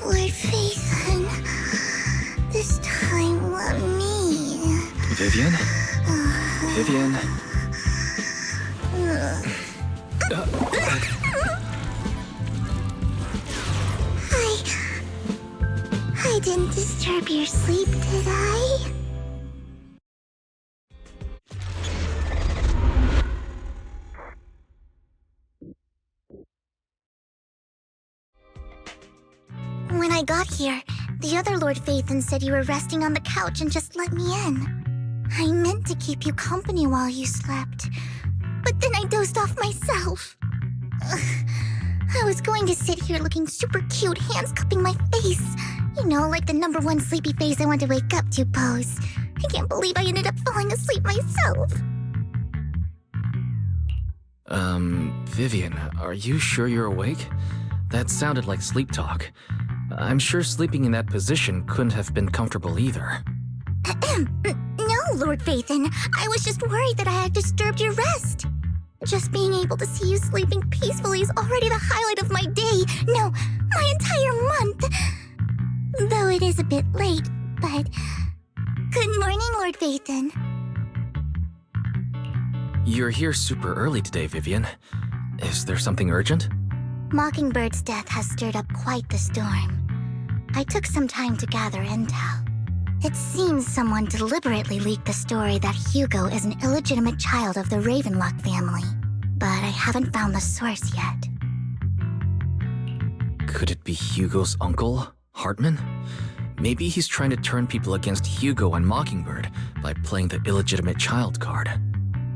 Lord Phaethon, this time let me. Vivian? Vivian? I didn't disturb your sleep, did I? When I got here, the other Lord Phaethon said you were resting on the couch and just let me in. I meant to keep you company while you slept, but then I dozed off myself. I was going to sit here looking super cute, hands cupping my face. You know, like the #1 sleepy face I want to wake up to pose. I can't believe I ended up falling asleep myself. Vivian, are you sure you're awake? That sounded like sleep talk. I'm sure sleeping in that position couldn't have been comfortable either. No, Lord Phaethon. I was just worried that I had disturbed your rest. Just being able to see you sleeping peacefully is already the highlight of my day. No, my entire month. Though it is a bit late, but... Good morning, Lord Phaethon. You're here super early today, Vivian. Is there something urgent? Mockingbird's death has stirred up quite the storm. I took some time to gather intel. It seems someone deliberately leaked the story that Hugo is an illegitimate child of the Ravenlock family, but I haven't found the source yet. Could it be Hugo's uncle, Hartman? Maybe he's trying to turn people against Hugo and Mockingbird by playing the illegitimate child card.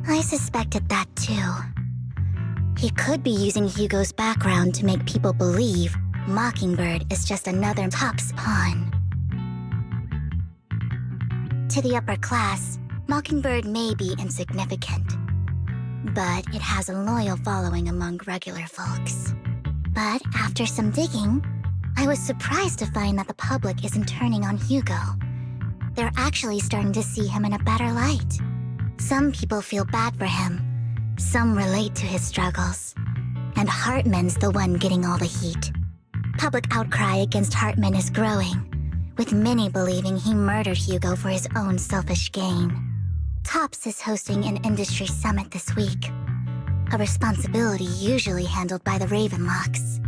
I suspected that too. He could be using Hugo's background to make people believe Mockingbird is just another Top's pawn. To the upper class, Mockingbird may be insignificant, but it has a loyal following among regular folks. But after some digging, I was surprised to find that the public isn't turning on Hugo. They're actually starting to see him in a better light. Some people feel bad for him, some relate to his struggles, and Hartman's the one getting all the heat. Public outcry against Hartman is growing, with many believing he murdered Hugo for his own selfish gain. Tops is hosting an industry summit this week, a responsibility usually handled by the Ravenlocks.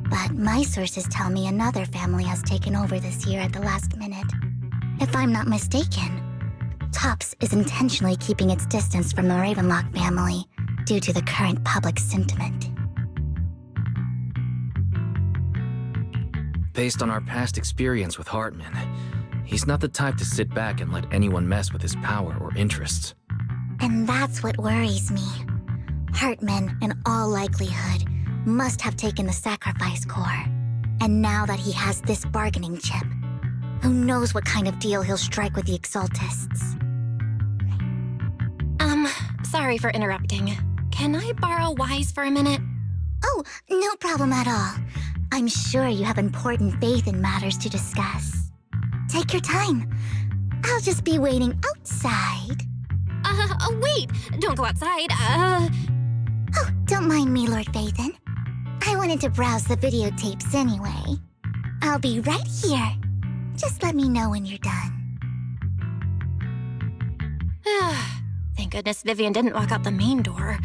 But my sources tell me another family has taken over this year at the last minute. If I'm not mistaken, Tops is intentionally keeping its distance from the Ravenlock family due to the current public sentiment. Based on our past experience with Hartman, he's not the type to sit back and let anyone mess with his power or interests. And that's what worries me. Hartman, in all likelihood, must have taken the sacrifice core. And now that he has this bargaining chip, who knows what kind of deal he'll strike with the Exaltists. Sorry for interrupting. Can I borrow Wise for a minute? Oh, no problem at all. I'm sure you have important faith in matters to discuss. Take your time. I'll just be waiting outside. Wait! Don't go outside, Oh, don't mind me, Lord Phaethon. I wanted to browse the videotapes anyway. I'll be right here. Just let me know when you're done. Thank goodness Vivian didn't walk out the main door.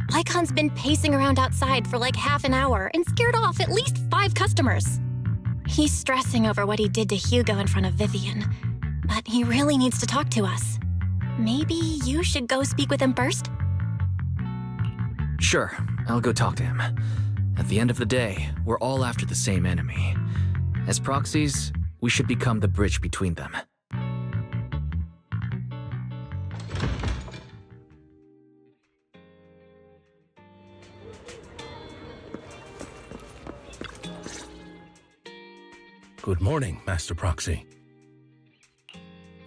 Lycon's been pacing around outside for like half an hour and scared off at least 5 customers. He's stressing over what he did to Hugo in front of Vivian, but he really needs to talk to us. Maybe you should go speak with him first? Sure, I'll go talk to him. At the end of the day, we're all after the same enemy. As proxies, we should become the bridge between them. Good morning, Master Proxy.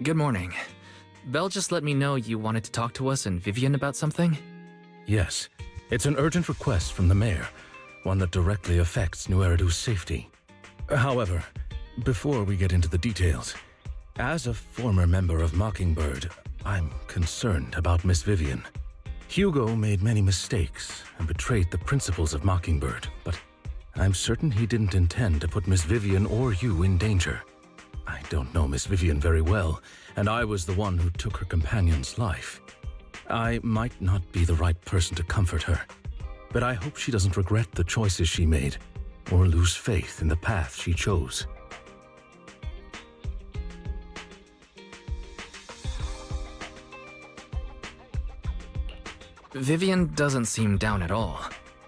Good morning. Belle just let me know you wanted to talk to us and Vivian about something? Yes, it's an urgent request from the mayor, one that directly affects New Eridu's safety. However, before we get into the details, as a former member of Mockingbird, I'm concerned about Miss Vivian. Hugo made many mistakes and betrayed the principles of Mockingbird, but I'm certain he didn't intend to put Miss Vivian or you in danger. I don't know Miss Vivian very well, and I was the one who took her companion's life. I might not be the right person to comfort her, but I hope she doesn't regret the choices she made or lose faith in the path she chose. Vivian doesn't seem down at all.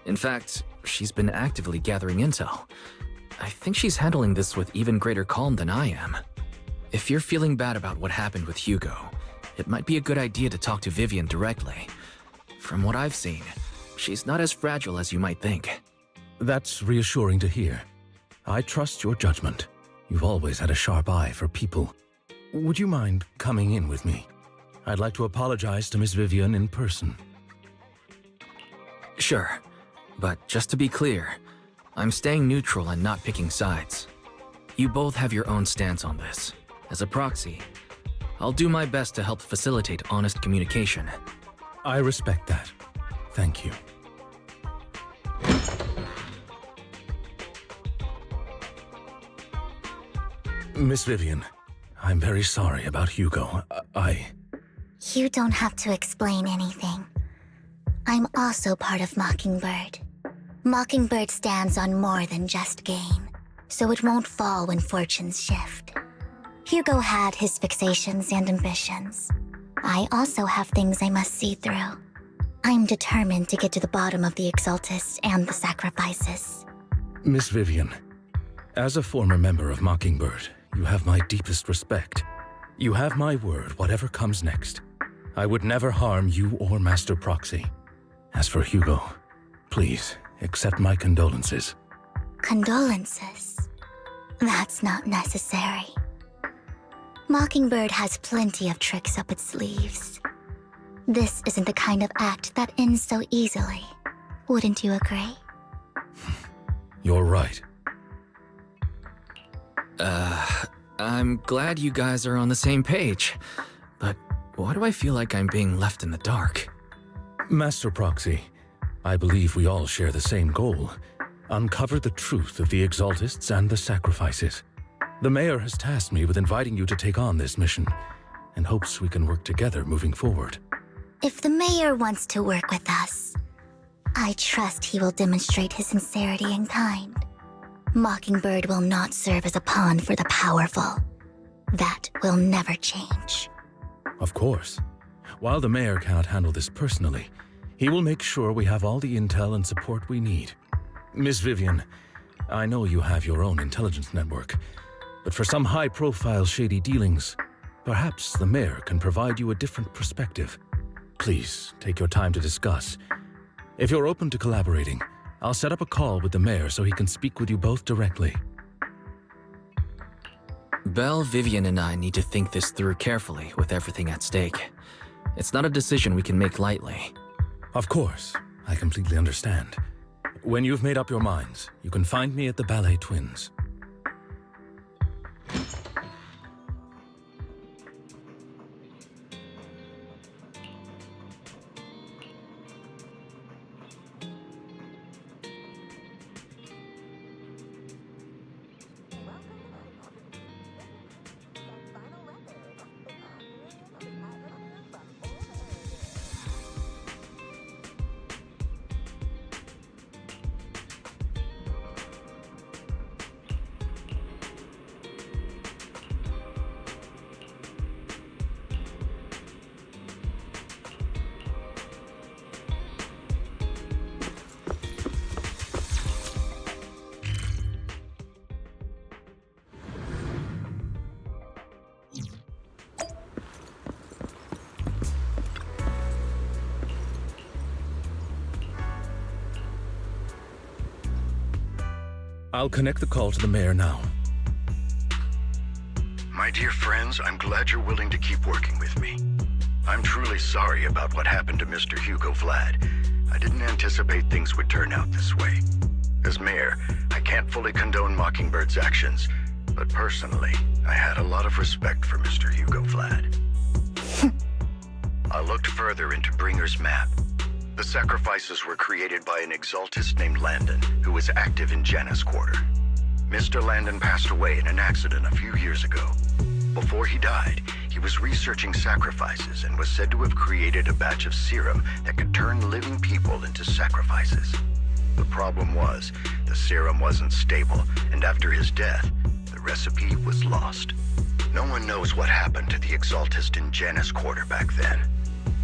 In fact, she's been actively gathering intel. I think she's handling this with even greater calm than I am. If you're feeling bad about what happened with Hugo, it might be a good idea to talk to Vivian directly. From what I've seen, she's not as fragile as you might think. That's reassuring to hear. I trust your judgment. You've always had a sharp eye for people. Would you mind coming in with me? I'd like to apologize to Miss Vivian in person. Sure, but just to be clear, I'm staying neutral and not picking sides. You both have your own stance on this. As a proxy, I'll do my best to help facilitate honest communication. I respect that. Thank you. Miss Vivian, I'm very sorry about Hugo. You don't have to explain anything. I'm also part of Mockingbird. Mockingbird stands on more than just gain, so it won't fall when fortunes shift. Hugo had his fixations and ambitions. I also have things I must see through. I'm determined to get to the bottom of the Exaltists and the sacrifices. Miss Vivian, as a former member of Mockingbird, you have my deepest respect. You have my word, whatever comes next. I would never harm you or Master Proxy. As for Hugo, please accept my condolences. Condolences? That's not necessary. Mockingbird has plenty of tricks up its sleeves. This isn't the kind of act that ends so easily. Wouldn't you agree? You're right. I'm glad you guys are on the same page, but why do I feel like I'm being left in the dark? Master Proxy, I believe we all share the same goal. Uncover the truth of the Exaltists and the sacrifices. The Mayor has tasked me with inviting you to take on this mission, and hopes we can work together moving forward. If the Mayor wants to work with us, I trust he will demonstrate his sincerity in kind. Mockingbird will not serve as a pawn for the powerful. That will never change. Of course. While the Mayor cannot handle this personally, he will make sure we have all the intel and support we need. Miss Vivian, I know you have your own intelligence network, but for some high-profile shady dealings, perhaps the Mayor can provide you a different perspective. Please, take your time to discuss. If you're open to collaborating, I'll set up a call with the Mayor so he can speak with you both directly. Belle, Vivian, and I need to think this through carefully with everything at stake. It's not a decision we can make lightly. Of course, I completely understand. When you've made up your minds, you can find me at the Ballet Twins. I'll connect the call to the Mayor now. My dear friends, I'm glad you're willing to keep working with me. I'm truly sorry about what happened to Mr. Hugo Vlad. I didn't anticipate things would turn out this way. As Mayor, I can't fully condone Mockingbird's actions, but personally, I had a lot of respect for Mr. Hugo Vlad. I looked further into Bringer's map, The sacrifices were created by an exaltist named Landon, who was active in Janus Quarter. Mr. Landon passed away in an accident a few years ago. Before he died, he was researching sacrifices and was said to have created a batch of serum that could turn living people into sacrifices. The problem was, the serum wasn't stable, and after his death, the recipe was lost. No one knows what happened to the exaltist in Janus Quarter back then.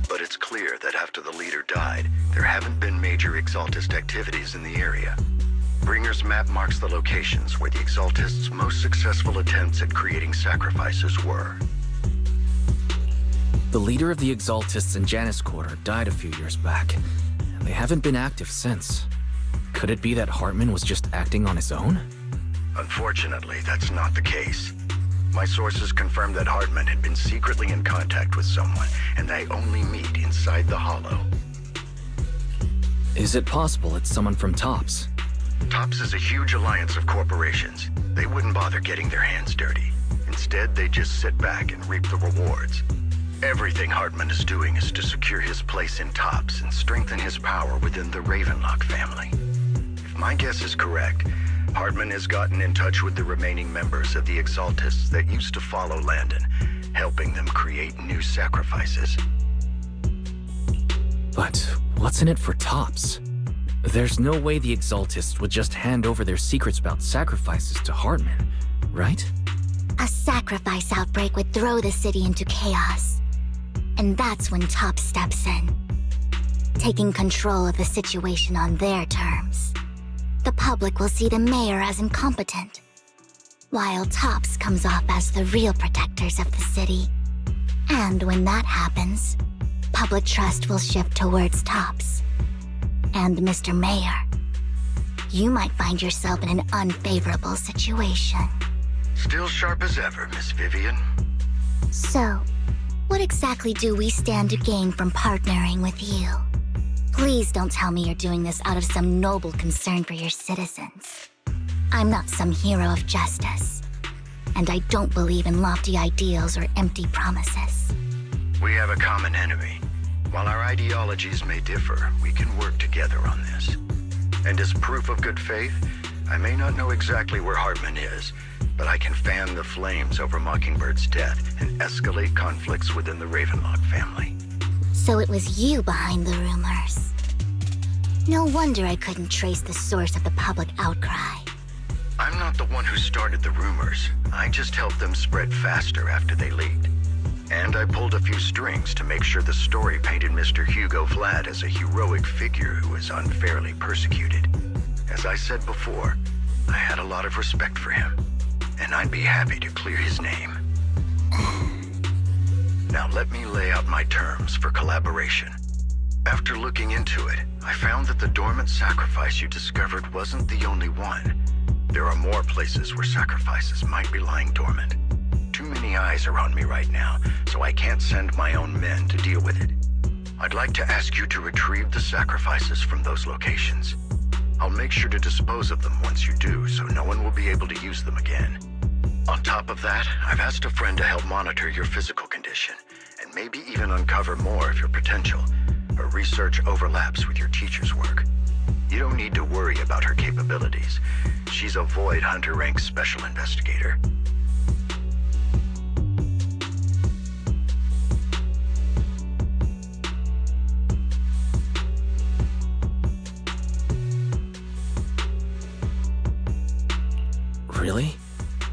But it's clear that after the leader died, there haven't been major exaltist activities in the area. Bringer's map marks the locations where the exaltists' most successful attempts at creating sacrifices were. The leader of the exaltists in Janus Quarter died a few years back, and they haven't been active since. Could it be that Hartman was just acting on his own? Unfortunately, that's not the case. My sources confirmed that Hartman had been secretly in contact with someone, and they only meet inside the Hollow. Is it possible it's someone from TOPS? TOPS is a huge alliance of corporations. They wouldn't bother getting their hands dirty. Instead, they just sit back and reap the rewards. Everything Hartman is doing is to secure his place in TOPS and strengthen his power within the Ravenlock family. If my guess is correct, Hartman has gotten in touch with the remaining members of the exaltists that used to follow Landon, helping them create new sacrifices. But what's in it for TOPS? There's no way the exaltists would just hand over their secrets about sacrifices to Hartman, right? A sacrifice outbreak would throw the city into chaos. And that's when TOPS steps in, taking control of the situation on their terms. The public will see the mayor as incompetent, while TOPS comes off as the real protectors of the city. And when that happens, public trust will shift towards TOPS. And Mr. Mayor, you might find yourself in an unfavorable situation. Still sharp as ever, Miss Vivian. So, what exactly do we stand to gain from partnering with you? Please don't tell me you're doing this out of some noble concern for your citizens. I'm not some hero of justice, and I don't believe in lofty ideals or empty promises. We have a common enemy. While our ideologies may differ, we can work together on this. And as proof of good faith, I may not know exactly where Hartman is, but I can fan the flames over Mockingbird's death and escalate conflicts within the Ravenlock family. So it was you behind the rumors. No wonder I couldn't trace the source of the public outcry. I'm not the one who started the rumors. I just helped them spread faster after they leaked. And I pulled a few strings to make sure the story painted Mr. Hugo Vlad as a heroic figure who was unfairly persecuted. As I said before, I had a lot of respect for him, and I'd be happy to clear his name. Now let me lay out my terms for collaboration. After looking into it, I found that the dormant sacrifice you discovered wasn't the only one. There are more places where sacrifices might be lying dormant. Too many eyes are on me right now, so I can't send my own men to deal with it. I'd like to ask you to retrieve the sacrifices from those locations. I'll make sure to dispose of them once you do, so no one will be able to use them again. On top of that, I've asked a friend to help monitor your physical condition, and maybe even uncover more of your potential. Her research overlaps with your teacher's work. You don't need to worry about her capabilities. She's a Void Hunter rank special investigator. Really?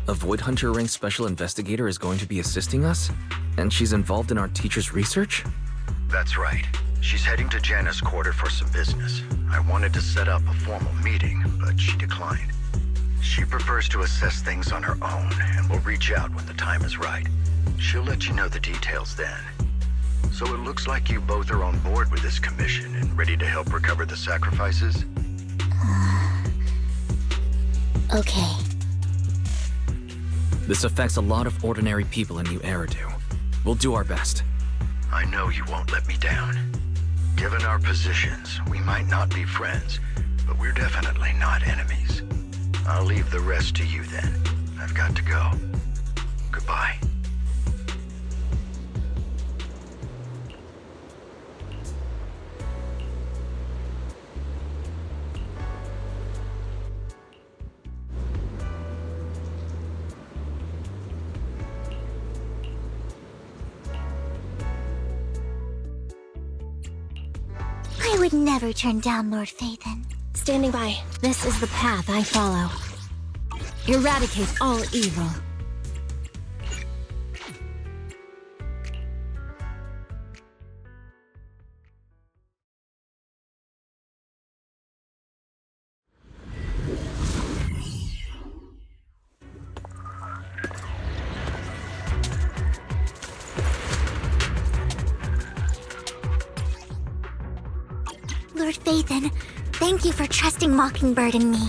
A Void Hunter rank special investigator is going to be assisting us? And she's involved in our teacher's research? That's right. She's heading to Janus Quarter for some business. I wanted to set up a formal meeting, but she declined. She prefers to assess things on her own, and will reach out when the time is right. She'll let you know the details then. So it looks like you both are on board with this commission and ready to help recover the sacrifices? Okay. This affects a lot of ordinary people in New Eridu. We'll do our best. I know you won't let me down. Given our positions, we might not be friends, but we're definitely not enemies. I'll leave the rest to you then. I've got to go. Goodbye. I would never turn down Lord Phaethon. Standing by. This is the path I follow. Eradicate all evil. Lord Phaethon, thank you for trusting Mockingbird and me.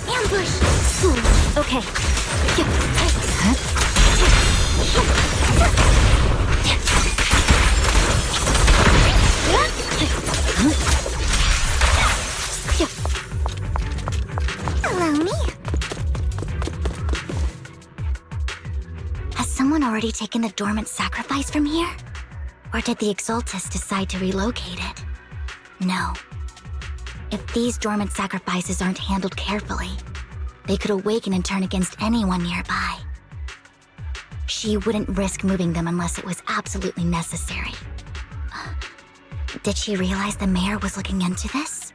Ambush! Okay. Allow me. Has someone already taken the dormant sacrifice from here? Or did the Exaltus decide to relocate it? No. If these dormant sacrifices aren't handled carefully, they could awaken and turn against anyone nearby. She wouldn't risk moving them unless it was absolutely necessary. Did she realize the mayor was looking into this?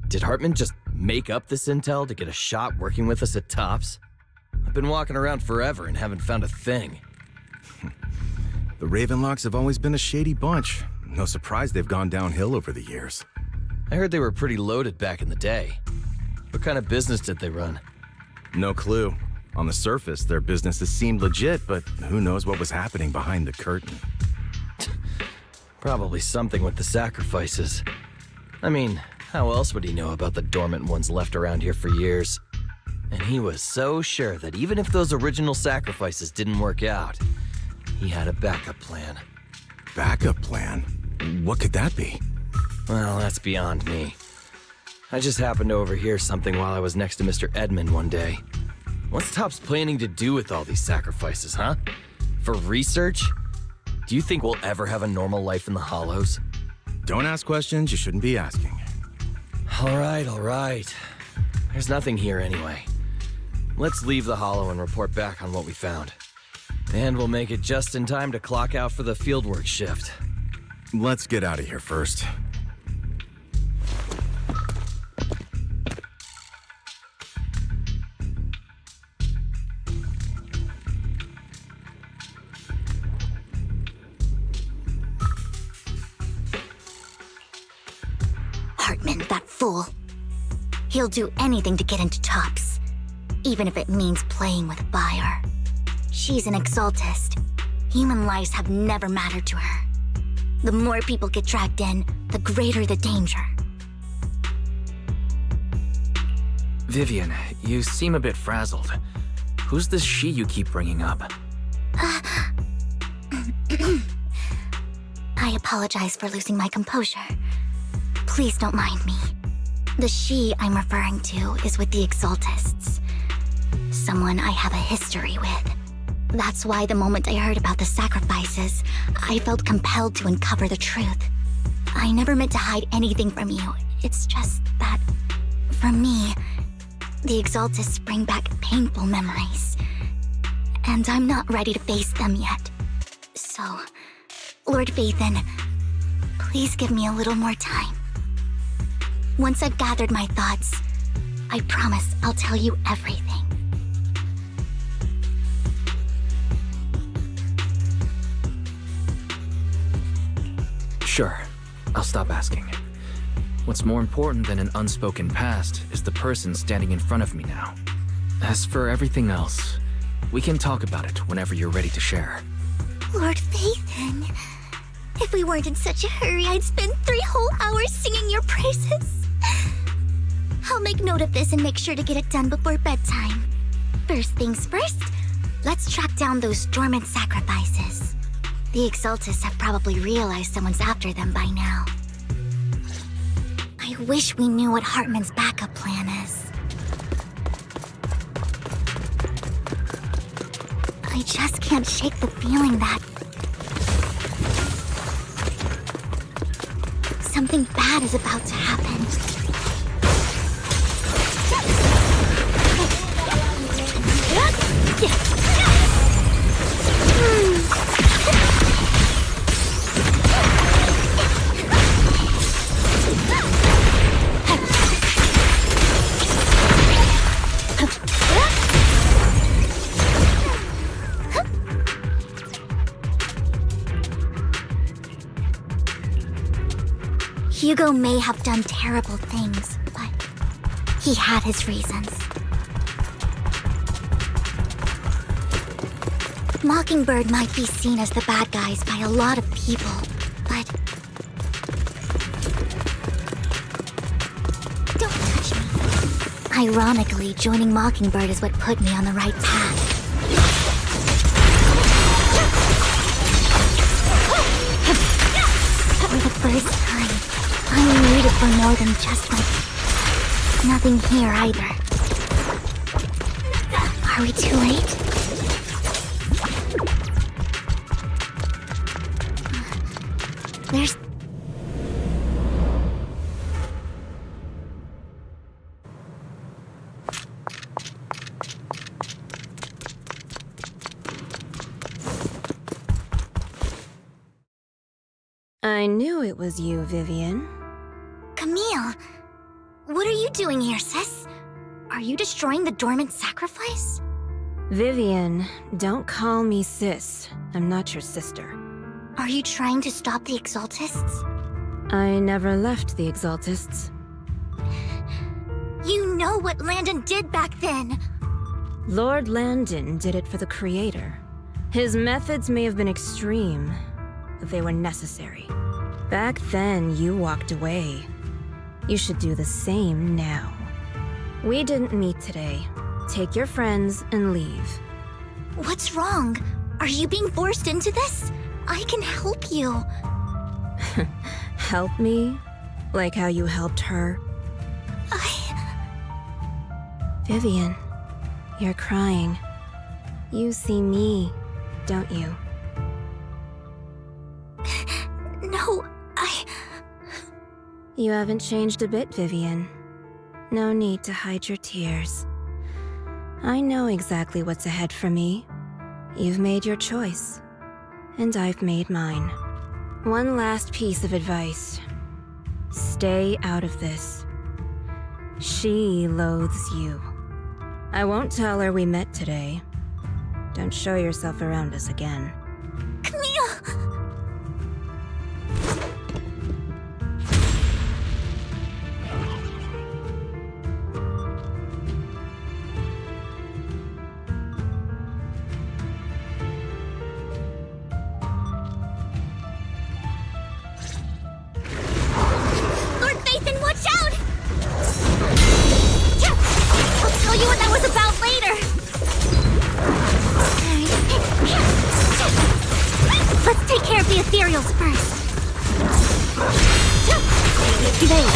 Did Hartman just make up this intel to get a shot working with us at Tops? I've been walking around forever and haven't found a thing. The Ravenlocks have always been a shady bunch. No surprise they've gone downhill over the years. I heard they were pretty loaded back in the day. What kind of business did they run? No clue. On the surface, their businesses seemed legit, but who knows what was happening behind the curtain. Probably something with the sacrifices. I mean, how else would he know about the dormant ones left around here for years? And he was so sure that even if those original sacrifices didn't work out, he had a backup plan. Backup plan? What could that be? Well, that's beyond me. I just happened to overhear something while I was next to Mr. Edmund one day. What's Tops planning to do with all these sacrifices, huh? For research? Do you think we'll ever have a normal life in the Hollows? Don't ask questions you shouldn't be asking. All right. There's nothing here anyway. Let's leave the Hollow and report back on what we found. And we'll make it just in time to clock out for the fieldwork shift. Let's get out of here first. Hartman, that fool. He'll do anything to get into Tops, even if it means playing with fire. She's an Exaltist. Human lives have never mattered to her. The more people get dragged in, the greater the danger. Vivian, you seem a bit frazzled. Who's this she you keep bringing up? I apologize for losing my composure. Please don't mind me. The she I'm referring to is with the Exaltists. Someone I have a history with. That's why the moment I heard about the sacrifices, I felt compelled to uncover the truth. I never meant to hide anything from you. It's just that, for me, the Exaltists bring back painful memories. And I'm not ready to face them yet. So, Lord Phaethon, please give me a little more time. Once I've gathered my thoughts, I promise I'll tell you everything. Sure, I'll stop asking. What's more important than an unspoken past is the person standing in front of me now. As for everything else, we can talk about it whenever you're ready to share. Lord Phaethon, if we weren't in such a hurry, I'd spend 3 whole hours singing your praises. I'll make note of this and make sure to get it done before bedtime. First things first, let's track down those dormant sacrifices. The Exaltists have probably realized someone's after them by now. I wish we knew what Hartman's backup plan is. I just can't shake the feeling that something bad is about to happen. Hugo may have done terrible things, but he had his reasons. Mockingbird might be seen as the bad guys by a lot of people, but... Don't touch me. Ironically, joining Mockingbird is what put me on the right path. For the first time, I'm needed for more than just nothing here either. Are we too late? There's... I knew it was you, Vivian. Camille! What are you doing here, sis? Are you destroying the dormant sacrifice? Vivian, don't call me sis. I'm not your sister. Are you trying to stop the Exaltists? I never left the Exaltists. You know what Landon did back then! Lord Landon did it for the Creator. His methods may have been extreme, but they were necessary. Back then, you walked away. You should do the same now. We didn't meet today. Take your friends and leave. What's wrong? Are you being forced into this? I can help you. Help me? Like how you helped her? Vivian, you're crying. You see me, don't you? No, You haven't changed a bit, Vivian. No need to hide your tears. I know exactly what's ahead for me. You've made your choice, and I've made mine. One last piece of advice. Stay out of this. She loathes you. I won't tell her we met today. Don't show yourself around us again. Camille! Lord Phaethon, watch out! I'll tell you what that was about later! Let's take care of the ethereals first. There.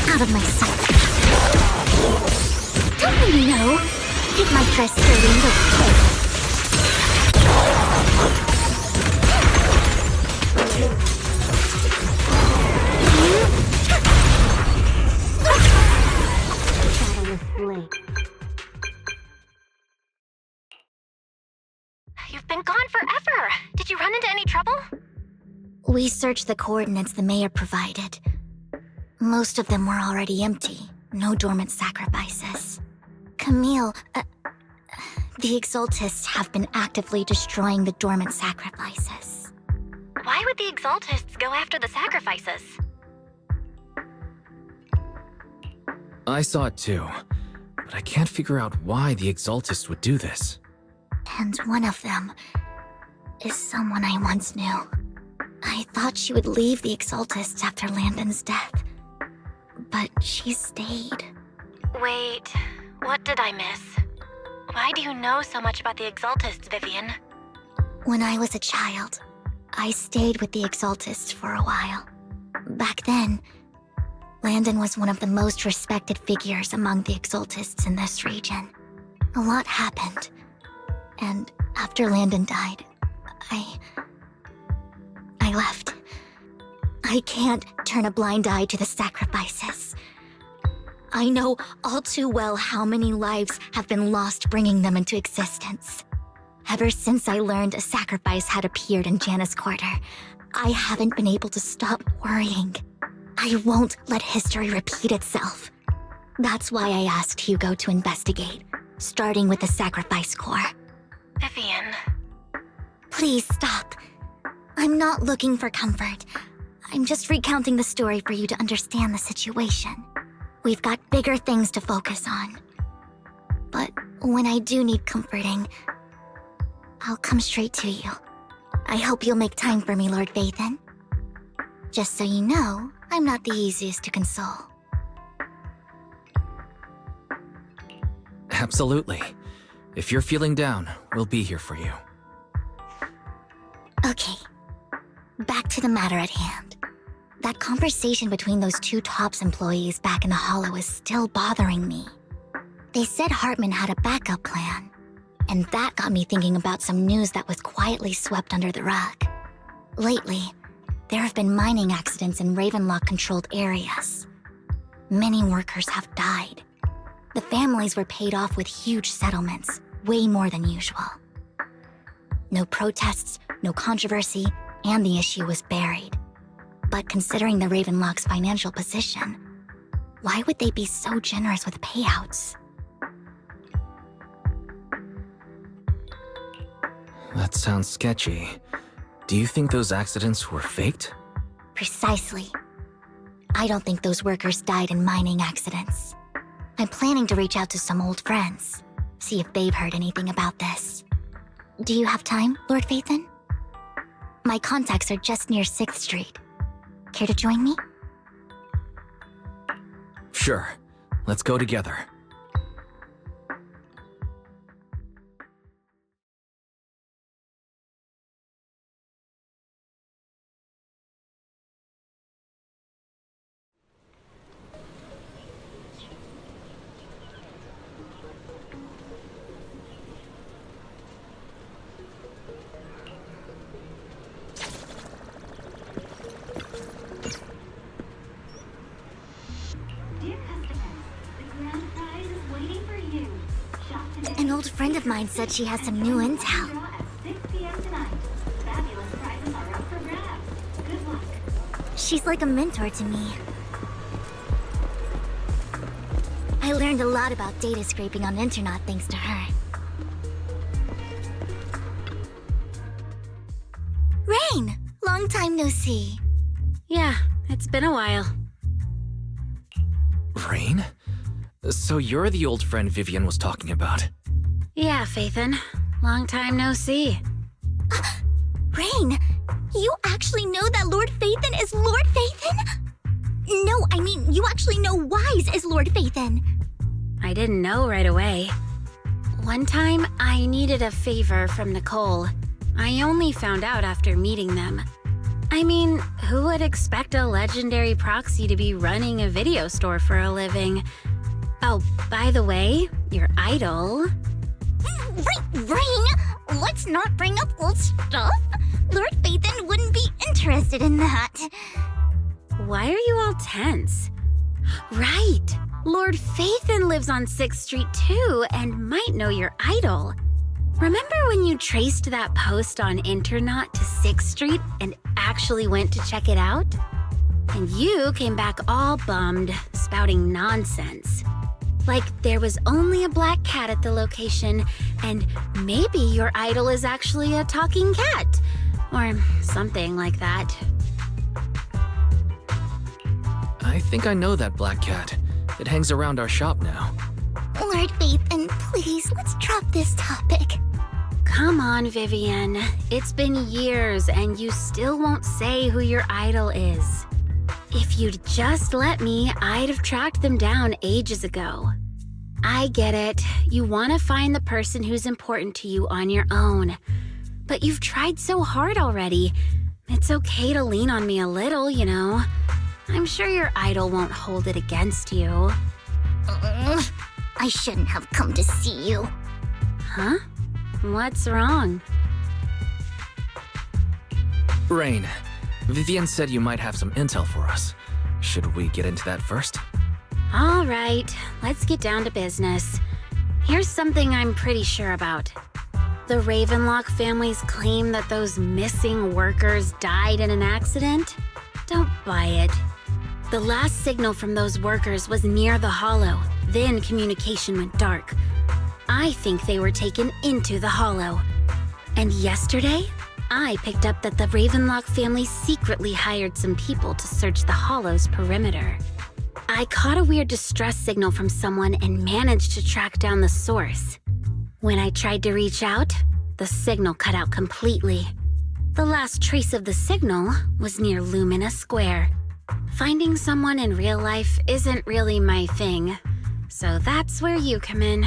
Out of my sight. Don't you know? Get my dress dirty and go. You've been gone forever. Did you run into any trouble? We searched the coordinates the mayor provided. Most of them were already empty. No dormant sacrifices. Camille, the Exaltists have been actively destroying the dormant sacrifices. Why would the Exaltists go after the sacrifices? I saw it too, but I can't figure out why the Exaltist would do this. And one of them is someone I once knew. I thought she would leave the Exaltists after Landon's death, but she stayed. Wait, what did I miss? Why do you know so much about the Exaltists, Vivian? When I was a child, I stayed with the Exaltists for a while. Back then, Landon was one of the most respected figures among the Exaltists in this region. A lot happened, after Landon died, I left. I can't turn a blind eye to the sacrifices. I know all too well how many lives have been lost bringing them into existence. Ever since I learned a sacrifice had appeared in Janus Quarter, I haven't been able to stop worrying. I won't let history repeat itself. That's why I asked Hugo to investigate, starting with the Sacrifice Corps. Vivian. Please stop. I'm not looking for comfort. I'm just recounting the story for you to understand the situation. We've got bigger things to focus on. But when I do need comforting, I'll come straight to you. I hope you'll make time for me, Lord Vathan. Just so you know, I'm not the easiest to console. Absolutely. If you're feeling down, we'll be here for you. Okay. Back to the matter at hand. That conversation between those two TOPS employees back in the Hollow is still bothering me. They said Hartman had a backup plan, and that got me thinking about some news that was quietly swept under the rug. Lately, there have been mining accidents in Ravenlock-controlled areas. Many workers have died. The families were paid off with huge settlements, way more than usual. No protests, no controversy, and the issue was buried. But considering the Ravenlock's financial position, why would they be so generous with payouts? That sounds sketchy. Do you think those accidents were faked? Precisely. I don't think those workers died in mining accidents. I'm planning to reach out to some old friends, see if they've heard anything about this. Do you have time, Lord Vathan? My contacts are just near 6th Street. Care to join me? Sure. Let's go together. An old friend of mine said she has some new intel. She's like a mentor to me. I learned a lot about data scraping on the internet thanks to her. Rain! Long time no see. Yeah, it's been a while. Rain? So you're the old friend Vivian was talking about. Yeah, Vathan. Long time no see. Rain! You actually know that Lord Vathan is Lord Vathan? No, I mean, you actually know Wise is Lord Vathan. I didn't know right away. One time, I needed a favor from Nicole. I only found out after meeting them. I mean, who would expect a legendary proxy to be running a video store for a living? Oh, by the way, your idol... Rain! Let's not bring up old stuff. Lord Vathan wouldn't be interested in that. Why are you all tense? Right! Lord Vathan lives on 6th Street too and might know your idol. Remember when you traced that post on Internet to 6th Street and actually went to check it out? And you came back all bummed, spouting nonsense. Like there was only a black cat at the location, and maybe your idol is actually a talking cat. Or something like that. I think I know that black cat. It hangs around our shop now. Lord Vathan, please, let's drop this topic. Come on, Vivian. It's been years and you still won't say who your idol is. If you'd just let me, I'd have tracked them down ages ago. I get it. You want to find the person who's important to you on your own. But you've tried so hard already. It's okay to lean on me a little, you know. I'm sure your idol won't hold it against you. I shouldn't have come to see you. Huh? What's wrong? Rain, Vivian said you might have some intel for us. Should we get into that first? All right, let's get down to business. Here's something I'm pretty sure about. The Ravenlock family's claim that those missing workers died in an accident? Don't buy it. The last signal from those workers was near the Hollow. Then communication went dark. I think they were taken into the Hollow. And yesterday, I picked up that the Ravenlock family secretly hired some people to search the Hollow's perimeter. I caught a weird distress signal from someone and managed to track down the source. When I tried to reach out, the signal cut out completely. The last trace of the signal was near Lumina Square. Finding someone in real life isn't really my thing, so that's where you come in.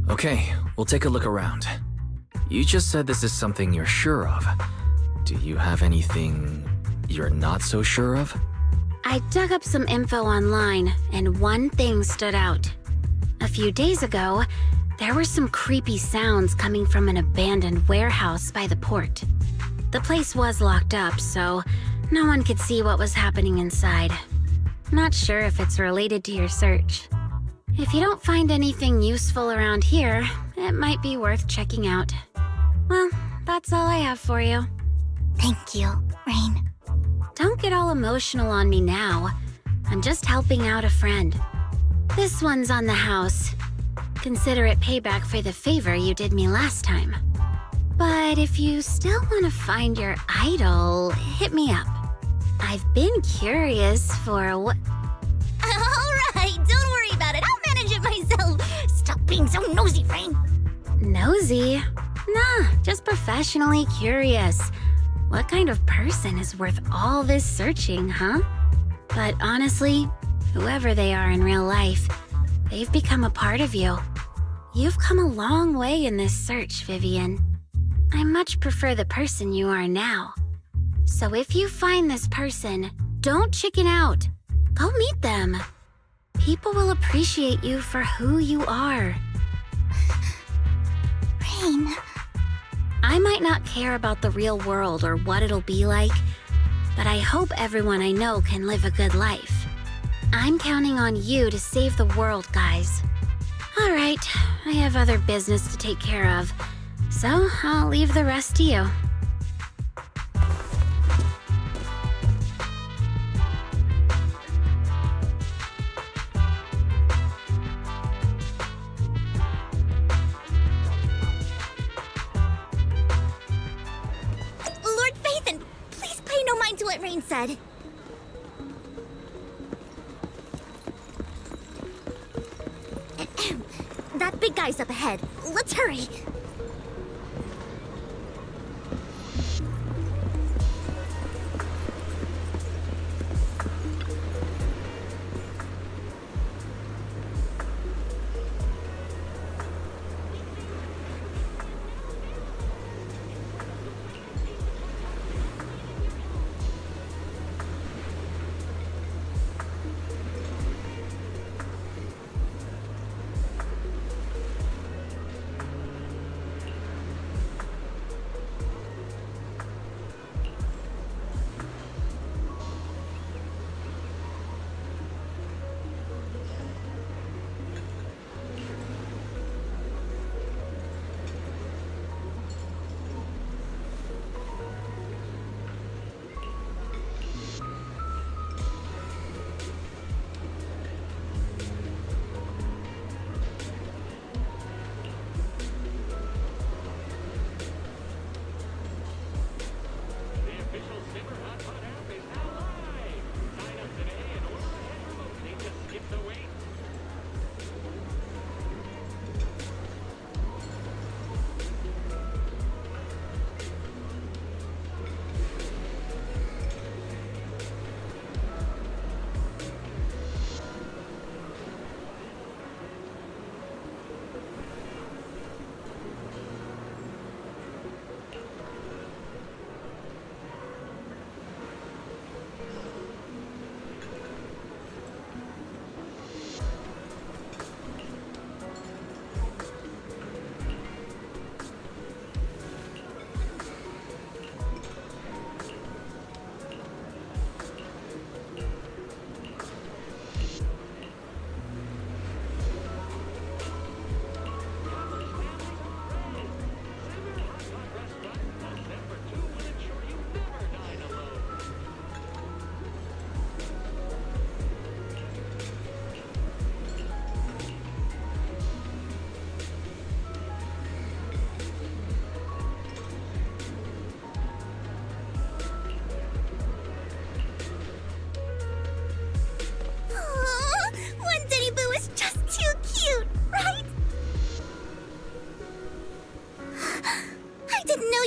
Okay, we'll take a look around. You just said this is something you're sure of. Do you have anything you're not so sure of? I dug up some info online, and one thing stood out. A few days ago, there were some creepy sounds coming from an abandoned warehouse by the port. The place was locked up, so no one could see what was happening inside. Not sure if it's related to your search. If you don't find anything useful around here, it might be worth checking out. Well, that's all I have for you. Thank you, Rain. Don't get all emotional on me now. I'm just helping out a friend. This one's on the house. Consider it payback for the favor you did me last time. But if you still want to find your idol, hit me up. I've been curious for what... Alright, don't worry about it. I'll manage it myself. Stop being so nosy, Rain. Nosy? Nah, just professionally curious. What kind of person is worth all this searching, huh? But honestly, whoever they are in real life, they've become a part of you. You've come a long way in this search, Vivian. I much prefer the person you are now. So if you find this person, don't chicken out. Go meet them. People will appreciate you for who you are. Rain. I might not care about the real world or what it'll be like, but I hope everyone I know can live a good life. I'm counting on you to save the world, guys. All right, I have other business to take care of, so I'll leave the rest to you. Lord Phaethon, please pay no mind to what Rain said. That big guy's up ahead. Let's hurry.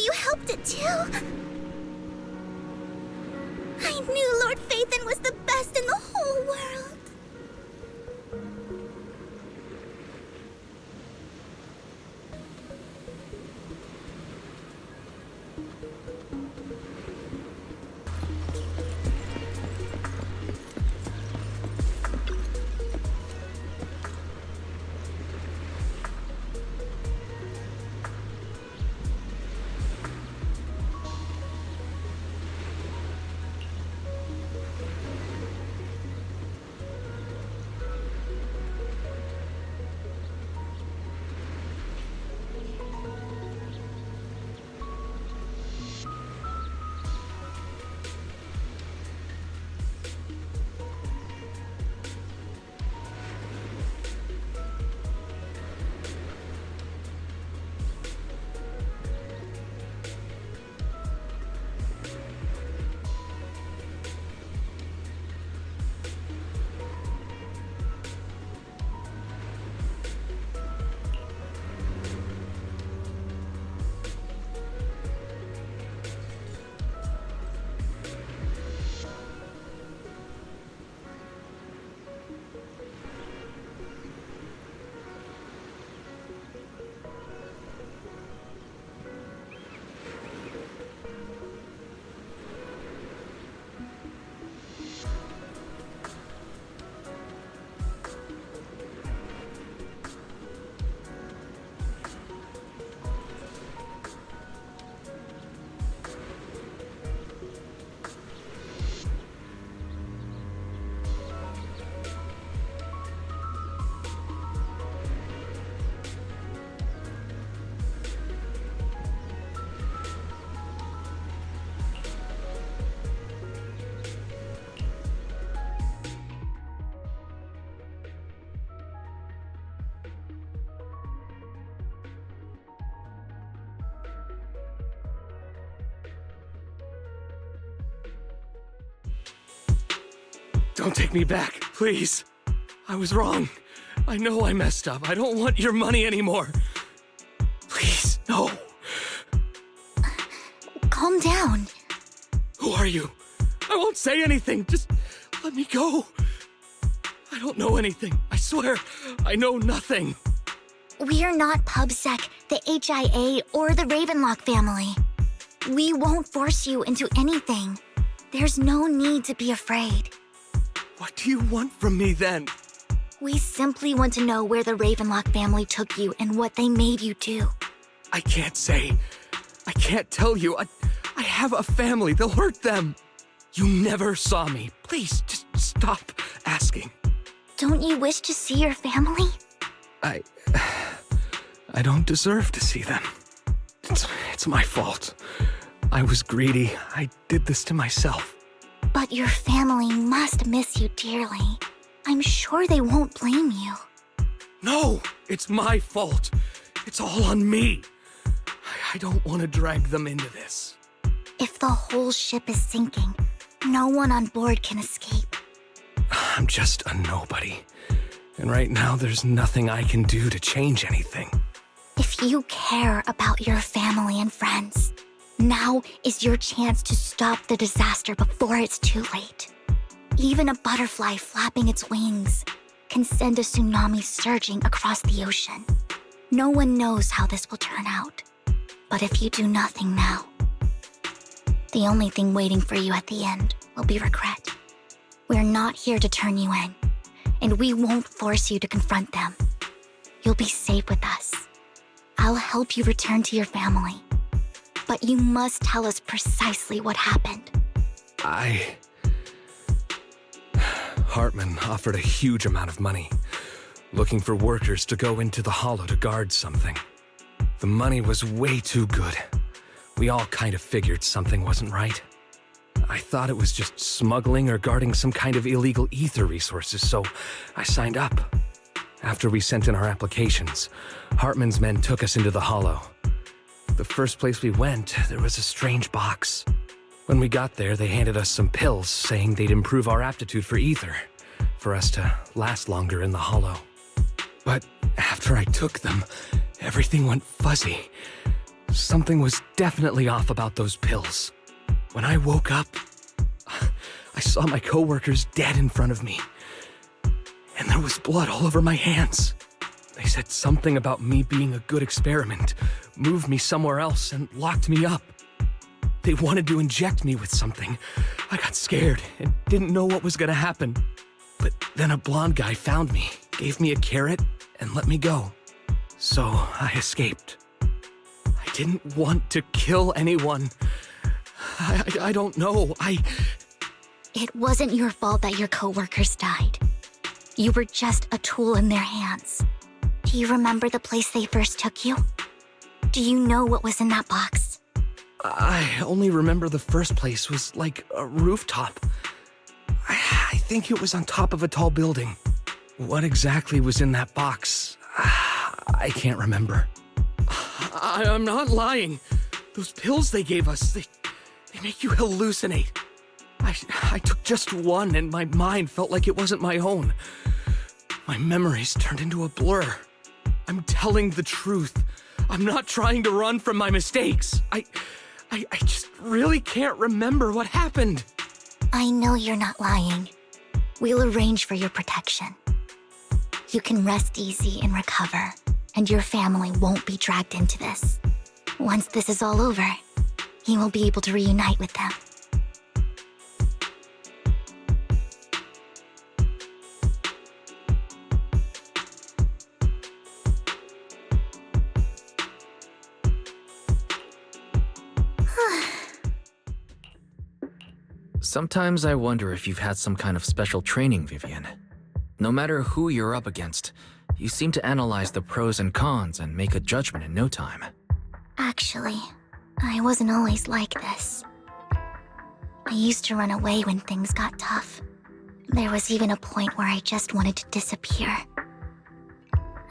you helped it too. I knew Lord Phaethon was the best in the whole world. Don't take me back, please. I was wrong. I know I messed up. I don't want your money anymore. Please, no. Calm down. Who are you? I won't say anything. Just let me go. I don't know anything. I swear, I know nothing. We're not PubSec, the HIA, or the Ravenlock family. We won't force you into anything. There's no need to be afraid. What do you want from me then? We simply want to know where the Ravenlock family took you and what they made you do. I can't say. I can't tell you. I have a family. They'll hurt them. You never saw me. Please, just stop asking. Don't you wish to see your family? I don't deserve to see them. It's my fault. I was greedy. I did this to myself. But your family must miss you dearly. I'm sure they won't blame you. No, it's my fault. It's all on me. I don't want to drag them into this. If the whole ship is sinking, no one on board can escape. I'm just a nobody. And right now, there's nothing I can do to change anything. If you care about your family and friends, now is your chance to stop the disaster before it's too late. Even a butterfly flapping its wings can send a tsunami surging across the ocean. No one knows how this will turn out. But if you do nothing now, the only thing waiting for you at the end will be regret. We're not here to turn you in, and we won't force you to confront them. You'll be safe with us. I'll help you return to your family. But you must tell us precisely what happened. Hartman offered a huge amount of money, looking for workers to go into the hollow to guard something. The money was way too good. We all kind of figured something wasn't right. I thought it was just smuggling or guarding some kind of illegal ether resources, so I signed up. After we sent in our applications, Hartman's men took us into the hollow. The first place we went, there was a strange box. When we got there, they handed us some pills saying they'd improve our aptitude for ether, for us to last longer in the hollow. But after I took them, everything went fuzzy. Something was definitely off about those pills. When I woke up, I saw my coworkers dead in front of me. And there was blood all over my hands. They said something about me being a good experiment, moved me somewhere else, and locked me up. They wanted to inject me with something. I got scared and didn't know what was gonna happen. But then a blonde guy found me, gave me a carrot, and let me go. So I escaped. I didn't want to kill anyone. I don't know. It wasn't your fault that your coworkers died. You were just a tool in their hands. Do you remember the place they first took you? Do you know what was in that box? I only remember the first place was like a rooftop. I think it was on top of a tall building. What exactly was in that box? I can't remember. I'm not lying. Those pills they gave us, they make you hallucinate. I took just one and my mind felt like it wasn't my own. My memories turned into a blur. I'm telling the truth. I'm not trying to run from my mistakes. I just really can't remember what happened. I know you're not lying. We'll arrange for your protection. You can rest easy and recover, and your family won't be dragged into this. Once this is all over, you will be able to reunite with them. Sometimes I wonder if you've had some kind of special training, Vivian. No matter who you're up against, you seem to analyze the pros and cons and make a judgment in no time. Actually, I wasn't always like this. I used to run away when things got tough. There was even a point where I just wanted to disappear.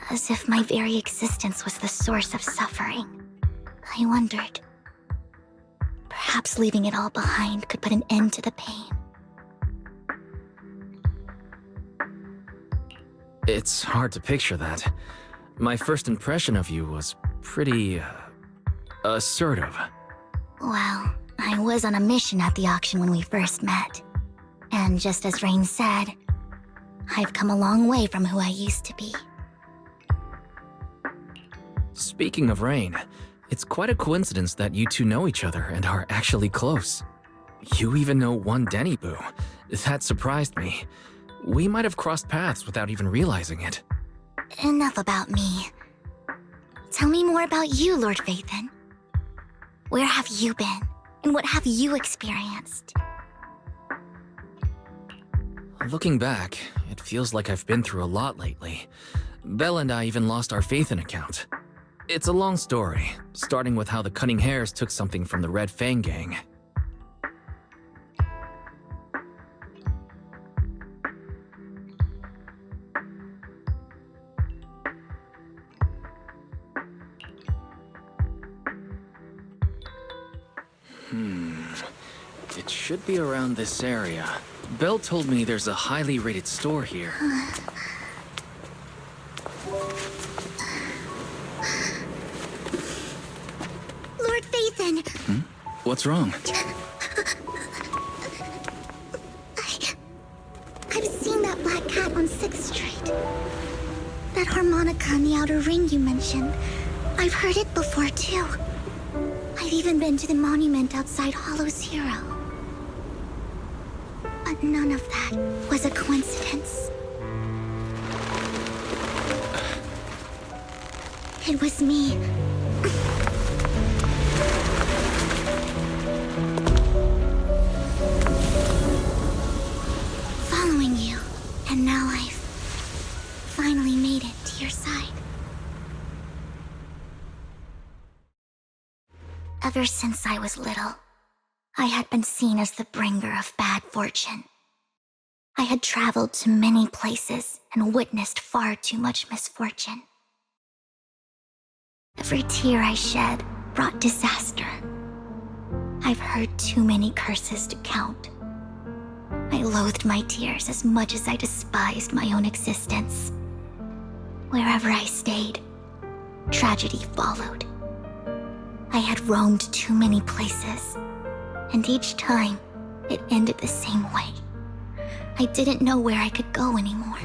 As if my very existence was the source of suffering. I wondered. Perhaps leaving it all behind could put an end to the pain. It's hard to picture that. My first impression of you was pretty, assertive. Well, I was on a mission at the auction when we first met. And just as Rain said, I've come a long way from who I used to be. Speaking of Rain, it's quite a coincidence that you two know each other and are actually close. You even know one Denny Boo. That surprised me. We might have crossed paths without even realizing it. Enough about me. Tell me more about you, Lord Phaethon. Where have you been? And what have you experienced? Looking back, it feels like I've been through a lot lately. Belle and I even lost our Phaethon account. It's a long story, starting with how the Cunning Hares took something from the Red Fang gang. It should be around this area. Belle told me there's a highly rated store here. Lord Phaethon! What's wrong? I've seen that black cat on 6th Street. That harmonica in the outer ring you mentioned. I've heard it before, too. I've even been to the monument outside Hollow Zero. But none of that was a coincidence. It was me. Following you, and now I've finally made it to your side. Ever since I was little, I had been seen as the bringer of bad fortune. I had traveled to many places and witnessed far too much misfortune. Every tear I shed brought disaster. I've heard too many curses to count. I loathed my tears as much as I despised my own existence. Wherever I stayed, tragedy followed. I had roamed too many places, and each time, it ended the same way. I didn't know where I could go anymore.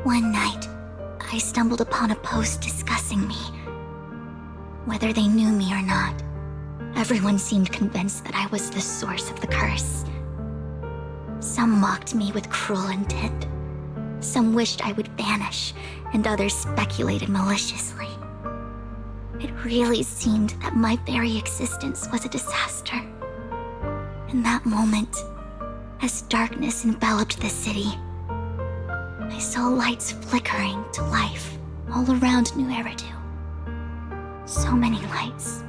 One night, I stumbled upon a post discussing me. Whether they knew me or not, everyone seemed convinced that I was the source of the curse. Some mocked me with cruel intent. Some wished I would vanish, and others speculated maliciously. It really seemed that my very existence was a disaster. In that moment, as darkness enveloped the city, I saw lights flickering to life all around New Eridu. So many lights,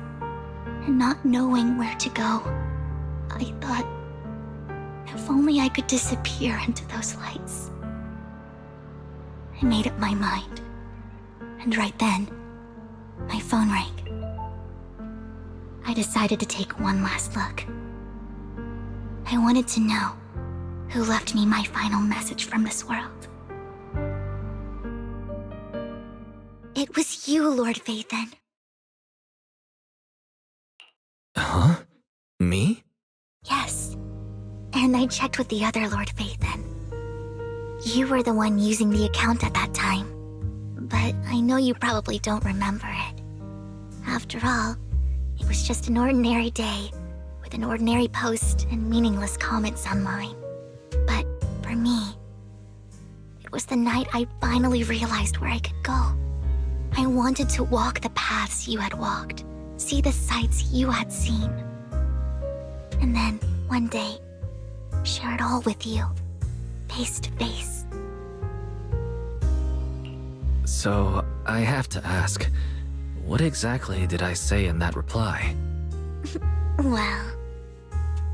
and not knowing where to go, I thought, if only I could disappear into those lights. I made up my mind, and right then, my phone rang. I decided to take one last look. I wanted to know who left me my final message from this world. It was you, Lord Vathan. Huh? Me? Yes. And I checked with the other Lord Vathan. You were the one using the account at that time. But I know you probably don't remember it. After all, it was just an ordinary day, with an ordinary post and meaningless comments online. But for me, it was the night I finally realized where I could go. I wanted to walk the paths you had walked, see the sights you had seen. And then, one day, share it all with you, face to face. So, I have to ask, what exactly did I say in that reply? Well,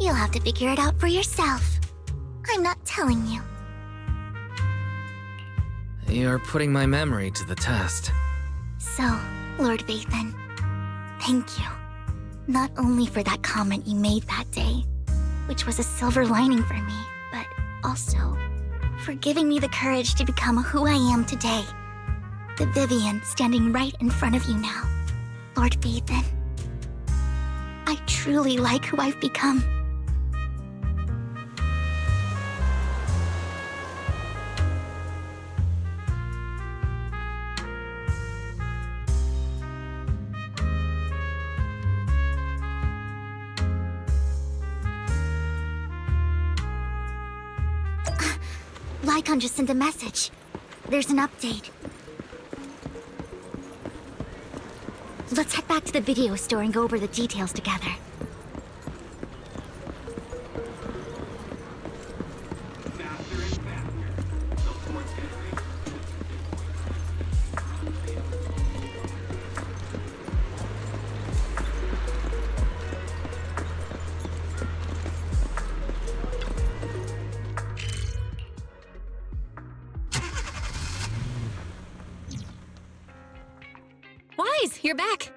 you'll have to figure it out for yourself. I'm not telling you. You're putting my memory to the test. So, Lord Vathan, thank you. Not only for that comment you made that day, which was a silver lining for me, but also for giving me the courage to become who I am today. The Vivian standing right in front of you now. Lord Vathan, I truly like who I've become. Lycon just sent a message. There's an update. Let's head back to the video store and go over the details together. Wise, you're back.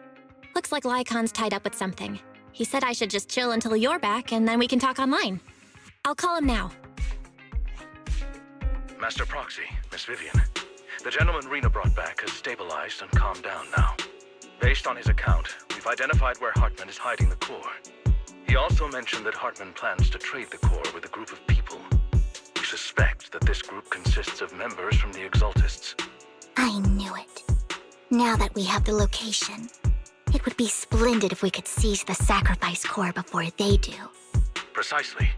Looks like Lycon's tied up with something. He said I should just chill until you're back, and then we can talk online. I'll call him now. Master Proxy, Miss Vivian. The gentleman Rena brought back has stabilized and calmed down now. Based on his account, we've identified where Hartman is hiding the core. He also mentioned that Hartman plans to trade the core with a group of people. We suspect that this group consists of members from the Exaltists. I knew it. Now that we have the location, it would be splendid if we could seize the sacrifice core before they do. Precisely.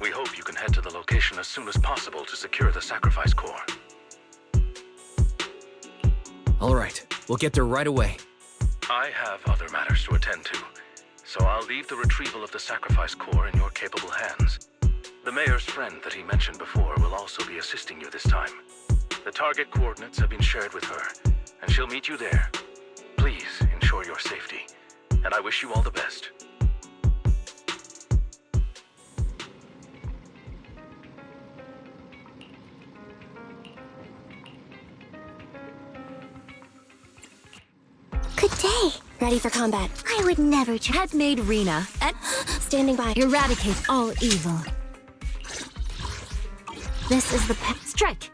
We hope you can head to the location as soon as possible to secure the sacrifice core. All right, we'll get there right away. I have other matters to attend to, so I'll leave the retrieval of the sacrifice core in your capable hands. The mayor's friend that he mentioned before will also be assisting you this time. The target coordinates have been shared with her, and she'll meet you there. Please ensure your safety, and I wish you all the best. Good day. Ready for combat. I would never try. Has made Rena and Standing by. eradicate all evil. This is the Strike!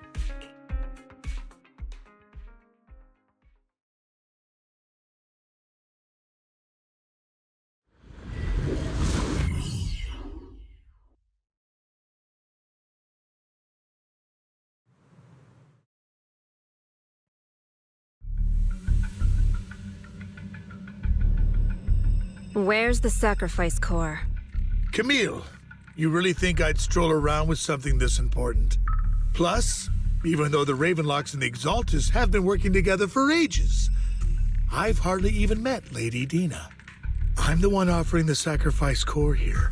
Where's the sacrifice core? Camille, you really think I'd stroll around with something this important? Plus, even though the Ravenlocks and the Exaltists have been working together for ages, I've hardly even met Lady Dina. I'm the one offering the sacrifice core here.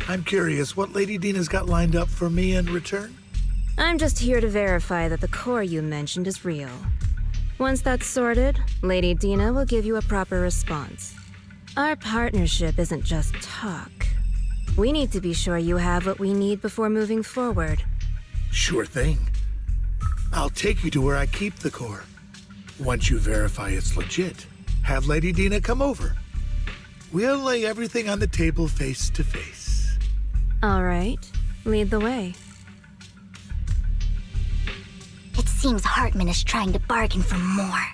I'm curious what Lady Dina's got lined up for me in return? I'm just here to verify that the core you mentioned is real. Once that's sorted, Lady Dina will give you a proper response. Our partnership isn't just talk. We need to be sure you have what we need before moving forward. Sure thing. I'll take you to where I keep the core. Once you verify it's legit, have Lady Dina come over. We'll lay everything on the table face to face. All right, lead the way. It seems Hartman is trying to bargain for more.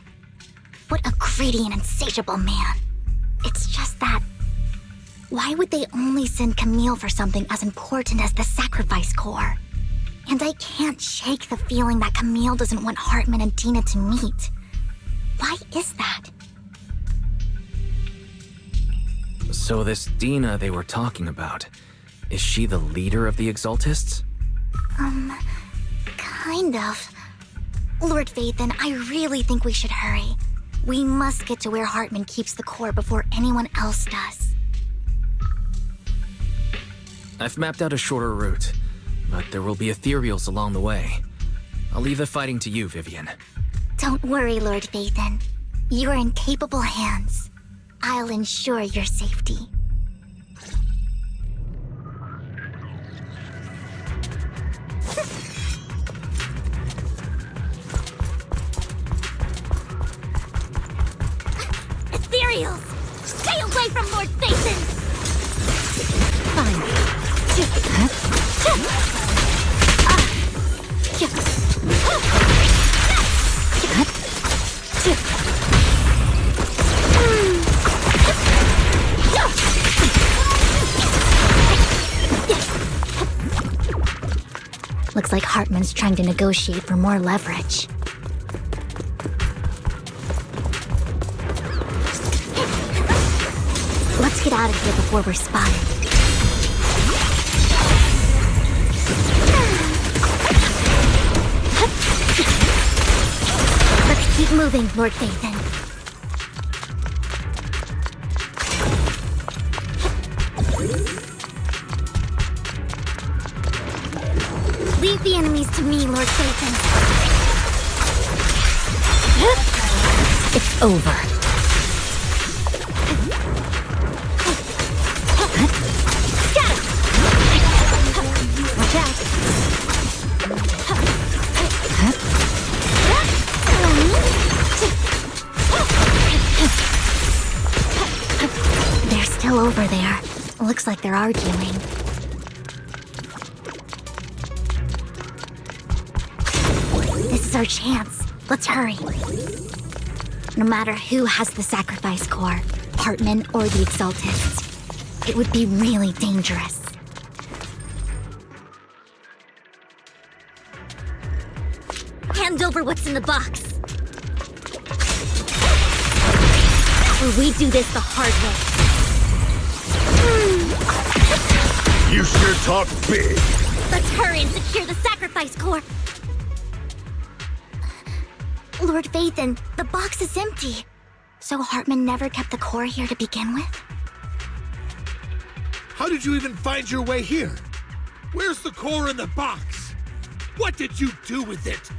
What a greedy and insatiable man. It's just that... why would they only send Camille for something as important as the sacrifice core? And I can't shake the feeling that Camille doesn't want Hartman and Dina to meet. Why is that? So this Dina they were talking about, is she the leader of the Exaltists? Kind of. Lord Vathan, I really think we should hurry. We must get to where Hartman keeps the core before anyone else does. I've mapped out a shorter route, but there will be ethereals along the way. I'll leave the fighting to you, Vivian. Don't worry, Lord Vathan. You're in capable hands. I'll ensure your safety. Ethereals! Stay away from Lord Vathan! Looks like Hartman's trying to negotiate for more leverage. Let's get out of here before we're spotted. Let's keep moving, Lord Vathan. Leave the enemies to me, Lord Vathan. It's over. Watch out. They're still over there. Looks like they're arguing. This is our chance. Let's hurry. No matter who has the sacrifice core, Hartman or the Exaltists, it would be really dangerous. Hand over what's in the box. Or we do this the hard way. You sure talk big. Let's hurry and secure the sacrifice core. Lord Vathan, the box is empty. So Hartman never kept the core here to begin with? How did you even find your way here? Where's the core in the box? What did you do with it?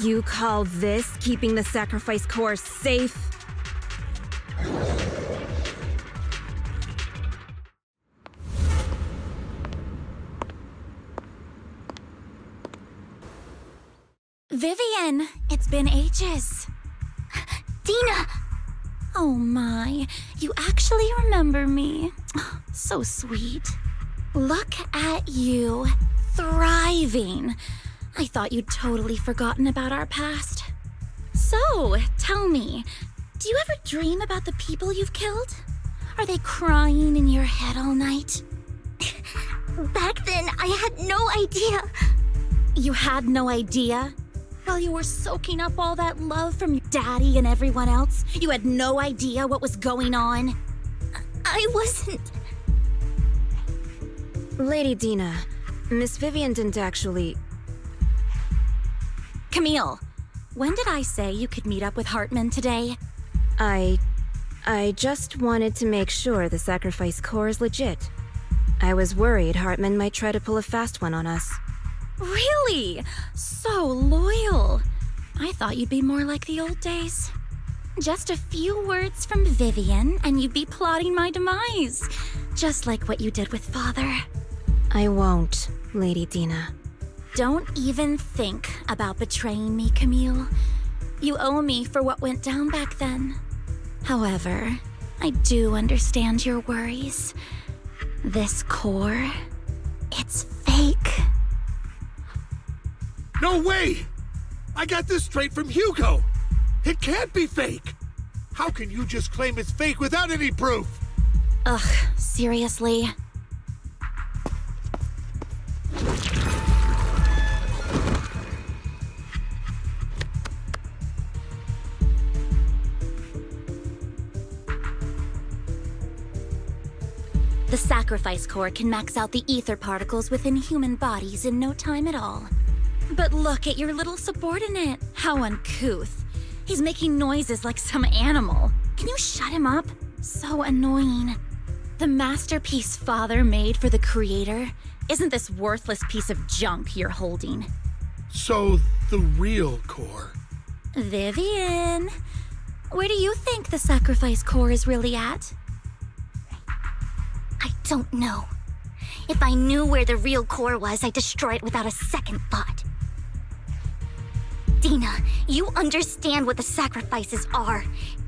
You call this keeping the sacrifice core safe? Vivian, it's been ages. Dina! Oh my, you actually remember me. So sweet. Look at you, thriving. I thought you'd totally forgotten about our past. So, tell me, do you ever dream about the people you've killed? Are they crying in your head all night? Back then, I had no idea. You had no idea? While you were soaking up all that love from your daddy and everyone else, you had no idea what was going on. I wasn't... Lady Dina, Miss Vivian didn't actually... Camille, when did I say you could meet up with Hartman today? I just wanted to make sure the sacrifice core is legit. I was worried Hartman might try to pull a fast one on us. Really? So loyal. I thought you'd be more like the old days. Just a few words from Vivian, and you'd be plotting my demise. Just like what you did with Father. I won't, Lady Dina. Don't even think about betraying me, Camille. You owe me for what went down back then. However, I do understand your worries. This core, it's fake. No way! I got this straight from Hugo! It can't be fake! How can you just claim it's fake without any proof? Ugh, seriously? The sacrifice core can max out the ether particles within human bodies in no time at all. But look at your little subordinate. How uncouth. He's making noises like some animal. Can you shut him up? So annoying. The masterpiece Father made for the Creator isn't this worthless piece of junk you're holding. So, the real core. Vivian, where do you think the sacrifice core is really at? I don't know. If I knew where the real core was, I'd destroy it without a second thought. Dina, you understand what the sacrifices are,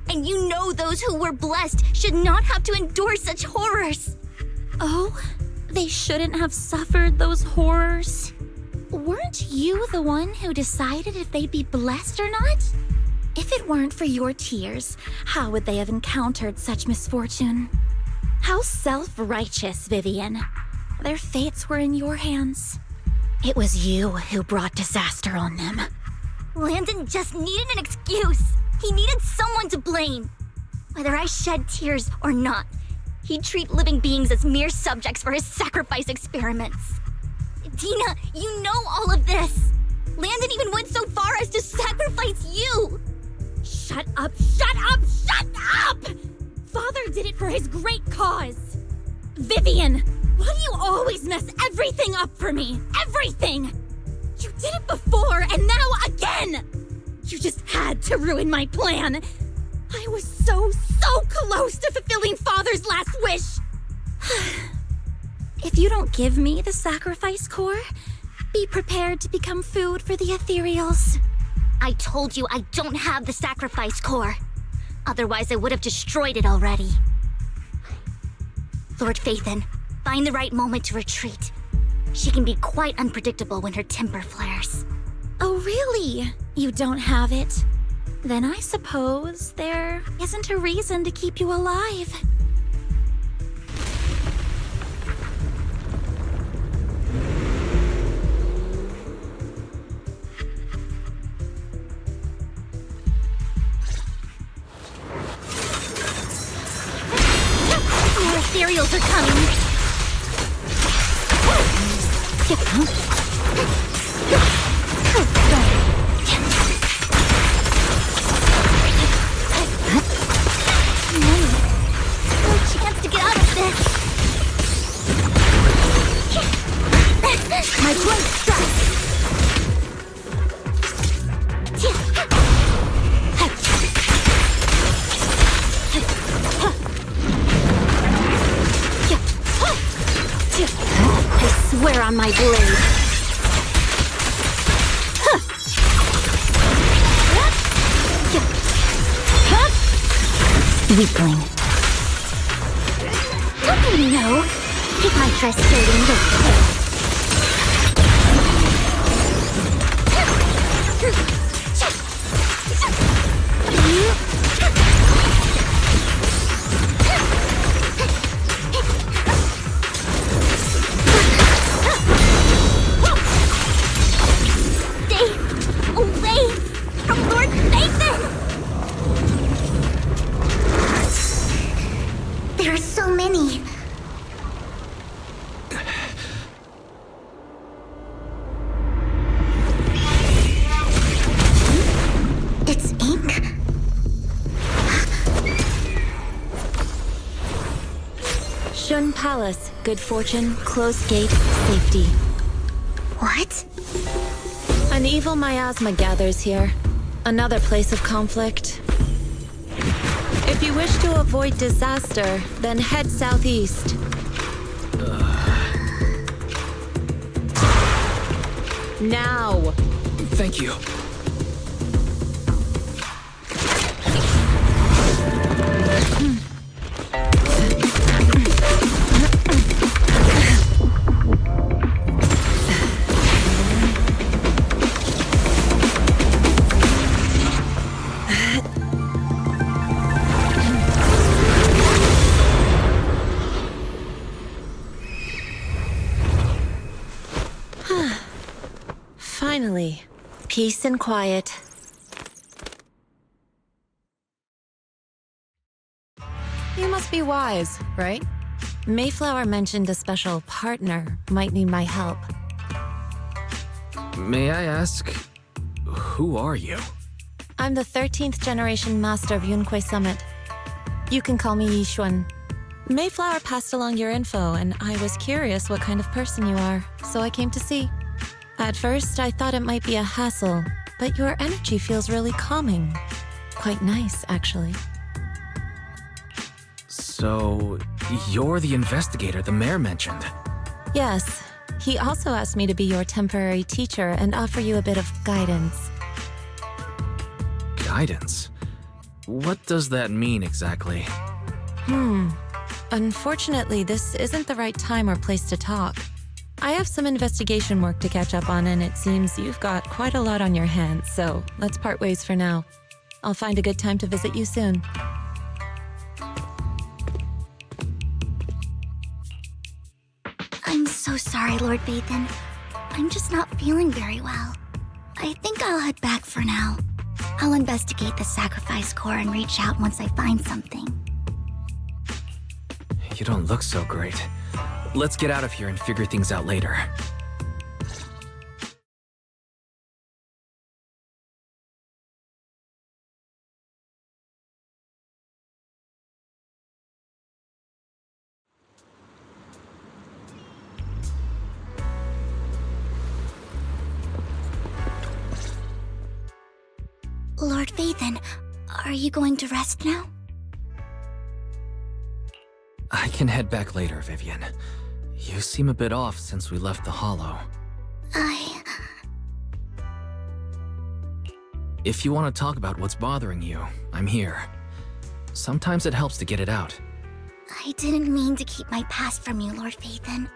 and you know those who were blessed should not have to endure such horrors. Oh, they shouldn't have suffered those horrors. Weren't you the one who decided if they'd be blessed or not? If it weren't for your tears, how would they have encountered such misfortune? How self-righteous, Vivian. Their fates were in your hands. It was you who brought disaster on them. Landon just needed an excuse. He needed someone to blame. Whether I shed tears or not, he'd treat living beings as mere subjects for his sacrifice experiments. Dina, you know all of this. Landon even went so far as to sacrifice you. Shut up, shut up, shut up! Father did it for his great cause. Vivian, why do you always mess everything up for me? Everything! You did it before, and now again! You just had to ruin my plan. I was so close to fulfilling Father's last wish. If you don't give me the sacrifice core, be prepared to become food for the ethereals. I told you I don't have the sacrifice core. Otherwise, I would have destroyed it already. Lord Phaethon, find the right moment to retreat. She can be quite unpredictable when her temper flares. Oh, really? You don't have it? Then I suppose there isn't a reason to keep you alive. More ethereals are coming! No chance to get out of this! My blink strike! I swear on my blade. Weakling. How do you know? Keep my dress dirty and look pale. Stay away! Shun Palace, good fortune, closed gate, safety. What? An evil miasma gathers here. Another place of conflict. If you wish to avoid disaster, then head southeast. Now! Thank you. Finally, peace and quiet. You must be wise, right? Mayflower mentioned a special partner might need my help. May I ask, who are you? I'm the 13th generation master of Yunque Summit. You can call me Yixuan. Mayflower passed along your info, and I was curious what kind of person you are, so I came to see. At first, I thought it might be a hassle, but your energy feels really calming. Quite nice, actually. So, you're the investigator the mayor mentioned. Yes. He also asked me to be your temporary teacher and offer you a bit of guidance. Guidance? What does that mean exactly? Unfortunately, this isn't the right time or place to talk. I have some investigation work to catch up on, and it seems you've got quite a lot on your hands, so let's part ways for now. I'll find a good time to visit you soon. I'm so sorry, Lord Vathan. I'm just not feeling very well. I think I'll head back for now. I'll investigate the sacrifice core and reach out once I find something. You don't look so great. Let's get out of here and figure things out later. Lord Vathan, are you going to rest now? I can head back later, Vivian. You seem a bit off since we left the Hollow. If you want to talk about what's bothering you, I'm here. Sometimes it helps to get it out. I didn't mean to keep my past from you, Lord Vathan.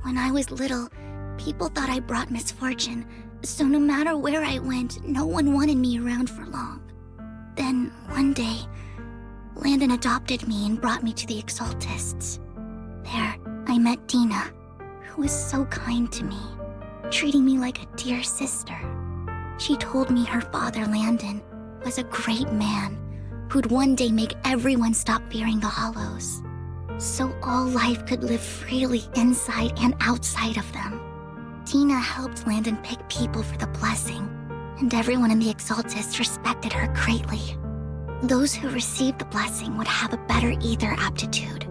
When I was little, people thought I brought misfortune, so no matter where I went, no one wanted me around for long. Then, one day, Landon adopted me and brought me to the Exaltists. There, I met Dina, who was so kind to me, treating me like a dear sister. She told me her father, Landon, was a great man who'd one day make everyone stop fearing the Hollows, so all life could live freely inside and outside of them. Dina helped Landon pick people for the blessing, and everyone in the Exaltists respected her greatly. Those who received the blessing would have a better ether aptitude,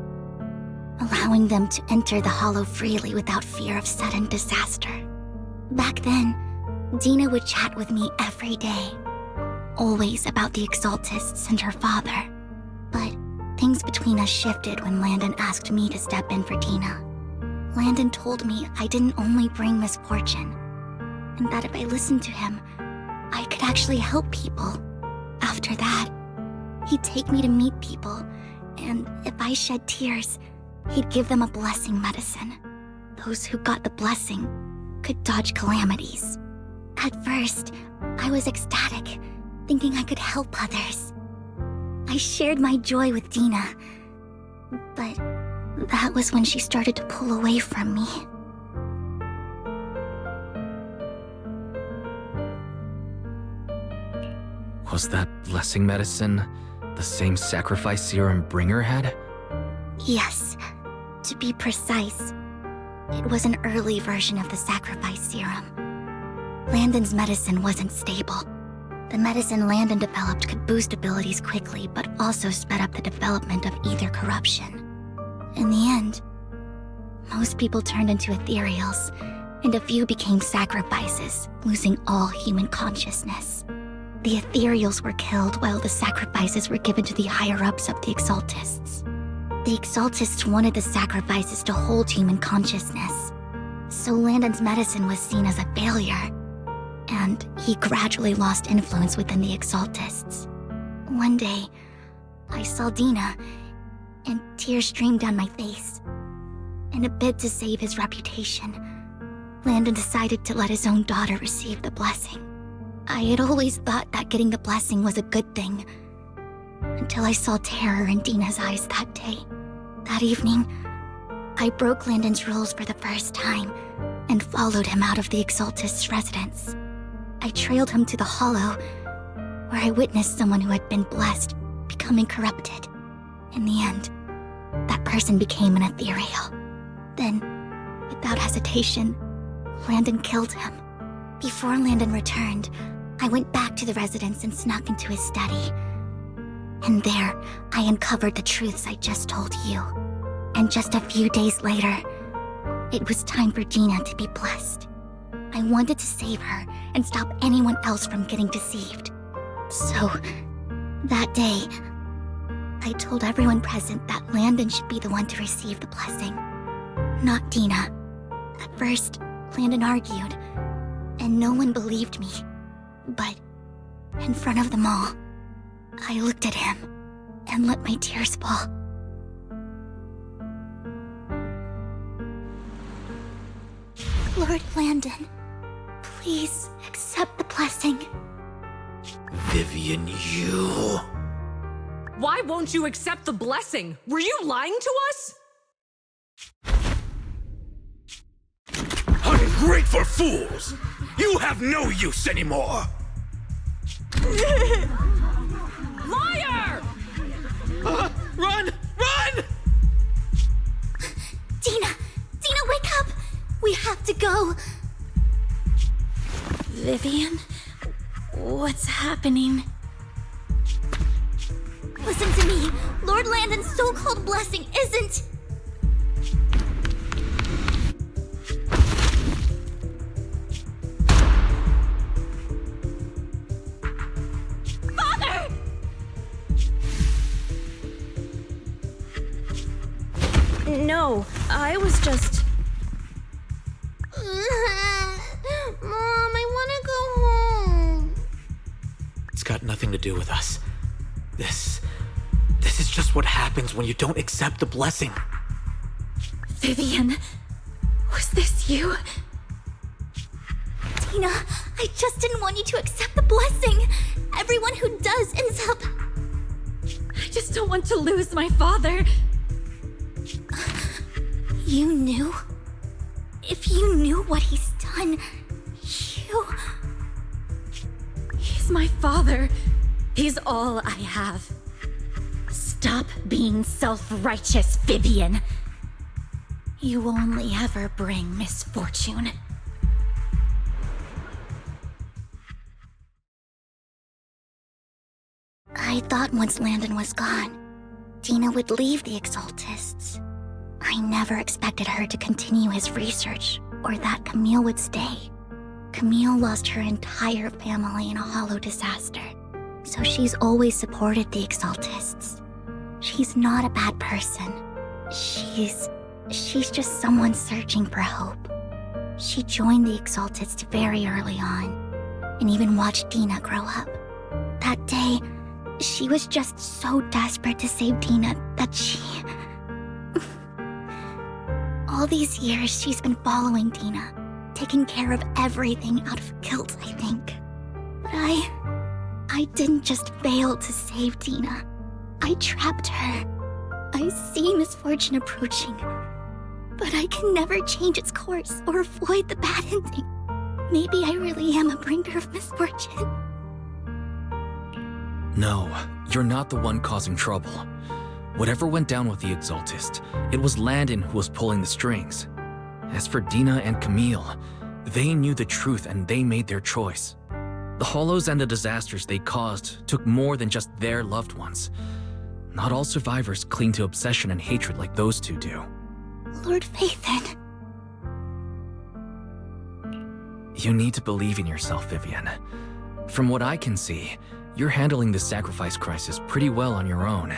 allowing them to enter the Hollow freely without fear of sudden disaster. Back then, Dina would chat with me every day, always about the Exaltists and her father. But things between us shifted when Landon asked me to step in for Dina. Landon told me I didn't only bring misfortune, and that if I listened to him, I could actually help people. After that, he'd take me to meet people, and if I shed tears, he'd give them a blessing medicine. Those who got the blessing could dodge calamities. At first, I was ecstatic, thinking I could help others. I shared my joy with Dina, but that was when she started to pull away from me. Was that blessing medicine the same sacrifice serum Bringer had? Yes, to be precise, it was an early version of the sacrifice serum. Landon's medicine wasn't stable. The medicine Landon developed could boost abilities quickly, but also sped up the development of ether corruption. In the end, most people turned into ethereals, and a few became sacrifices, losing all human consciousness. The ethereals were killed while the sacrifices were given to the higher-ups of the Exaltists. The Exaltists wanted the sacrifices to hold human consciousness, so Landon's medicine was seen as a failure, and he gradually lost influence within the Exaltists. One day, I saw Dina, and tears streamed down my face. In a bid to save his reputation, Landon decided to let his own daughter receive the blessing. I had always thought that getting the blessing was a good thing, until I saw terror in Dina's eyes that day. That evening, I broke Landon's rules for the first time and followed him out of the Exaltist's residence. I trailed him to the Hollow, where I witnessed someone who had been blessed becoming corrupted. In the end, that person became an ethereal. Then, without hesitation, Landon killed him. Before Landon returned, I went back to the residence and snuck into his study. And there, I uncovered the truths I just told you. And just a few days later, it was time for Dina to be blessed. I wanted to save her and stop anyone else from getting deceived. So, that day, I told everyone present that Landon should be the one to receive the blessing, not Dina. At first, Landon argued, and no one believed me. But, in front of them all, I looked at him and let my tears fall. Lord Landon, please accept the blessing. Vivian, you... Why won't you accept the blessing? Were you lying to us? Ungrateful fools! You have no use anymore! Liar! Run! Run! Dina! Dina, wake up! We have to go! Vivian? What's happening? Listen to me! Lord Landon's so-called blessing isn't... Father! No, I was just... Mom, I want to go home. It's got nothing to do with us. This is just what happens when you don't accept the blessing. Vivian, was this you? Dina, I just didn't want you to accept the blessing. Everyone who does ends up... I just don't want to lose my father. You knew? If you knew what he's done, you... He's my father. He's all I have. Stop being self-righteous, Vivian. You only ever bring misfortune. I thought once Landon was gone, Dina would leave the Exaltists. I never expected her to continue his research, or that Camille would stay. Camille lost her entire family in a hollow disaster, so she's always supported the Exaltists. She's not a bad person. She's just someone searching for hope. She joined the Exaltists very early on, and even watched Dina grow up. That day, she was just so desperate to save Dina that she... All these years, she's been following Dina, taking care of everything out of guilt, I think. But I didn't just fail to save Dina. I trapped her. I see misfortune approaching, but I can never change its course or avoid the bad ending. Maybe I really am a bringer of misfortune. No, you're not the one causing trouble. Whatever went down with the Exaltist, it was Landon who was pulling the strings. As for Dina and Camille, they knew the truth and they made their choice. The Hollows and the disasters they caused took more than just their loved ones. Not all survivors cling to obsession and hatred like those two do. Lord Phaethon. You need to believe in yourself, Vivian. From what I can see, you're handling the sacrifice crisis pretty well on your own.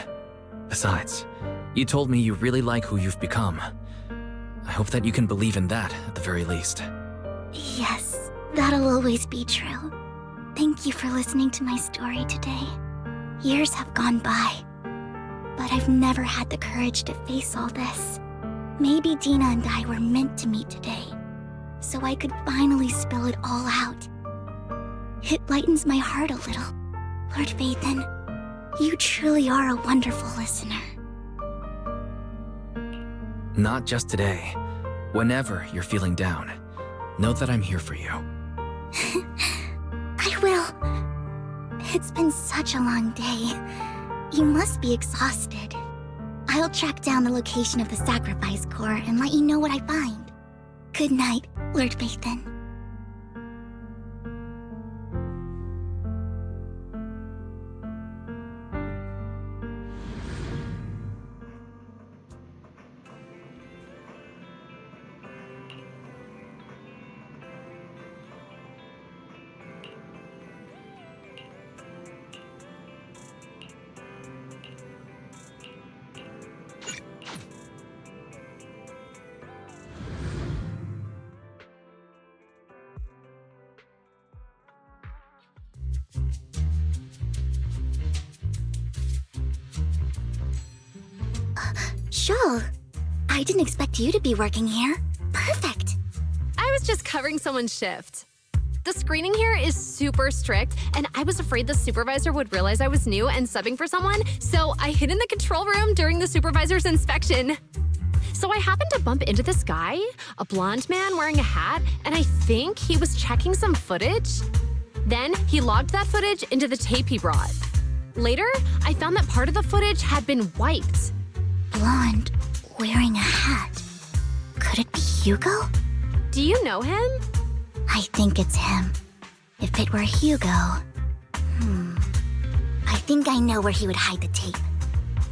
Besides, you told me you really like who you've become. I hope that you can believe in that, at the very least. Yes, that'll always be true. Thank you for listening to my story today. Years have gone by, but I've never had the courage to face all this. Maybe Dina and I were meant to meet today, so I could finally spill it all out. It lightens my heart a little. Lord Phaethon, you truly are a wonderful listener. Not just today. Whenever you're feeling down, know that I'm here for you. I will. It's been such a long day. You must be exhausted. I'll track down the location of the sacrifice core and let you know what I find. Good night, Lord Phaethon. Sure. I didn't expect you to be working here. Perfect. I was just covering someone's shift. The screening here is super strict, and I was afraid the supervisor would realize I was new and subbing for someone, so I hid in the control room during the supervisor's inspection. So I happened to bump into this guy, a blonde man wearing a hat, and I think he was checking some footage. Then he logged that footage into the tape he brought. Later, I found that part of the footage had been wiped. Blonde, wearing a hat. Could it be Hugo? Do you know him? I think it's him. If it were Hugo... I think I know where he would hide the tape.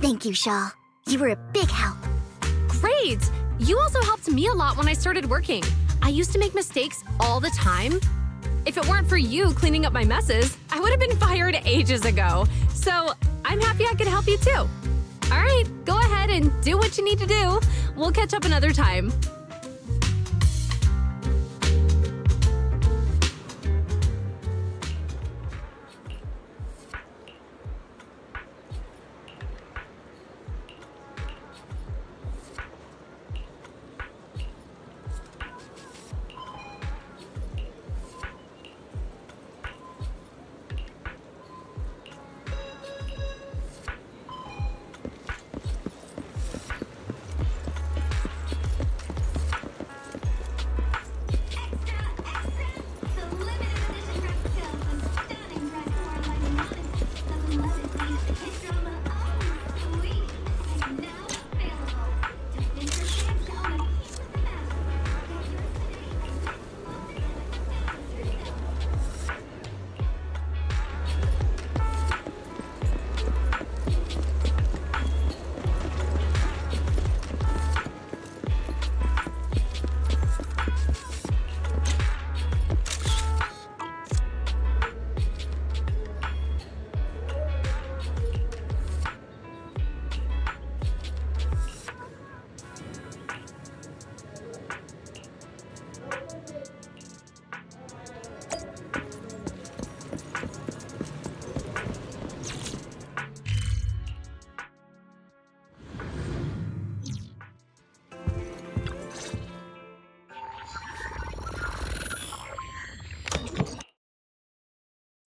Thank you, Shaw. You were a big help. Great! You also helped me a lot when I started working. I used to make mistakes all the time. If it weren't for you cleaning up my messes, I would have been fired ages ago. So I'm happy I could help you too. All right, go ahead and do what you need to do. We'll catch up another time.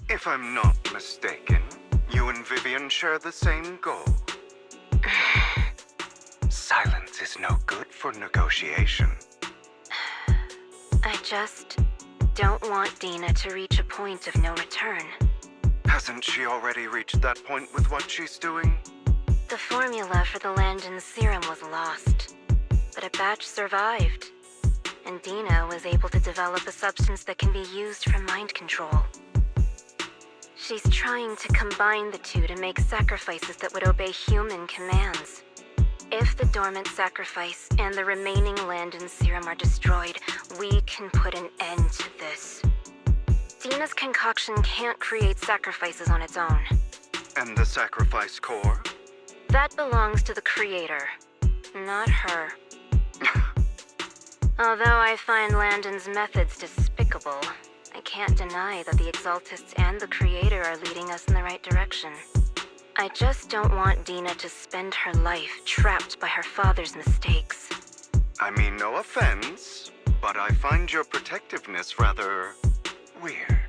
If I'm not mistaken, you and Vivian share the same goal. Silence is no good for negotiation. I just don't want Dina to reach a point of no return. Hasn't she already reached that point with what she's doing? The formula for the Landon serum was lost, but a batch survived, and Dina was able to develop a substance that can be used for mind control. She's trying to combine the two to make sacrifices that would obey human commands. If the dormant sacrifice and the remaining Landon serum are destroyed, we can put an end to this. Dina's concoction can't create sacrifices on its own. And the sacrifice core? That belongs to the creator, not her. Although I find Landon's methods despicable, I can't deny that the Exaltists and the creator are leading us in the right direction. I just don't want Dina to spend her life trapped by her father's mistakes. I mean, no offense, but I find your protectiveness rather weird.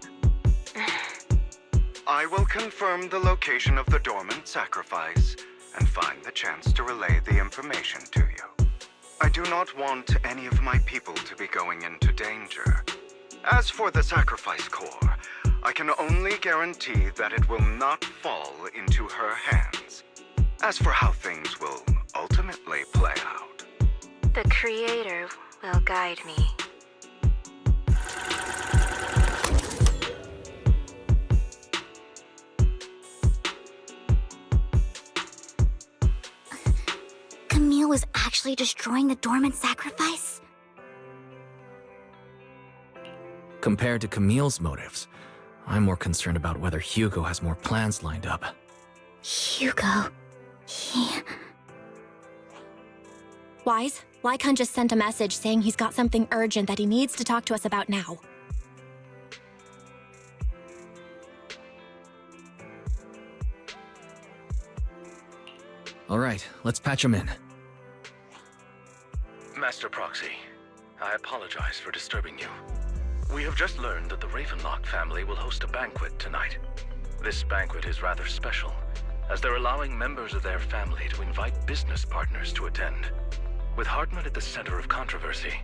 I will confirm the location of the dormant sacrifice and find the chance to relay the information to you. I do not want any of my people to be going into danger. As for the sacrifice core, I can only guarantee that it will not fall into her hands. As for how things will ultimately play out, the creator will guide me. Camille was actually destroying the dormant sacrifice? Compared to Camille's motives, I'm more concerned about whether Hugo has more plans lined up. Hugo... he... Wise, Lycon just sent a message saying he's got something urgent that he needs to talk to us about now. All right, let's patch him in. Master Proxy, I apologize for disturbing you. We have just learned that the Ravenlock family will host a banquet tonight. This banquet is rather special, as they're allowing members of their family to invite business partners to attend. With Hartman at the center of controversy,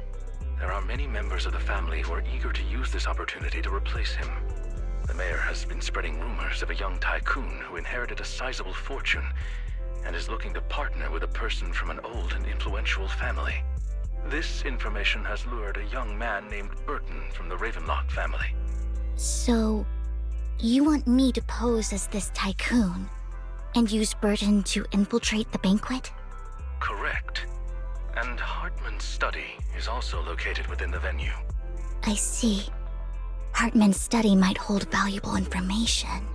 there are many members of the family who are eager to use this opportunity to replace him. The mayor has been spreading rumors of a young tycoon who inherited a sizable fortune and is looking to partner with a person from an old and influential family. This information has lured a young man named Burton from the Ravenlock family. So, you want me to pose as this tycoon and use Burton to infiltrate the banquet? Correct. And Hartman's study is also located within the venue. I see. Hartman's study might hold valuable information.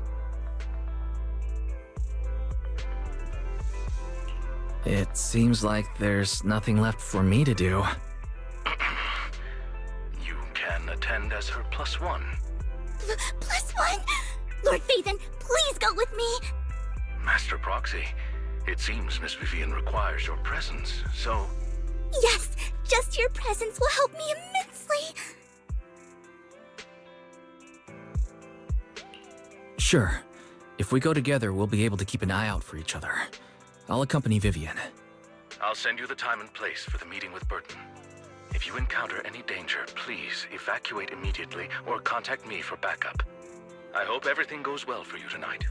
It seems like there's nothing left for me to do. You can attend as her +1. +1? Lord Phaethon, please go with me! Master Proxy, it seems Miss Vivian requires your presence, so... Yes, just your presence will help me immensely! Sure. If we go together, we'll be able to keep an eye out for each other. I'll accompany Vivian. I'll send you the time and place for the meeting with Burton. If you encounter any danger, please evacuate immediately or contact me for backup. I hope everything goes well for you tonight.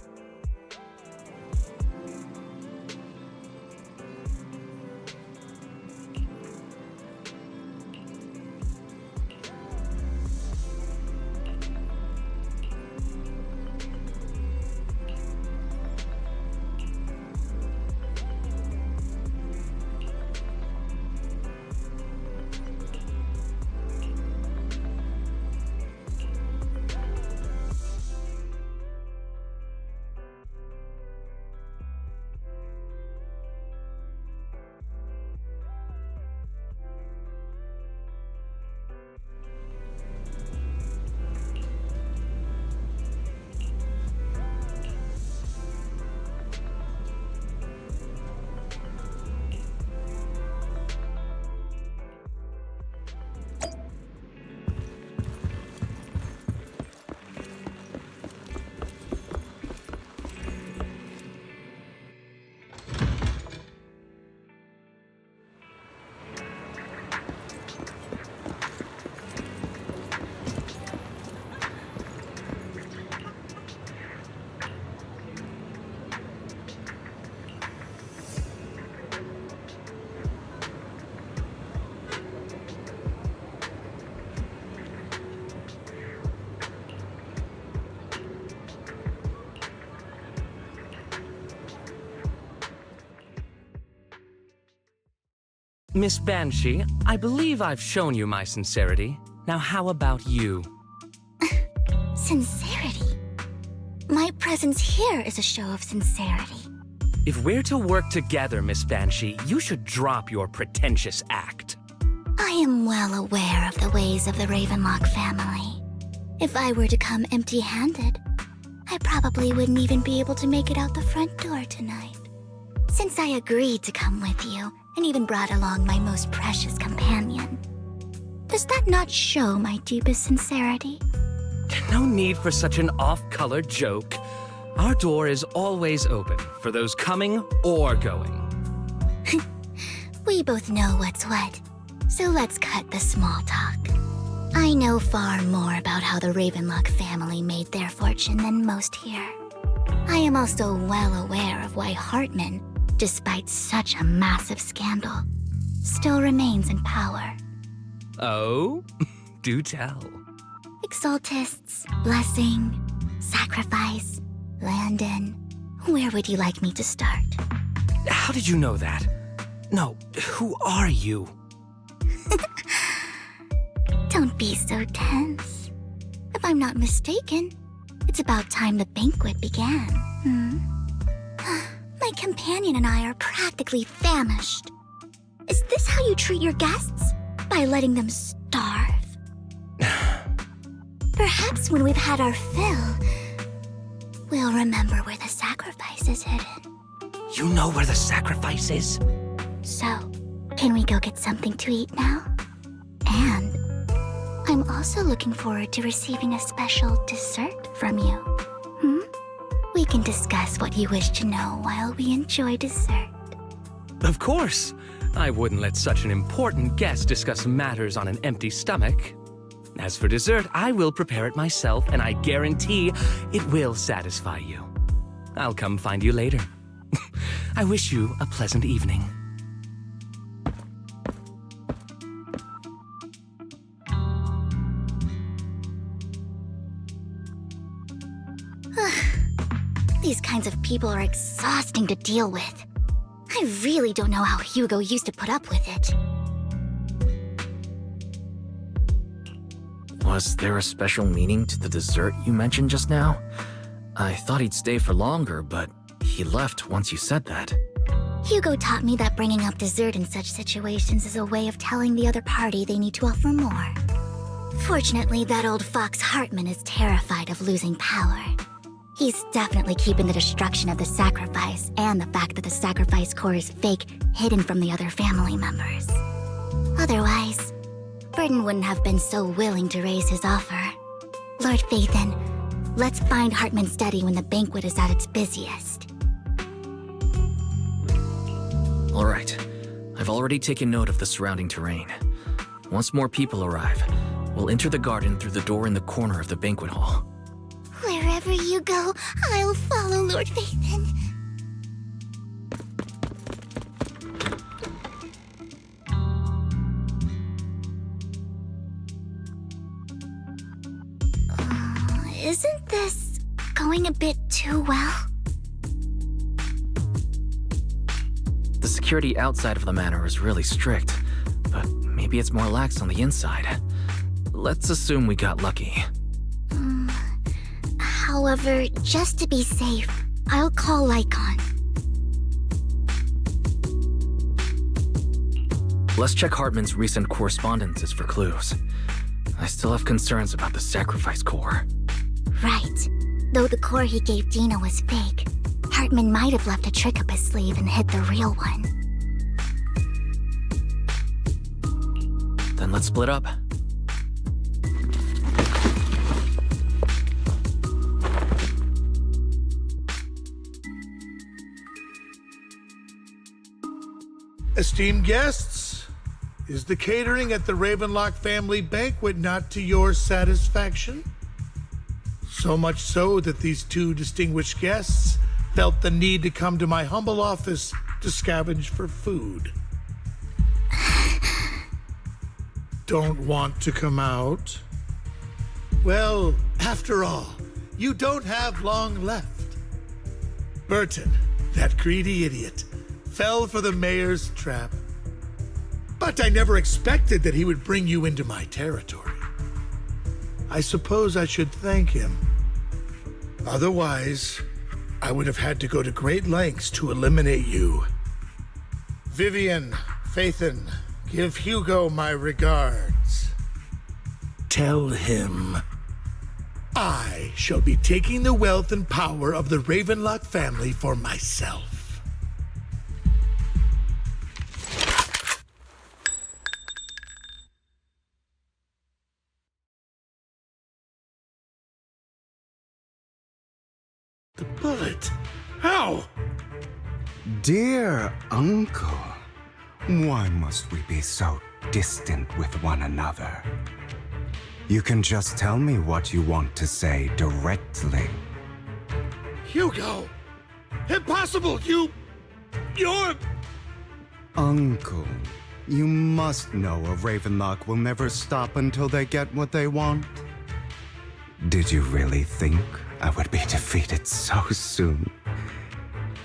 Miss Banshee, I believe I've shown you my sincerity. Now how about you? Sincerity? My presence here is a show of sincerity. If we're to work together, Miss Banshee, you should drop your pretentious act. I am well aware of the ways of the Ravenlock family. If I were to come empty-handed, I probably wouldn't even be able to make it out the front door tonight. Since I agreed to come with you, and even brought along my most precious companion, does that not show my deepest sincerity? No need for such an off-color joke. Our door is always open for those coming or going. We both know what's what, so let's cut the small talk. I know far more about how the Ravenlock family made their fortune than most here. I am also well aware of why Hartman, despite such a massive scandal, still remains in power. Oh? Do tell. Exaltists, blessing, sacrifice, Landon. Where would you like me to start? How did you know that? No, who are you? Don't be so tense. If I'm not mistaken, it's about time the banquet began. My companion and I are practically famished. Is this how you treat your guests? By letting them starve? Perhaps when we've had our fill, we'll remember where the sacrifice is hidden. You know where the sacrifice is? So, can we go get something to eat now? And I'm also looking forward to receiving a special dessert from you. We can discuss what you wish to know while we enjoy dessert. Of course. I wouldn't let such an important guest discuss matters on an empty stomach. As for dessert, I will prepare it myself, and I guarantee it will satisfy you. I'll come find you later. I wish you a pleasant evening. These kinds of people are exhausting to deal with. I really don't know how Hugo used to put up with it. Was there a special meaning to the dessert you mentioned just now? I thought he'd stay for longer, but he left once you said that. Hugo taught me that bringing up dessert in such situations is a way of telling the other party they need to offer more. Fortunately, that old fox Hartman is terrified of losing power. He's definitely keeping the destruction of the sacrifice and the fact that the sacrifice core is fake hidden from the other family members. Otherwise, Burden wouldn't have been so willing to raise his offer. Lord Phaethon, let's find Hartman's study when the banquet is at its busiest. All right. I've already taken note of the surrounding terrain. Once more people arrive, we'll enter the garden through the door in the corner of the banquet hall. Wherever you go, I'll follow, Lord Phaethon. Isn't this going a bit too well? The security outside of the manor is really strict, but maybe it's more lax on the inside. Let's assume we got lucky. However, just to be safe, I'll call Lycon. Let's check Hartman's recent correspondences for clues. I still have concerns about the sacrifice core. Right. Though the core he gave Dina was fake, Hartman might have left a trick up his sleeve and hid the real one. Then let's split up. Esteemed guests, is the catering at the Ravenlock family banquet not to your satisfaction? So much so that these two distinguished guests felt the need to come to my humble office to scavenge for food. Don't want to come out? Well, after all, you don't have long left. Burton, that greedy idiot, fell for the mayor's trap. But I never expected that he would bring you into my territory. I suppose I should thank him. Otherwise, I would have had to go to great lengths to eliminate you. Vivian, Phaethon, give Hugo my regards. Tell him I shall be taking the wealth and power of the Ravenlock family for myself. The bullet? How? Dear Uncle, why must we be so distant with one another? You can just tell me what you want to say directly. Hugo! Impossible! You're... Uncle, you must know a Ravenlock will never stop until they get what they want. Did you really think I would be defeated so soon,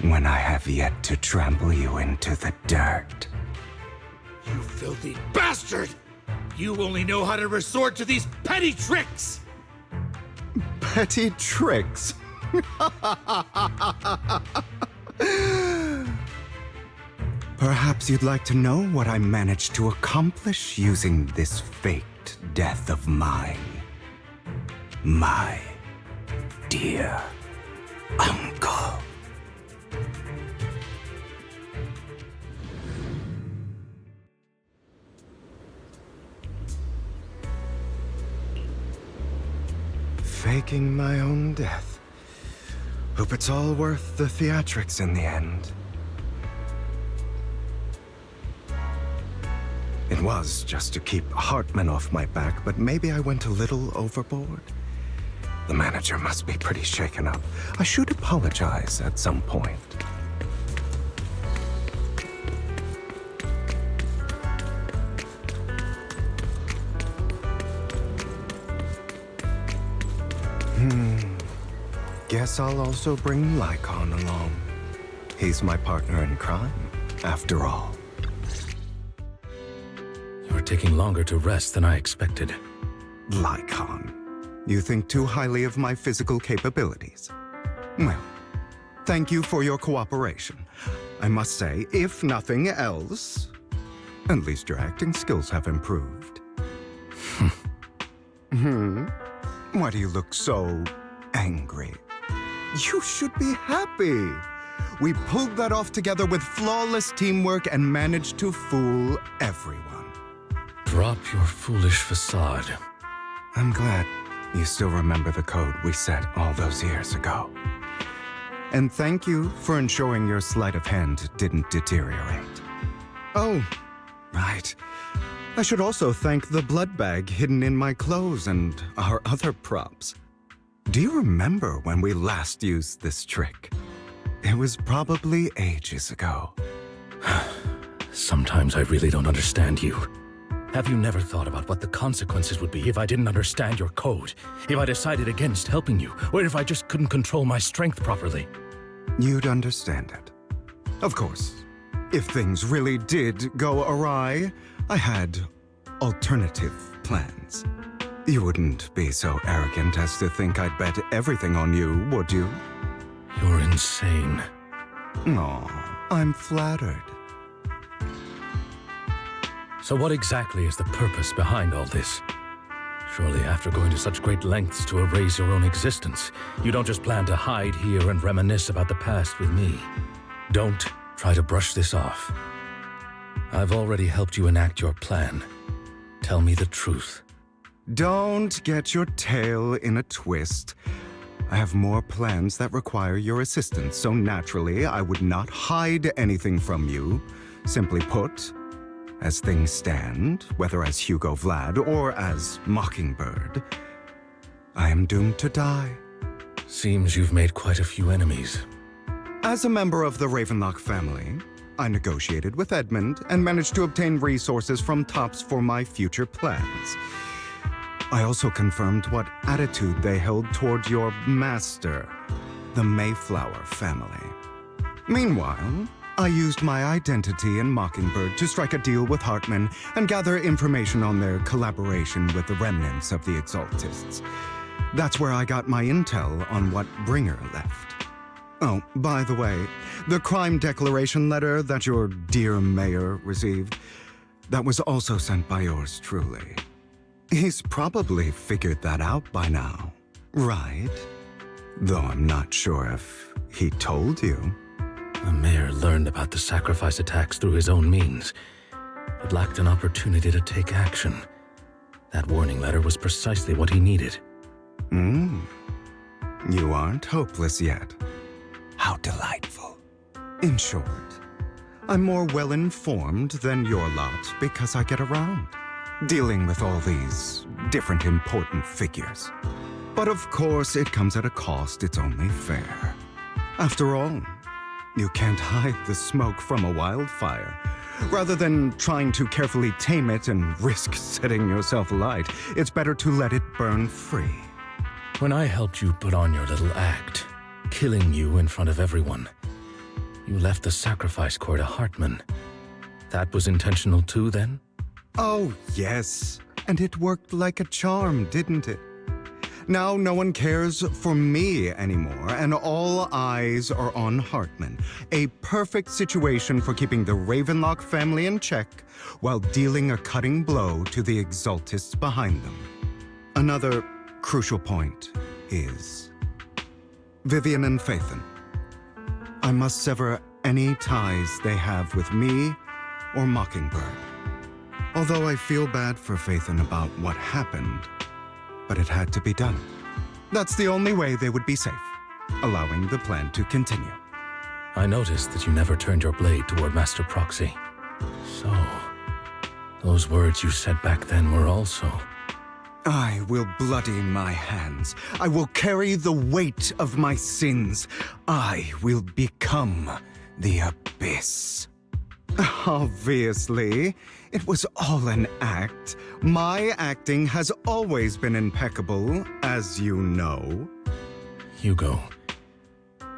when I have yet to trample you into the dirt? You filthy bastard! You only know how to resort to these petty tricks! Petty tricks? Perhaps you'd like to know what I managed to accomplish using this faked death of mine. My dear Uncle. Faking my own death. Hope it's all worth the theatrics in the end. It was just to keep Hartman off my back, but maybe I went a little overboard. The manager must be pretty shaken up. I should apologize at some point. Guess I'll also bring Lycon along. He's my partner in crime, after all. You're taking longer to rest than I expected. Lycon, you think too highly of my physical capabilities. Well, thank you for your cooperation. I must say, if nothing else, at least your acting skills have improved. Why do you look so angry? You should be happy. We pulled that off together with flawless teamwork and managed to fool everyone. Drop your foolish facade. I'm glad you still remember the code we set all those years ago. And thank you for ensuring your sleight of hand didn't deteriorate. Oh, right. I should also thank the blood bag hidden in my clothes and our other props. Do you remember when we last used this trick? It was probably ages ago. Sometimes I really don't understand you. Have you never thought about what the consequences would be if I didn't understand your code? If I decided against helping you? Or if I just couldn't control my strength properly? You'd understand it. Of course, if things really did go awry, I had alternative plans. You wouldn't be so arrogant as to think I'd bet everything on you, would you? You're insane. Aw, I'm flattered. So what exactly is the purpose behind all this? Surely after going to such great lengths to erase your own existence, you don't just plan to hide here and reminisce about the past with me. Don't try to brush this off. I've already helped you enact your plan. Tell me the truth. Don't get your tail in a twist. I have more plans that require your assistance, so naturally I would not hide anything from you. Simply put, as things stand, whether as Hugo Vlad or as Mockingbird, I am doomed to die. Seems you've made quite a few enemies. As a member of the Ravenlock family, I negotiated with Edmund and managed to obtain resources from Tops for my future plans. I also confirmed what attitude they held toward your master, the Mayflower family. Meanwhile, I used my identity in Mockingbird to strike a deal with Hartman and gather information on their collaboration with the remnants of the Exaltists. That's where I got my intel on what Bringer left. Oh, by the way, the crime declaration letter that your dear mayor received, that was also sent by yours truly. He's probably figured that out by now, right? Though I'm not sure if he told you. The mayor learned about the sacrifice attacks through his own means, but lacked an opportunity to take action. That warning letter was precisely what he needed. You aren't hopeless yet. How delightful. In short, I'm more well-informed than your lot because I get around, dealing with all these different important figures. But of course, it comes at a cost. It's only fair. After all, you can't hide the smoke from a wildfire. Rather than trying to carefully tame it and risk setting yourself alight, it's better to let it burn free. When I helped you put on your little act, killing you in front of everyone, you left the sacrifice core to Hartman. That was intentional too, then? Oh, yes. And it worked like a charm, didn't it? Now no one cares for me anymore, and all eyes are on Hartman. A perfect situation for keeping the Ravenlock family in check while dealing a cutting blow to the Exaltists behind them. Another crucial point is Vivian and Phaethon. I must sever any ties they have with me or Mockingbird. Although I feel bad for Phaethon about what happened, but it had to be done. That's the only way they would be safe, allowing the plan to continue. I noticed that you never turned your blade toward Master Proxy. So, those words you said back then were also... I will bloody my hands. I will carry the weight of my sins. I will become the Abyss. Obviously, it was all an act. My acting has always been impeccable, as you know. Hugo,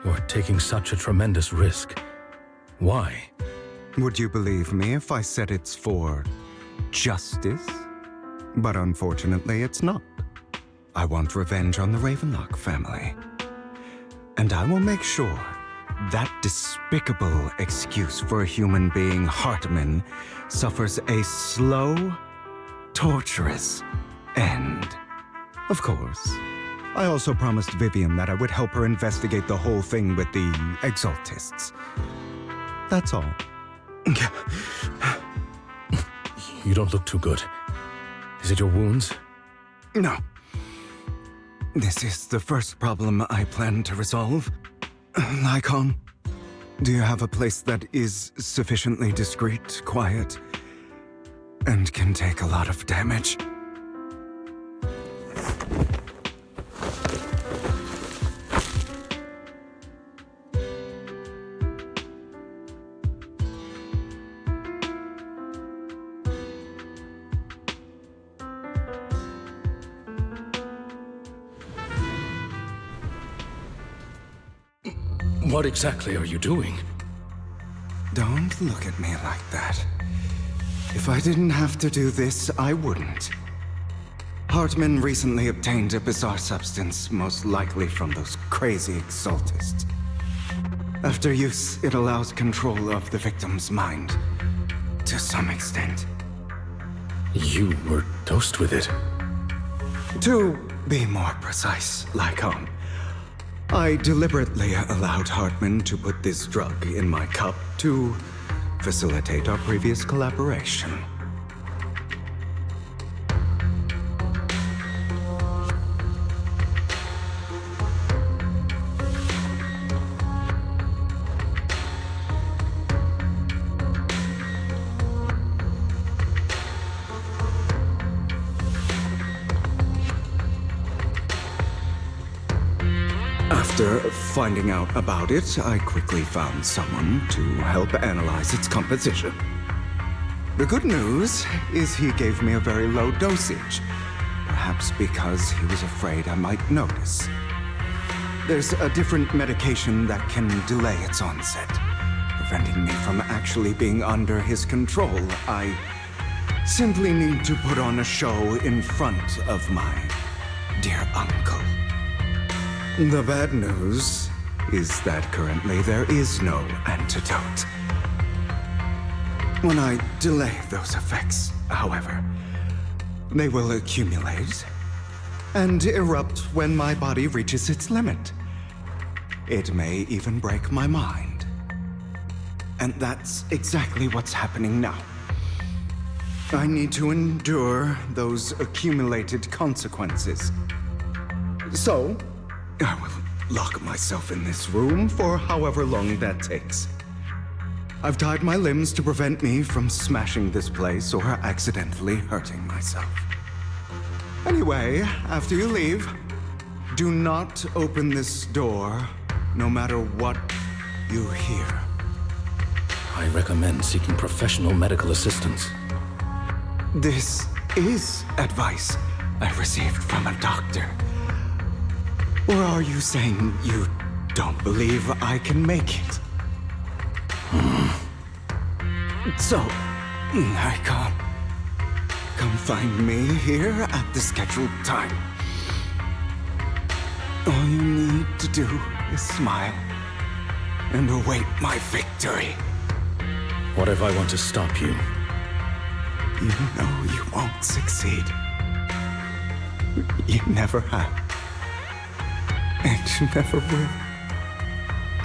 you're taking such a tremendous risk. Why? Would you believe me if I said it's for justice? But unfortunately, it's not. I want revenge on the Ravenlock family. And I will make sure that despicable excuse for a human being, Hartman, suffers a slow, torturous end. Of course, I also promised Vivian that I would help her investigate the whole thing with the Exaltists. That's all. You don't look too good. Is it your wounds? No. This is the first problem I plan to resolve. Nikon, do you have a place that is sufficiently discreet, quiet, and can take a lot of damage? What exactly are you doing? Don't look at me like that. If I didn't have to do this, I wouldn't. Hartman recently obtained a bizarre substance, most likely from those crazy Exaltists. After use, it allows control of the victim's mind, to some extent. You were dosed with it? To be more precise, Lycon, I deliberately allowed Hartman to put this drug in my cup to facilitate our previous collaboration. After finding out about it, I quickly found someone to help analyze its composition. The good news is he gave me a very low dosage, perhaps because he was afraid I might notice. There's a different medication that can delay its onset, preventing me from actually being under his control. I simply need to put on a show in front of my dear uncle. The bad news is that currently there is no antidote. When I delay those effects, however, they will accumulate and erupt when my body reaches its limit. It may even break my mind. And that's exactly what's happening now. I need to endure those accumulated consequences. So, I will lock myself in this room for however long that takes. I've tied my limbs to prevent me from smashing this place or accidentally hurting myself. Anyway, after you leave, do not open this door, no matter what you hear. I recommend seeking professional medical assistance. This is advice I received from a doctor. Or are you saying you don't believe I can make it? So, I can't. Come find me here at the scheduled time. All you need to do is smile and await my victory. What if I want to stop you? You know you won't succeed. You never have. And you never will.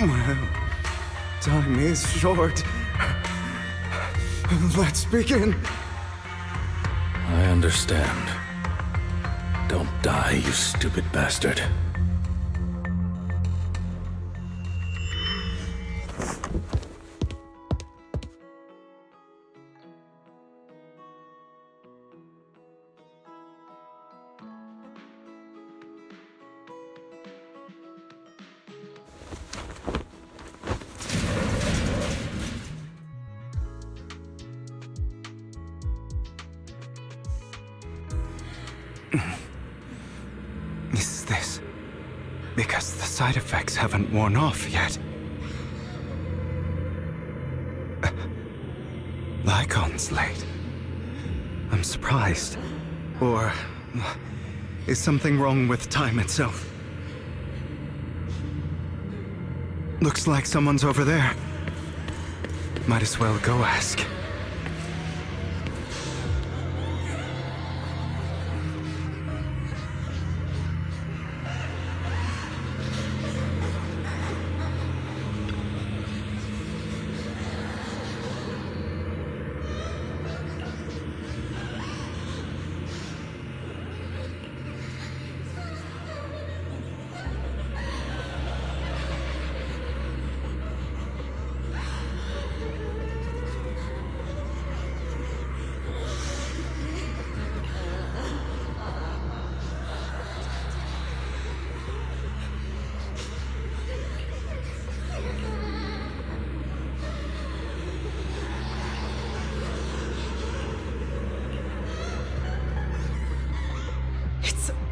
Well, time is short. Let's begin. I understand. Don't die, you stupid bastard. Is this because the side effects haven't worn off yet? The icon's late. I'm surprised. Or is something wrong with time itself? Looks like someone's over there. Might as well go ask.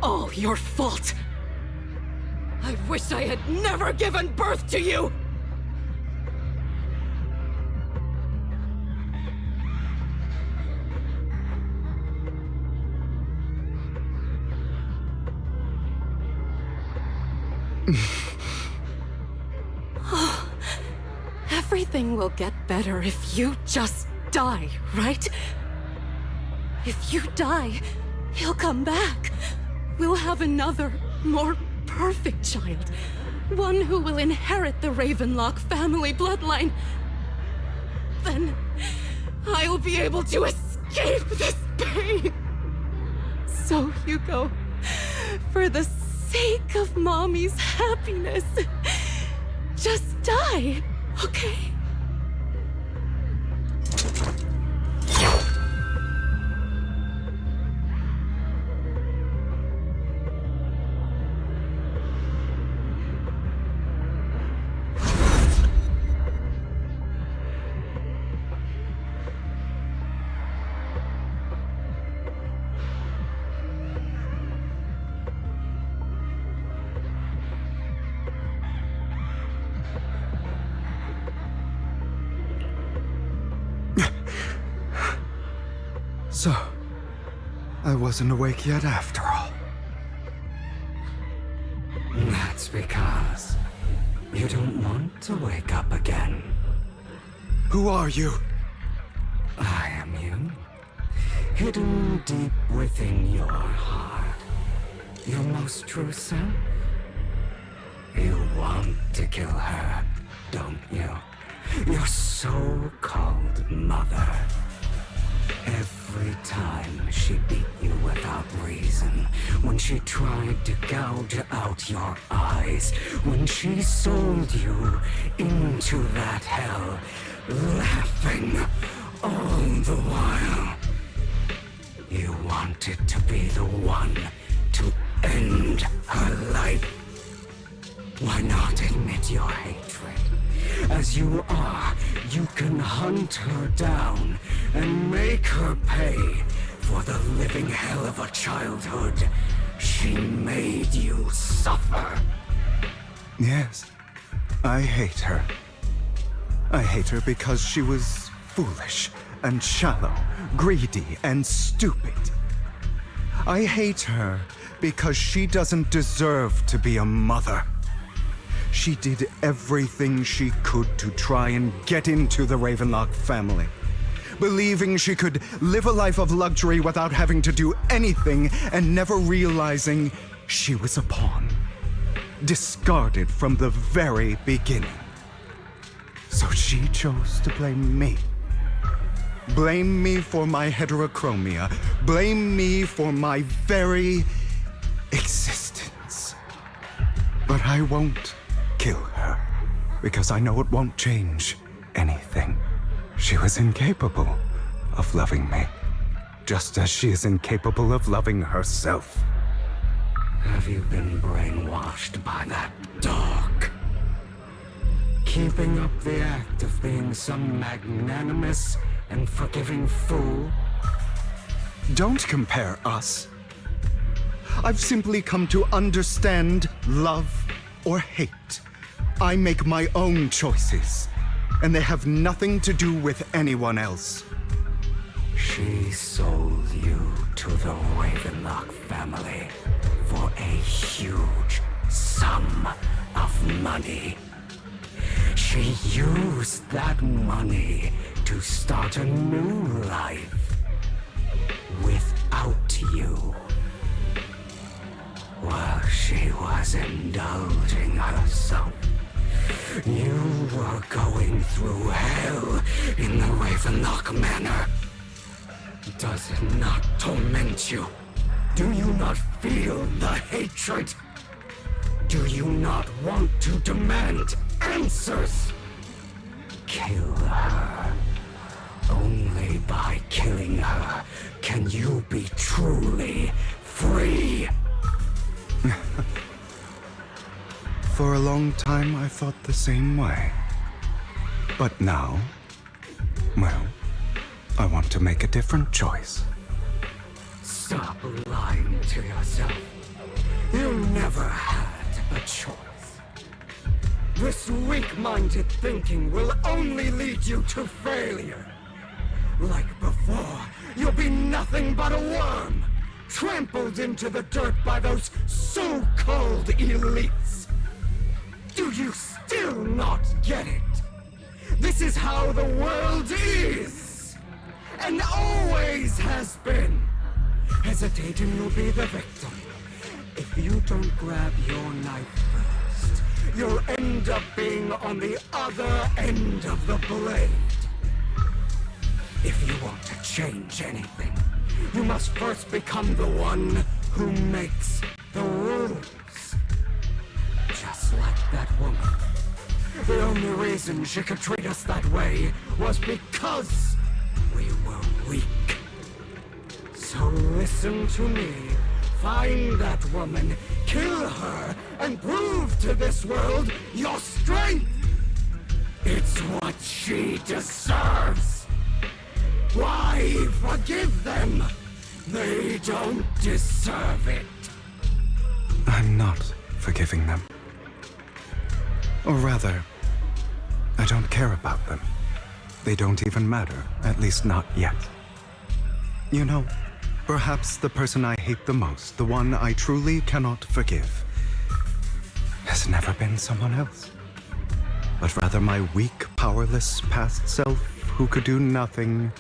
All your fault! I wish I had never given birth to you! Oh, everything will get better if you just die, right? If you die, he'll come back. We'll have another, more perfect child. One who will inherit the Ravenlock family bloodline. Then I'll be able to escape this pain. So, Hugo, for the sake of Mommy's happiness, just die, okay? So, I wasn't awake yet after all. That's because you don't want to wake up again. Who are you? I am you. Hidden deep within your heart. Your most true self. You want to kill her, don't you? Your so-called mother. Every time she beat you without reason, when she tried to gouge out your eyes, when she sold you into that hell, laughing all the while. You wanted to be the one to end her life. Why not admit your hatred? As you are, you can hunt her down and make her pay for the living hell of a childhood she made you suffer. Yes, I hate her. I hate her because she was foolish and shallow, greedy and stupid. I hate her because she doesn't deserve to be a mother. She did everything she could to try and get into the Ravenlock family, believing she could live a life of luxury without having to do anything and never realizing she was a pawn, discarded from the very beginning. So she chose to blame me. Blame me for my heterochromia. Blame me for my very existence. But I won't kill her, because I know it won't change anything. She was incapable of loving me, just as she is incapable of loving herself. Have you been brainwashed by that dog? Keeping up the act of being some magnanimous and forgiving fool? Don't compare us. I've simply come to understand love or hate. I make my own choices, and they have nothing to do with anyone else. She sold you to the Ravenlock family for a huge sum of money. She used that money to start a new life without you. While she was indulging herself, you were going through hell in the Ravenlock Manor. Does it not torment you? Do you not feel the hatred? Do you not want to demand answers? Kill her. Only by killing her can you be truly free. For a long time, I thought the same way. But now, well, I want to make a different choice. Stop lying to yourself. You never had a choice. This weak-minded thinking will only lead you to failure. Like before, you'll be nothing but a worm, trampled into the dirt by those so-called elites. Do you still not get it? This is how the world is, and always has been. Hesitating, you'll be the victim. If you don't grab your knife first, you'll end up being on the other end of the blade. If you want to change anything, you must first become the one who makes the rules. Just like that woman. The only reason she could treat us that way was because we were weak. So listen to me. Find that woman, kill her, and prove to this world your strength. It's what she deserves. Why forgive them? They don't deserve it. I'm not forgiving them. Or rather, I don't care about them. They don't even matter, at least not yet. You know, perhaps the person I hate the most, the one I truly cannot forgive, has never been someone else, but rather my weak, powerless past self who could do nothing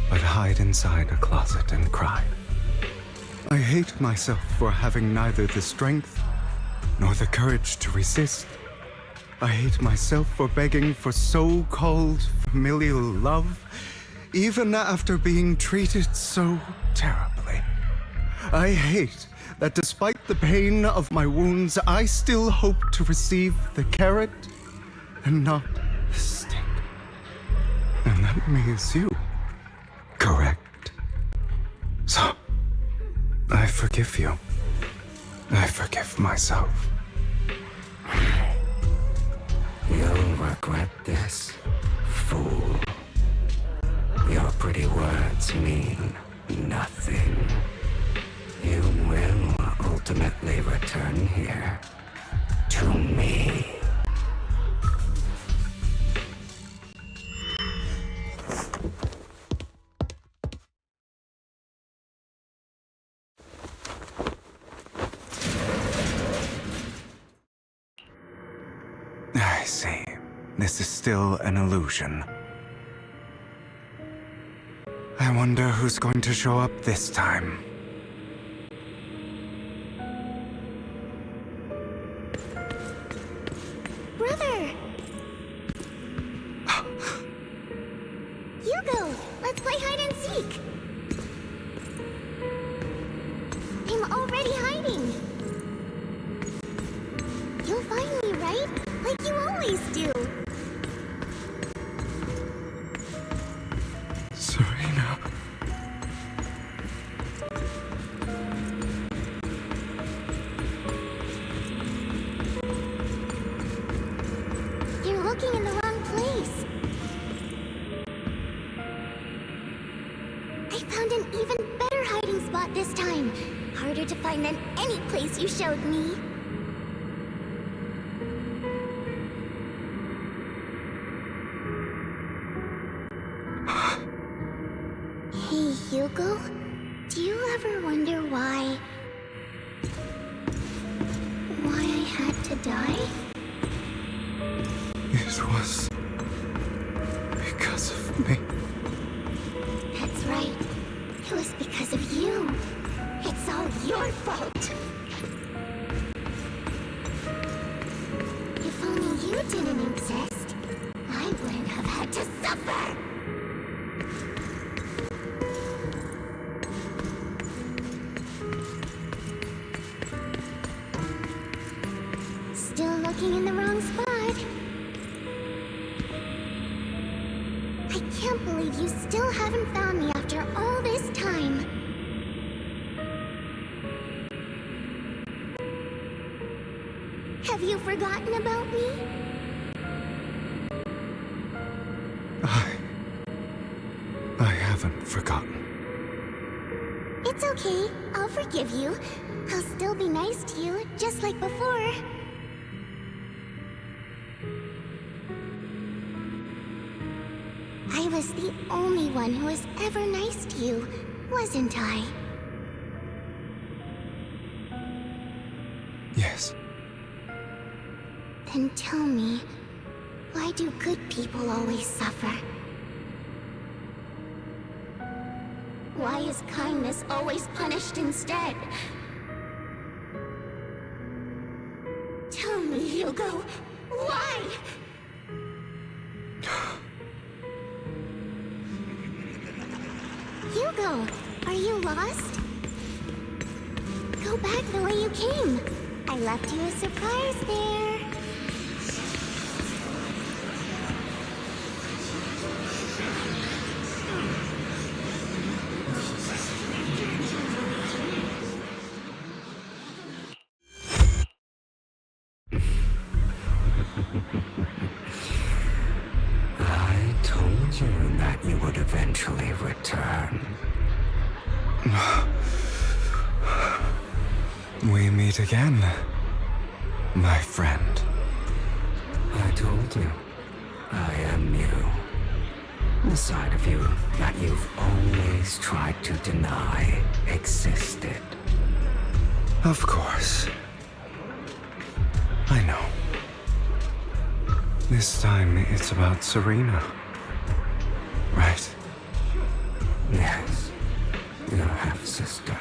but hide inside a closet and cry. I hate myself for having neither the strength nor the courage to resist. I hate myself for begging for so-called familial love, even after being treated so terribly. I hate that despite the pain of my wounds, I still hope to receive the carrot and not the stick. And that means you, correct? So, I forgive you. I forgive myself. You'll regret this, fool. Your pretty words mean nothing. You will ultimately return here to me. I see. This is still an illusion. I wonder who's going to show up this time. Brother! Hugo, let's play hide and seek! I'm already hiding! You'll find me, right? Like you always do! Serena. You're looking in the wrong place. I found an even better hiding spot this time. Harder to find than any place you showed me. Hey, Hugo, do you ever wonder why I had to die? It was because of me. That's right. It was because of you. It's all your fault. If only you didn't exist, I wouldn't have had to suffer. Still looking in the wrong spot. I can't believe you still haven't found me after all this time. Have you forgotten about me? I haven't forgotten. It's okay. I'll forgive you. I'll still be nice to you, just like before. I was the only one who was ever nice to you, wasn't I? Yes. Then tell me, why do good people always suffer? Why is kindness always punished instead? Tell me, Hugo, why? Hugo, are you lost? Go back the way you came. I left you a surprise there. I told you that you would eventually return. We meet again, my friend. I told you, I am you. The side of you that you've always tried to deny existed. Of course. I know. This time it's about Serena. Right? Yes. Your half-sister.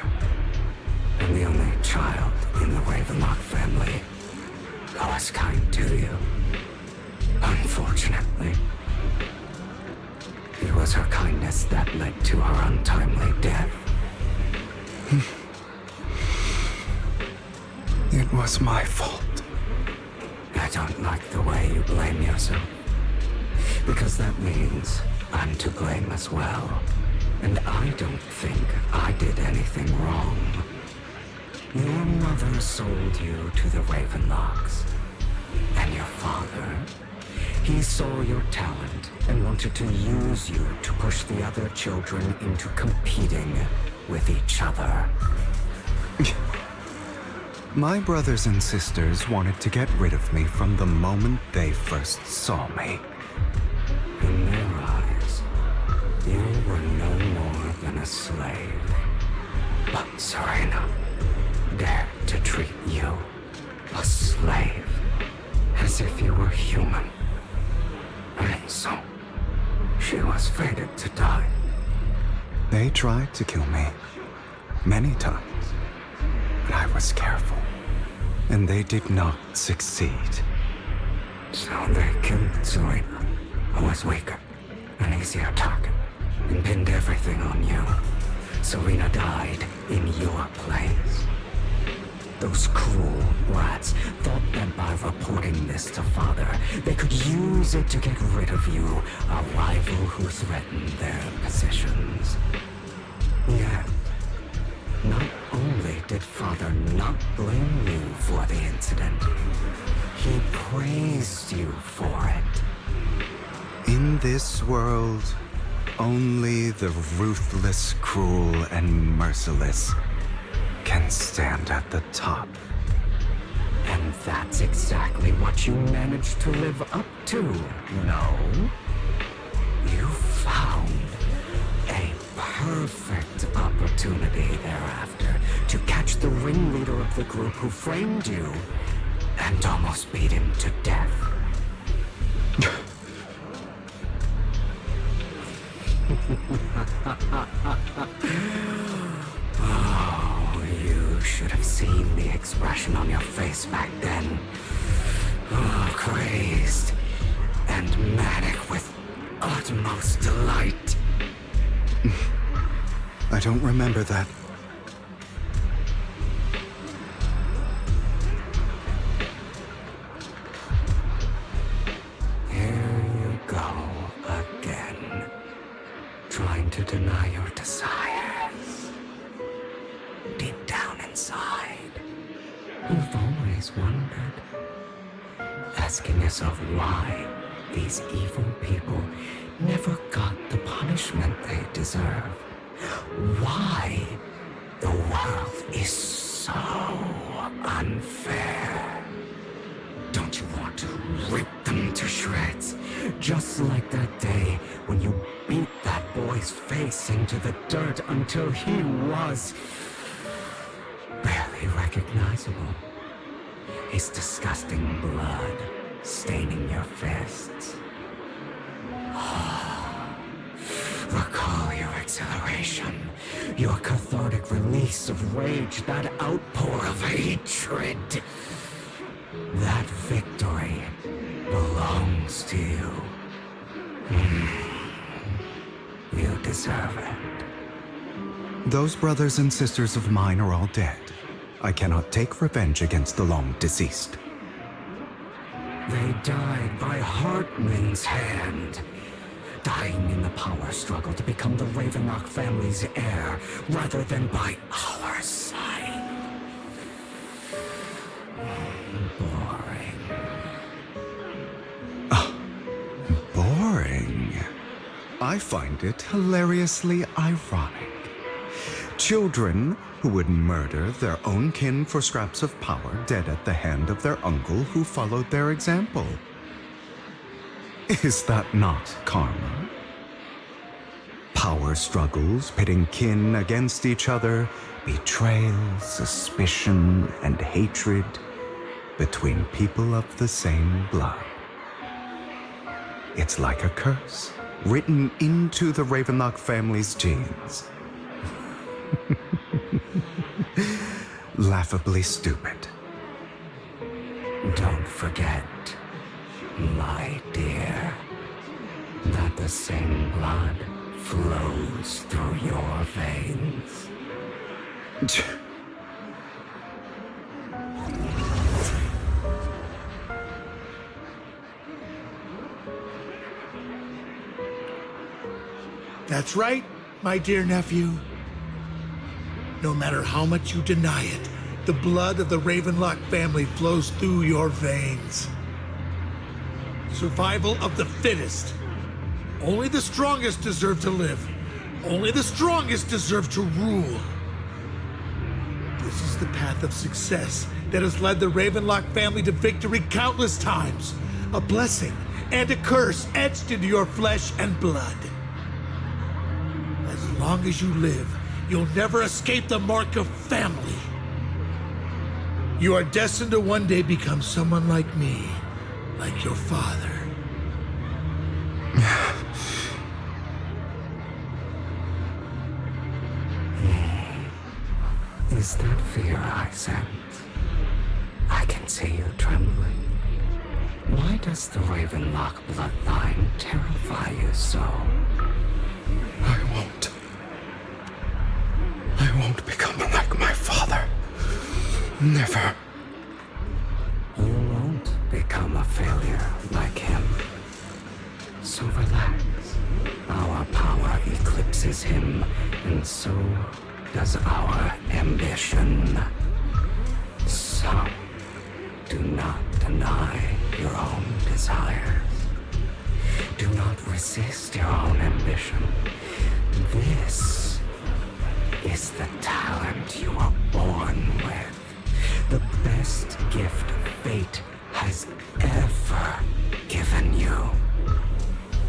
And the only child in the Ravenlock family who was kind to you. Unfortunately, it was her kindness that led to her untimely death. It was my fault. I don't like the way you blame yourself. Because that means I'm to blame as well. And I don't think I did anything wrong. Your mother sold you to the Ravenlocks. And your father, he saw your talent and wanted to use you to push the other children into competing with each other. My brothers and sisters wanted to get rid of me from the moment they first saw me. In their eyes, you were no more than a slave. But Serena dared to treat you, a slave, as if you were human. And so, she was fated to die. They tried to kill me many times, but I was careful. And they did not succeed. So they killed Serena, who was weaker, an easier target, and pinned everything on you. Serena died in your place. Those cruel brats thought that by reporting this to Father, they could use it to get rid of you, a rival who threatened their positions. Yet, not only did Father not blame you for the incident, he praised you for it. In this world, only the ruthless, cruel, and merciless can stand at the top. And that's exactly what you managed to live up to, no? You found a perfect opportunity thereafter to catch the ringleader of the group who framed you and almost beat him to death. Oh, you should have seen the expression on your face back then. Oh, crazed and manic with utmost delight. I don't remember that. Here you go again, trying to deny your desires. Deep down inside, you've always wondered, asking yourself why these evil people never got the punishment they deserve. Why the world is so unfair. Don't you want to rip them to shreds? Just like that day when you beat that boy's face into the dirt until he was barely recognizable. His disgusting blood staining your fists. Recall your exhilaration, your cathartic release of rage, that outpour of hatred. That victory belongs to you. You deserve it. Those brothers and sisters of mine are all dead. I cannot take revenge against the long deceased. They died by Hartman's hand. Dying in the power struggle to become the Ravenlock family's heir, rather than by our side. Boring. Boring? I find it hilariously ironic. Children who would murder their own kin for scraps of power dead at the hand of their uncle who followed their example. Is that not karma? Power struggles, pitting kin against each other, betrayal, suspicion, and hatred between people of the same blood. It's like a curse, written into the Ravenlock family's genes. Laughably stupid. Don't forget, my dear, that the same blood flows through your veins. That's right, my dear nephew. No matter how much you deny it, the blood of the Ravenlock family flows through your veins. Survival of the fittest. Only the strongest deserve to live. Only the strongest deserve to rule. This is the path of success that has led the Ravenlock family to victory countless times. A blessing and a curse etched into your flesh and blood. As long as you live, you'll never escape the mark of family. You are destined to one day become someone like me, like your father. Is that fear I sense? I can see you trembling. Why does the Ravenlock bloodline terrify you so? I won't become like my father. Never. You won't become a failure like him. So relax. Our power eclipses him, and so does our ambition. So, do not deny your own desires. Do not resist your own ambition. This is the talent you were born with. The best gift fate has ever given you.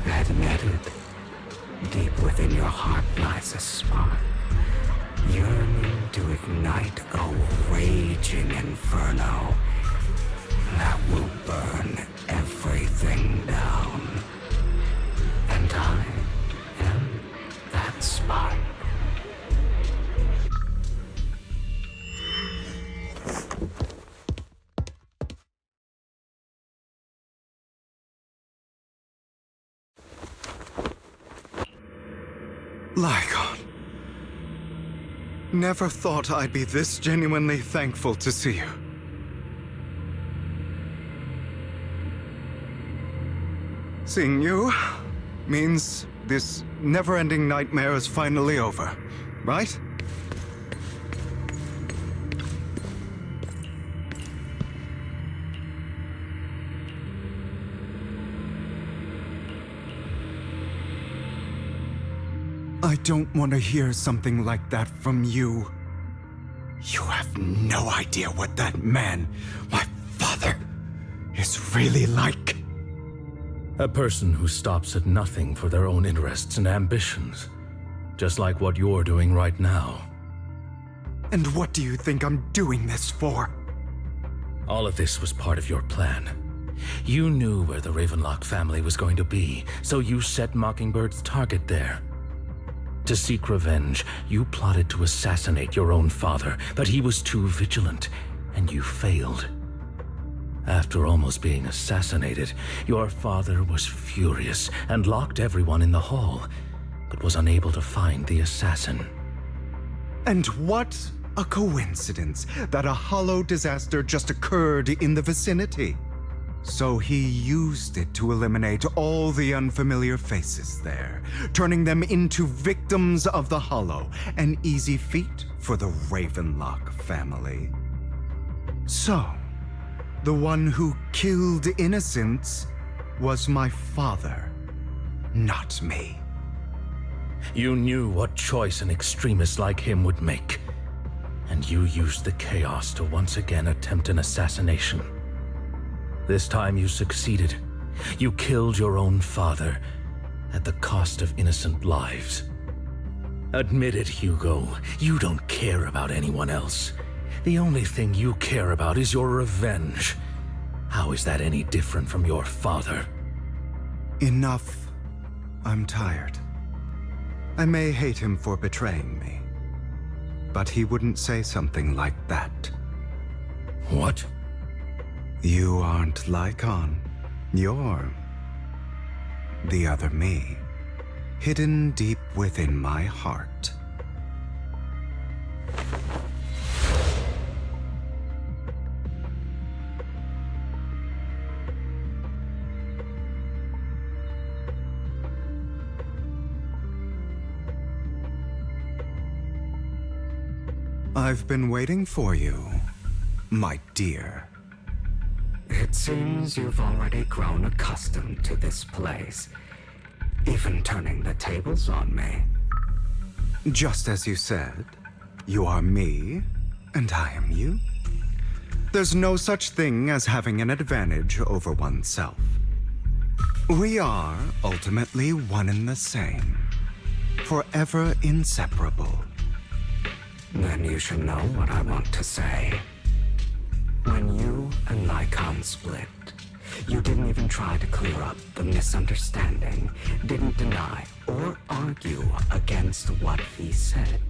Admit it. Deep within your heart lies a spark, yearning to ignite a raging inferno that will burn everything down. And I am that spark. Lygon. Never thought I'd be this genuinely thankful to see you. Seeing you means this never-ending nightmare is finally over, right? I don't want to hear something like that from you. You have no idea what that man, my father, is really like. A person who stops at nothing for their own interests and ambitions. Just like what you're doing right now. And what do you think I'm doing this for? All of this was part of your plan. You knew where the Ravenlock family was going to be, so you set Mockingbird's target there. To seek revenge, you plotted to assassinate your own father, but he was too vigilant, and you failed. After almost being assassinated, your father was furious and locked everyone in the hall, but was unable to find the assassin. And what a coincidence that a hollow disaster just occurred in the vicinity. So he used it to eliminate all the unfamiliar faces there, turning them into victims of the Hollow, an easy feat for the Ravenlock family. So, the one who killed innocents was my father, not me. You knew what choice an extremist like him would make, and you used the chaos to once again attempt an assassination. This time you succeeded. You killed your own father at the cost of innocent lives. Admit it, Hugo. You don't care about anyone else. The only thing you care about is your revenge. How is that any different from your father? Enough. I'm tired. I may hate him for betraying me, but he wouldn't say something like that. What? You aren't Lycon. You're the other me, hidden deep within my heart. I've been waiting for you, my dear. It seems you've already grown accustomed to this place, even turning the tables on me. Just as you said, you are me, and I am you. There's no such thing as having an advantage over oneself. We are ultimately one and the same, forever inseparable. Then you should know what I want to say. When you and Lycon split, you didn't even try to clear up the misunderstanding, didn't deny or argue against what he said.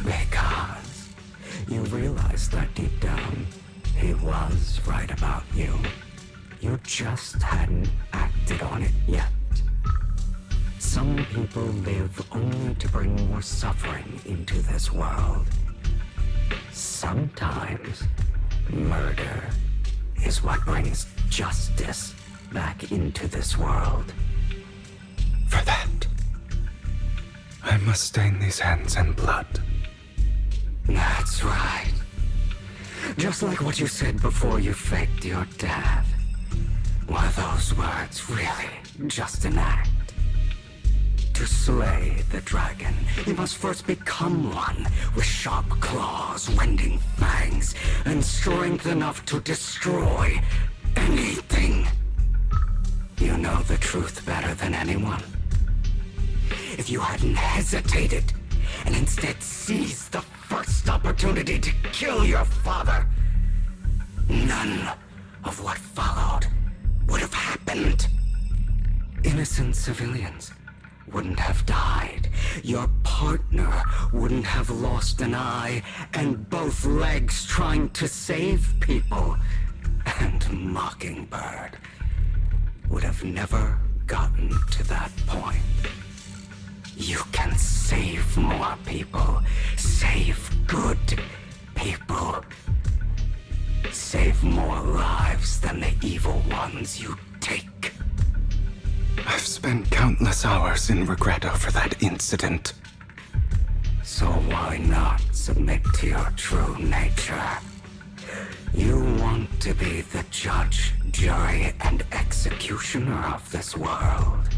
Because you realized that deep down, he was right about you. You just hadn't acted on it yet. Some people live only to bring more suffering into this world. Sometimes, murder is what brings justice back into this world. For that, I must stain these hands in blood. That's right. Just like what you said before you faked your death. Were those words really just an act? To slay the dragon, you must first become one with sharp claws, rending fangs, and strength enough to destroy anything. You know the truth better than anyone. If you hadn't hesitated and instead seized the first opportunity to kill your father, none of what followed would have happened. Innocent civilians wouldn't have died. Your partner wouldn't have lost an eye and both legs trying to save people. And Mockingbird would have never gotten to that point. You can save more people. Save good people. Save more lives than the evil ones you take. I've spent countless hours in regret over that incident. So why not submit to your true nature? You want to be the judge, jury, and executioner of this world.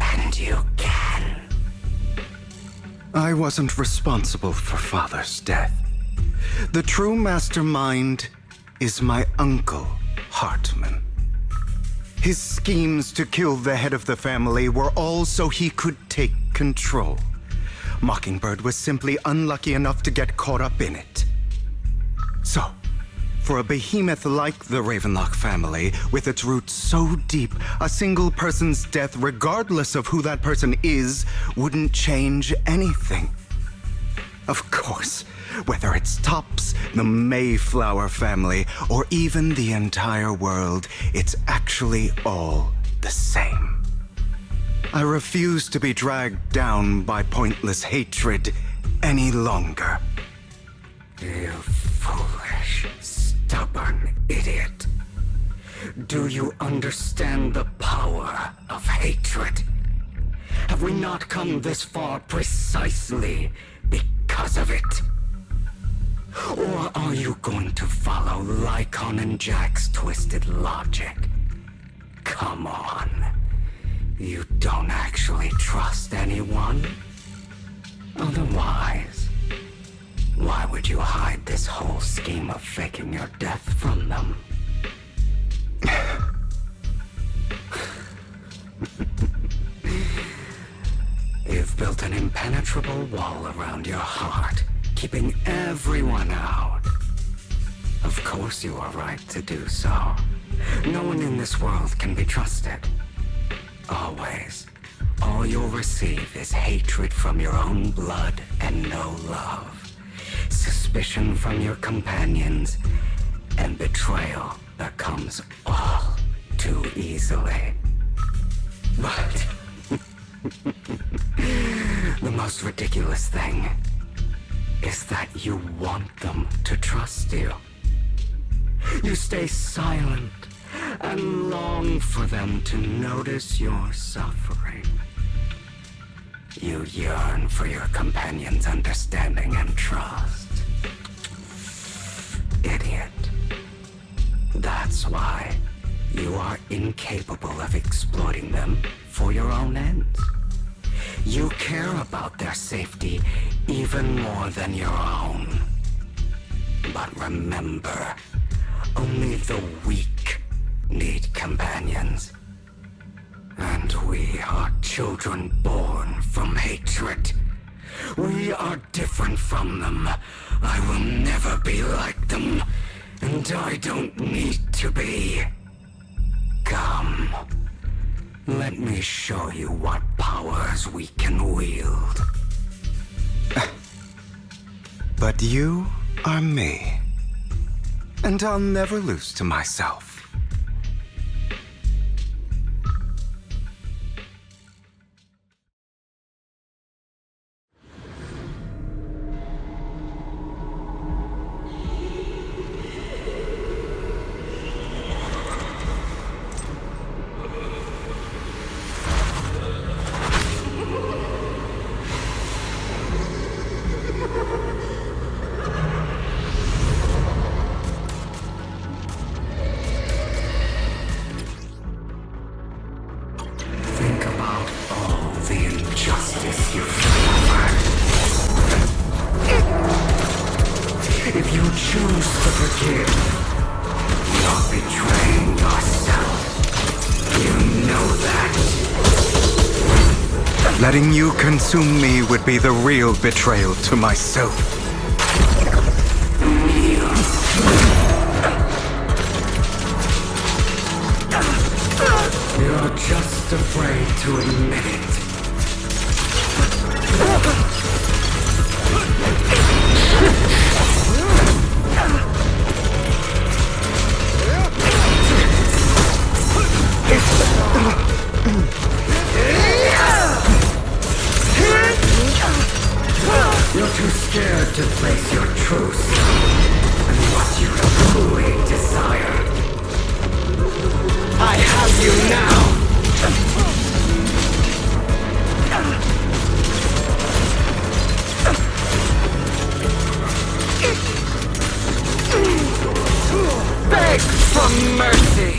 And you can. I wasn't responsible for Father's death. The true mastermind is my uncle, Hartman. His schemes to kill the head of the family were all so he could take control. Mockingbird was simply unlucky enough to get caught up in it. So, for a behemoth like the Ravenlock family, with its roots so deep, a single person's death, regardless of who that person is, wouldn't change anything. Of course, whether it's Tops, the Mayflower family, or even the entire world, it's actually all the same. I refuse to be dragged down by pointless hatred any longer. You foolish, stubborn idiot. Do you understand the power of hatred? Have we not come this far precisely because of it? Or are you going to follow Lycon and Jack's twisted logic? Come on. You don't actually trust anyone? Otherwise, why would you hide this whole scheme of faking your death from them? You've built an impenetrable wall around your heart, keeping everyone out. Of course you are right to do so. No one in this world can be trusted. Always. All you'll receive is hatred from your own blood and no love. Suspicion from your companions, and betrayal that comes all too easily. But the most ridiculous thing is that you want them to trust you. You stay silent and long for them to notice your suffering. You yearn for your companion's understanding and trust. Idiot. That's why you are incapable of exploiting them for your own ends. You care about their safety even more than your own. But remember, only the weak need companions. And we are children born from hatred. We are different from them. I will never be like them. And I don't need to be. Come. Let me show you what powers we can wield. But you are me. And I'll never lose to myself. Letting you consume me would be the real betrayal to myself. You're just afraid to admit it. You're too scared to face your truth and what you truly desire. I have you now! Beg for mercy!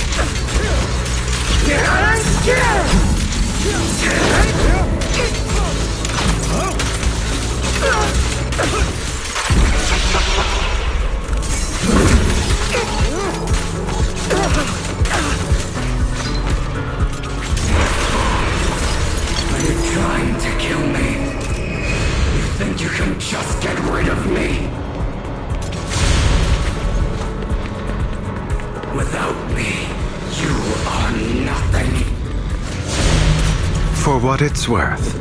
Are you trying to kill me? You think you can just get rid of me? Without me, you are nothing. For what it's worth,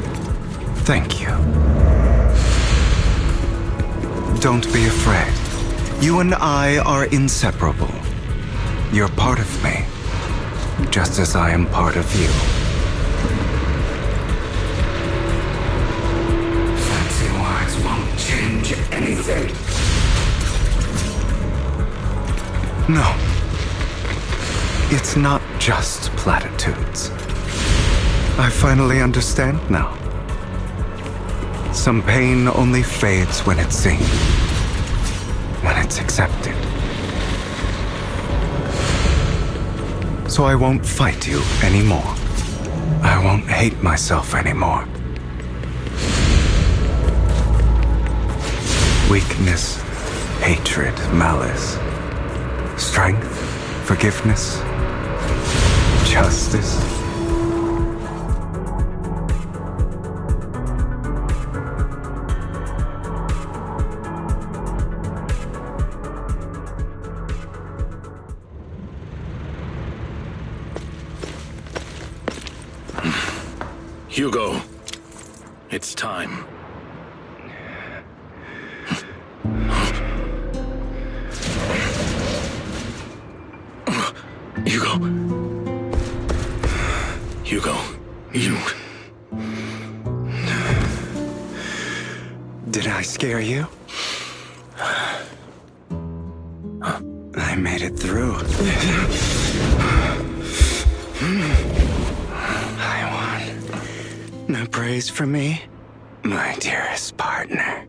thank you. Don't be afraid. You and I are inseparable. You're part of me, just as I am part of you. Fancy words won't change anything. No. It's not just platitudes. I finally understand now. Some pain only fades when it's seen, when it's accepted. So I won't fight you anymore. I won't hate myself anymore. Weakness, hatred, malice, strength, forgiveness, justice. Hugo, it's time. Hugo, you... Did I scare you? I made it through. I won. No praise for me, my dearest partner.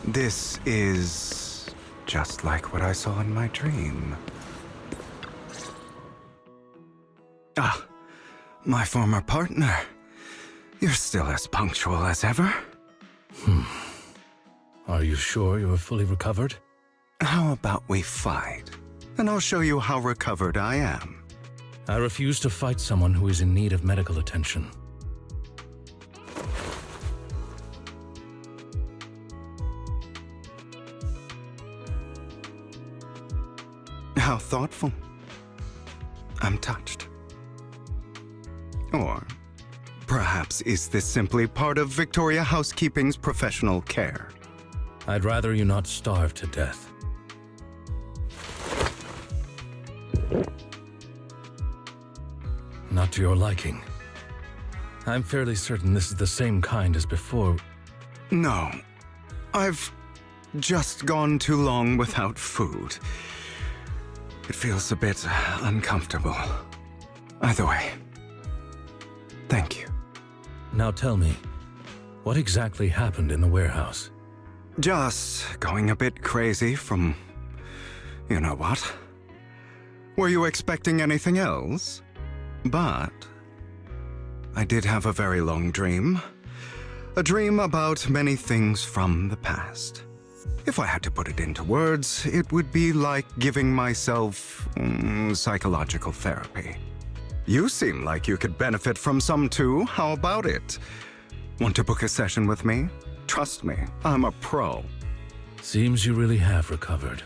This is just like what I saw in my dream. Ah, my former partner. You're still as punctual as ever. Are you sure you're fully recovered? How about we fight? And I'll show you how recovered I am. I refuse to fight someone who is in need of medical attention. How thoughtful. I'm touched. Or perhaps is this simply part of Victoria Housekeeping's professional care? I'd rather you not starve to death. Not to your liking. I'm fairly certain this is the same kind as before. No. I've just gone too long without food. It feels a bit uncomfortable. Either way, thank you. Now tell me, what exactly happened in the warehouse? Just going a bit crazy from... you know what? Were you expecting anything else? But... I did have a very long dream. A dream about many things from the past. If I had to put it into words, it would be like giving myself psychological therapy. You seem like you could benefit from some too. How about it? Want to book a session with me? Trust me, I'm a pro. Seems you really have recovered.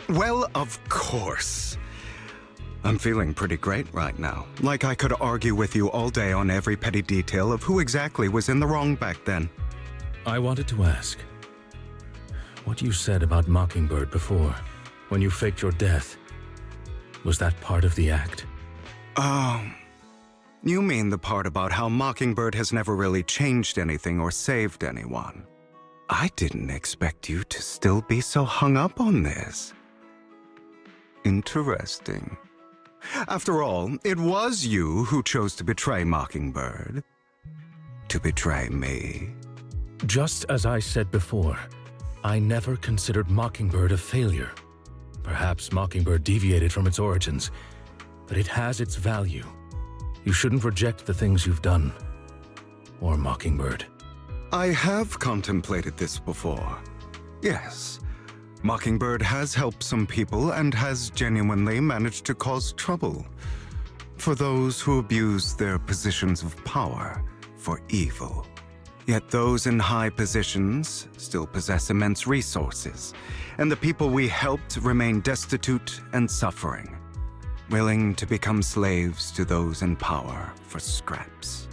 Well, of course. I'm feeling pretty great right now. Like I could argue with you all day on every petty detail of who exactly was in the wrong back then. I wanted to ask, what you said about Mockingbird before, when you faked your death, was that part of the act? Oh, you mean the part about how Mockingbird has never really changed anything or saved anyone. I didn't expect you to still be so hung up on this. Interesting. After all, it was you who chose to betray Mockingbird. To betray me. Just as I said before, I never considered Mockingbird a failure. Perhaps Mockingbird deviated from its origins, but it has its value. You shouldn't reject the things you've done. Or Mockingbird. I have contemplated this before. Yes. Mockingbird has helped some people and has genuinely managed to cause trouble for those who abuse their positions of power for evil. Yet those in high positions still possess immense resources, and the people we helped remain destitute and suffering, willing to become slaves to those in power for scraps.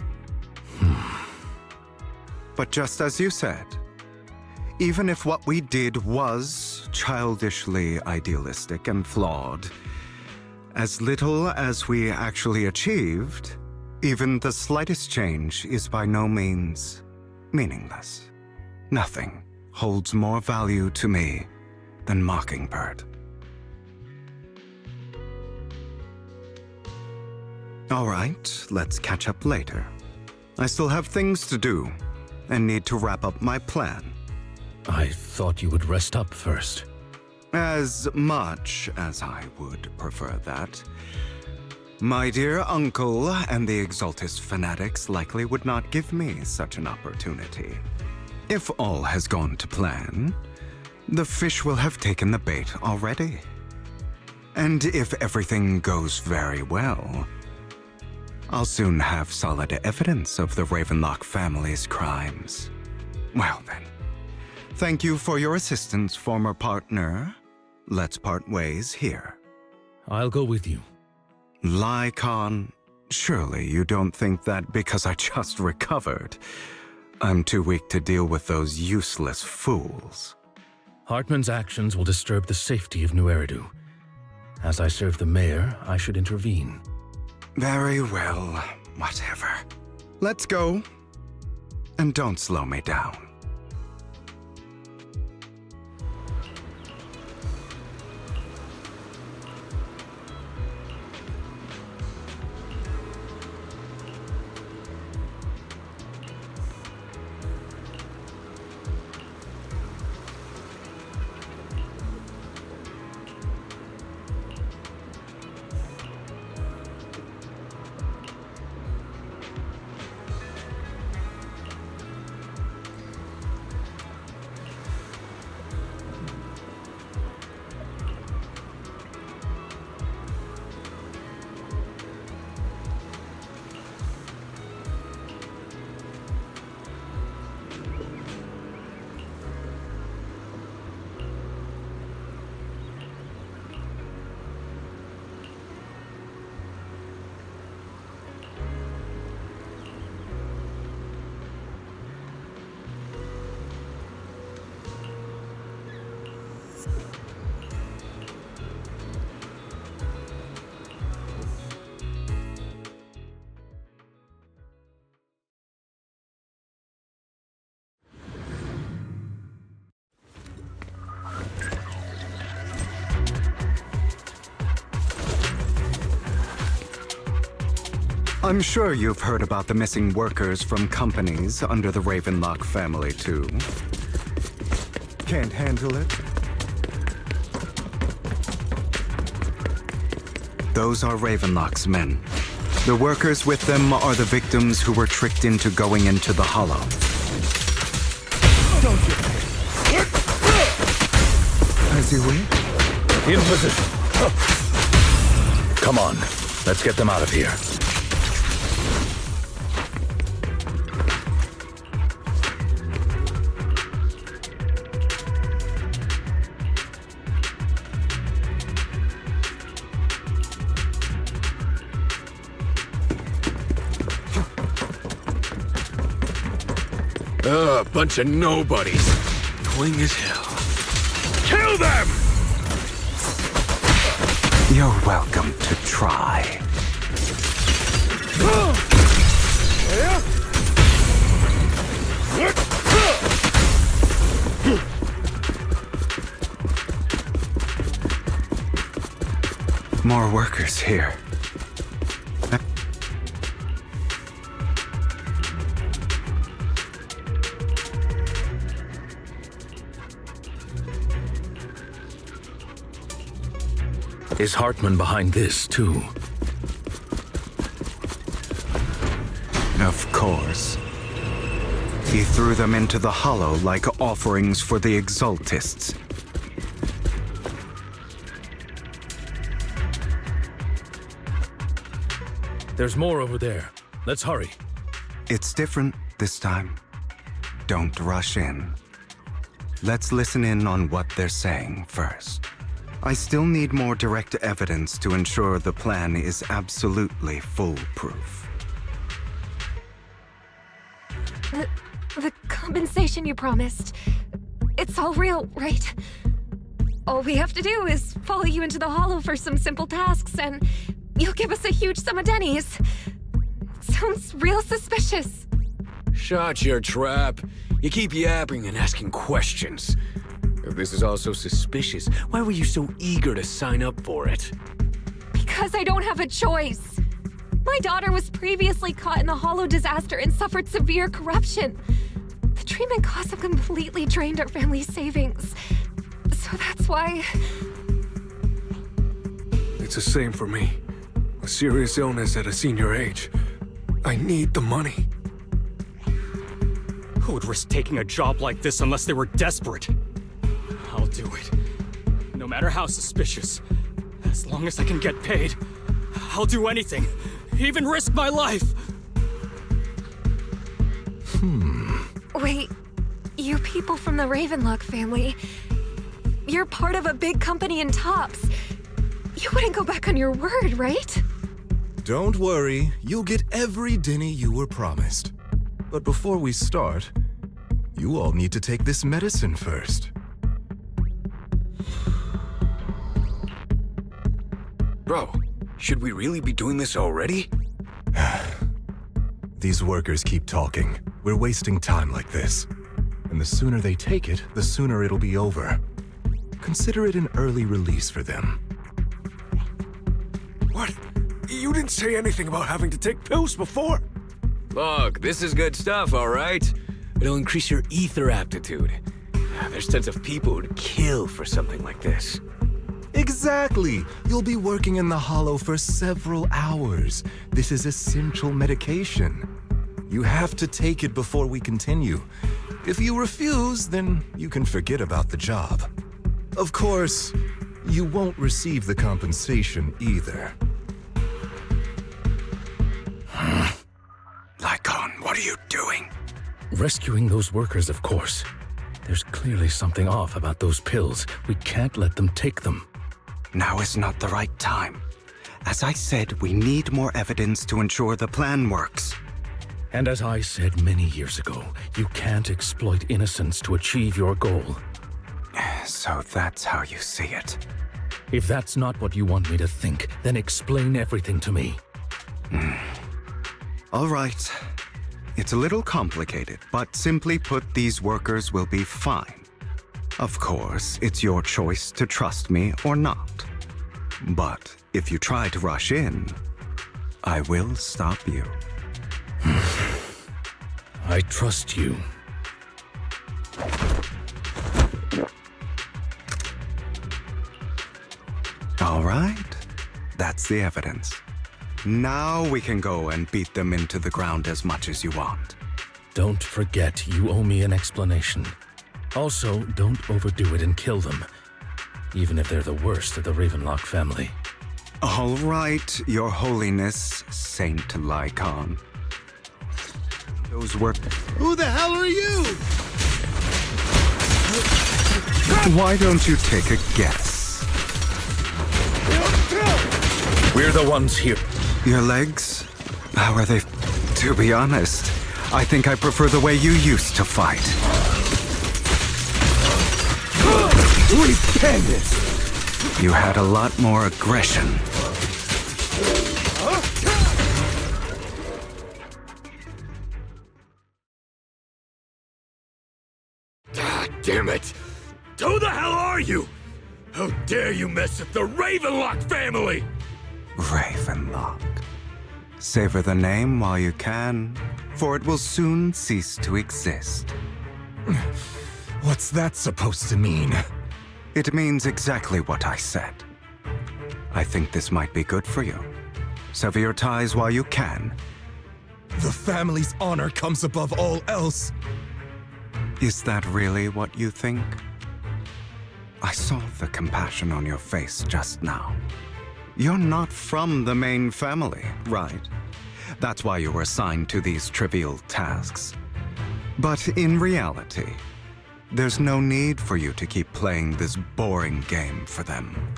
But just as you said, even if what we did was childishly idealistic and flawed, as little as we actually achieved, even the slightest change is by no means meaningless. Nothing holds more value to me than Mockingbird. All right, let's catch up later. I still have things to do and need to wrap up my plan. I thought you would rest up first. As much as I would prefer that. My dear uncle and the Exaltist fanatics likely would not give me such an opportunity. If all has gone to plan, the fish will have taken the bait already. And if everything goes very well, I'll soon have solid evidence of the Ravenlock family's crimes. Well then, thank you for your assistance, former partner. Let's part ways here. I'll go with you. Lycon, surely you don't think that because I just recovered, I'm too weak to deal with those useless fools. Hartman's actions will disturb the safety of New Eridu. As I serve the mayor, I should intervene. Very well, whatever. Let's go. And don't slow me down. I'm sure you've heard about the missing workers from companies under the Ravenlock family, too. Can't handle it? Those are Ravenlock's men. The workers with them are the victims who were tricked into going into the Hollow. Don't get me. As you will. In position. Come on, let's get them out of here. Bunch of nobodies. Annoying as hell. Kill them! You're welcome to try. More workers here. Is Hartman behind this, too? Of course. He threw them into the Hollow like offerings for the Exaltists. There's more over there. Let's hurry. It's different this time. Don't rush in. Let's listen in on what they're saying first. I still need more direct evidence to ensure the plan is absolutely foolproof. The compensation you promised, it's all real, right? All we have to do is follow you into the Hollow for some simple tasks, and you'll give us a huge sum of dennies. Sounds real suspicious. Shut your trap. You keep yapping and asking questions. If this is all so suspicious, why were you so eager to sign up for it? Because I don't have a choice. My daughter was previously caught in the Hollow disaster and suffered severe corruption. The treatment costs have completely drained our family's savings. So that's why... It's the same for me. A serious illness at a senior age. I need the money. Who would risk taking a job like this unless they were desperate? I'll do it. No matter how suspicious. As long as I can get paid, I'll do anything. even risk my life. Wait, you people from the Ravenlock family, you're part of a big company in Tops. You wouldn't go back on your word, right? Don't worry, you'll get every dinny you were promised. But before we start, you all need to take this medicine first. Bro, should we really be doing this already? These workers keep talking. We're wasting time like this. And the sooner they take it, the sooner it'll be over. Consider it an early release for them. What? You didn't say anything about having to take pills before. Look, this is good stuff, all right? It'll increase your ether aptitude. There's tons of people who'd kill for something like this. Exactly! You'll be working in the Hollow for several hours. This is essential medication. You have to take it before we continue. If you refuse, then you can forget about the job. Of course, you won't receive the compensation either. Lycon, what are you doing? Rescuing those workers, of course. There's clearly something off about those pills. We can't let them take them. Now is not the right time. As I said, we need more evidence to ensure the plan works. And as I said many years ago, you can't exploit innocence to achieve your goal. So that's how you see it. If that's not what you want me to think, then explain everything to me. All right. It's a little complicated, but simply put, these workers will be fine. Of course, it's your choice to trust me or not. But if you try to rush in, I will stop you. I trust you. All right. That's the evidence. Now we can go and beat them into the ground as much as you want. Don't forget, you owe me an explanation. Also, don't overdo it and kill them, even if they're the worst of the Ravenlock family. All right, Your Holiness, Saint Lycon. Those were... Who the hell are you? Why don't you take a guess? We're the ones here. Your legs? How are they? To be honest, I think I prefer the way you used to fight. Repentance! You had a lot more aggression. God damn it! Who the hell are you? How dare you mess with the Ravenlock family? Ravenlock. Savor the name while you can, for it will soon cease to exist. What's that supposed to mean? It means exactly what I said. I think this might be good for you. Sever your ties while you can. The family's honor comes above all else. Is that really what you think? I saw the compassion on your face just now. You're not from the main family, right? That's why you were assigned to these trivial tasks. But in reality, there's no need for you to keep playing this boring game for them.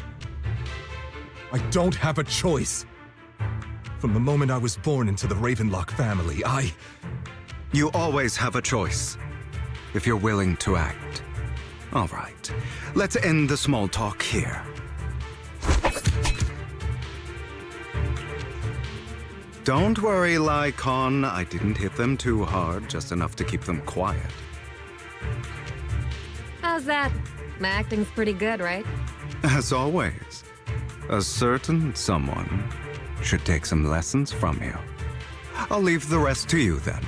I don't have a choice. From the moment I was born into the Ravenlock family, You always have a choice, if you're willing to act. All right, let's end the small talk here. Don't worry, Lycon. I didn't hit them too hard, just enough to keep them quiet. How's that? My acting's pretty good, right? As always, a certain someone should take some lessons from you. I'll leave the rest to you then.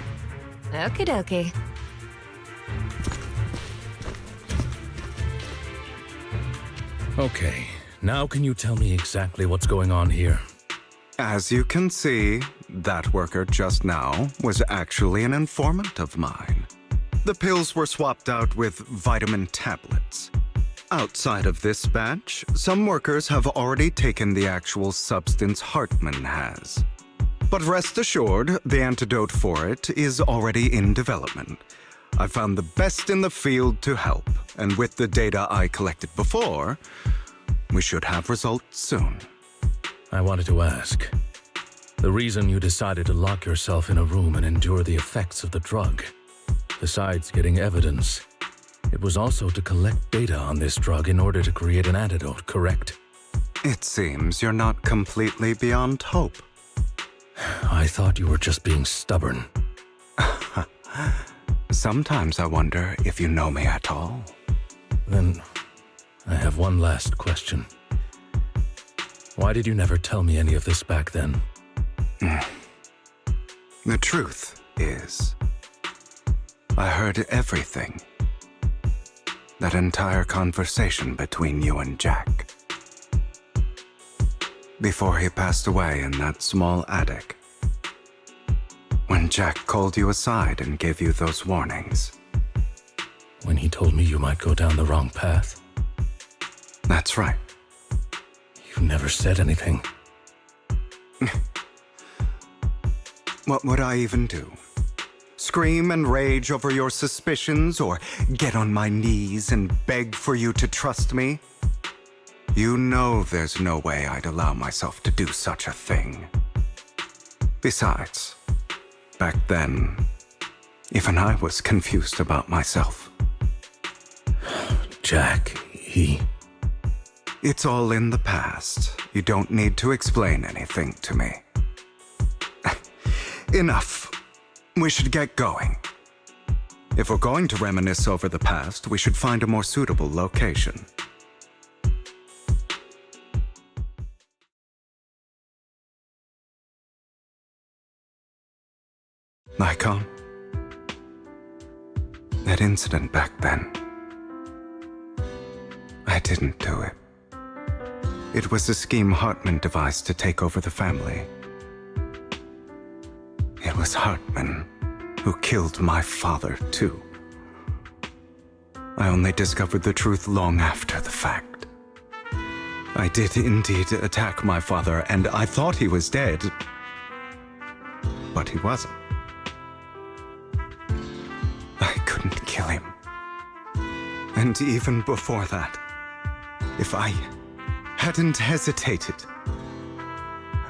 Okie dokie. Okay, now can you tell me exactly what's going on here? As you can see, that worker just now was actually an informant of mine. The pills were swapped out with vitamin tablets. Outside of this batch, some workers have already taken the actual substance Hartman has. But rest assured, the antidote for it is already in development. I found the best in the field to help, and with the data I collected before, we should have results soon. I wanted to ask, the reason you decided to lock yourself in a room and endure the effects of the drug, besides getting evidence, it was also to collect data on this drug in order to create an antidote, correct? It seems you're not completely beyond hope. I thought you were just being stubborn. Sometimes I wonder if you know me at all. Then, I have one last question. Why did you never tell me any of this back then? The truth is, I heard everything. That entire conversation between you and Jack. Before he passed away in that small attic. When Jack called you aside and gave you those warnings. When he told me you might go down the wrong path? That's right. You never said anything. What would I even do? Scream and rage over your suspicions, or get on my knees and beg for you to trust me? You know there's no way I'd allow myself to do such a thing. Besides, back then, even I was confused about myself. Jack, It's all in the past. You don't need to explain anything to me. Enough. We should get going. If we're going to reminisce over the past, we should find a more suitable location. Nicole? That incident back then. I didn't do it. It was a scheme Hartman devised to take over the family. It was Hartman who killed my father, too. I only discovered the truth long after the fact. I did indeed attack my father, and I thought he was dead. But he wasn't. I couldn't kill him. And even before that, if I hadn't hesitated,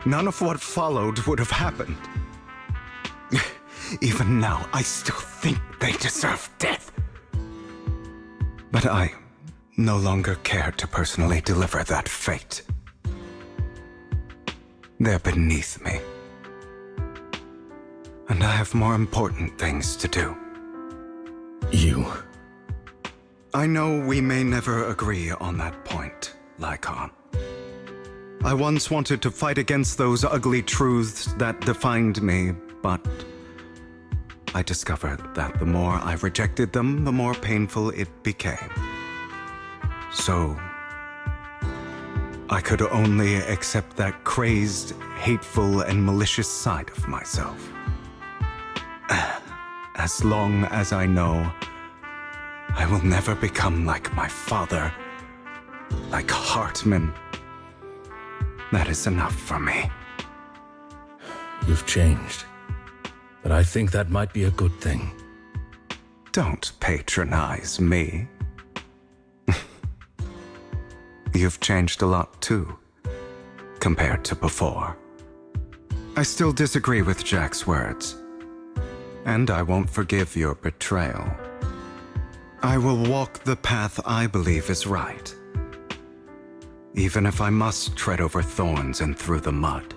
none of what followed would have happened. Even now, I still think they deserve death. But I no longer care to personally deliver that fate. They're beneath me. And I have more important things to do. I know we may never agree on that point, Lycon. I once wanted to fight against those ugly truths that defined me, but I discovered that the more I rejected them, the more painful it became. So, I could only accept that crazed, hateful, and malicious side of myself. As long as I know I will never become like my father, like Hartman, that is enough for me. You've changed. But I think that might be a good thing. Don't patronize me. You've changed a lot too, compared to before. I still disagree with Jack's words, and I won't forgive your betrayal. I will walk the path I believe is right, even if I must tread over thorns and through the mud.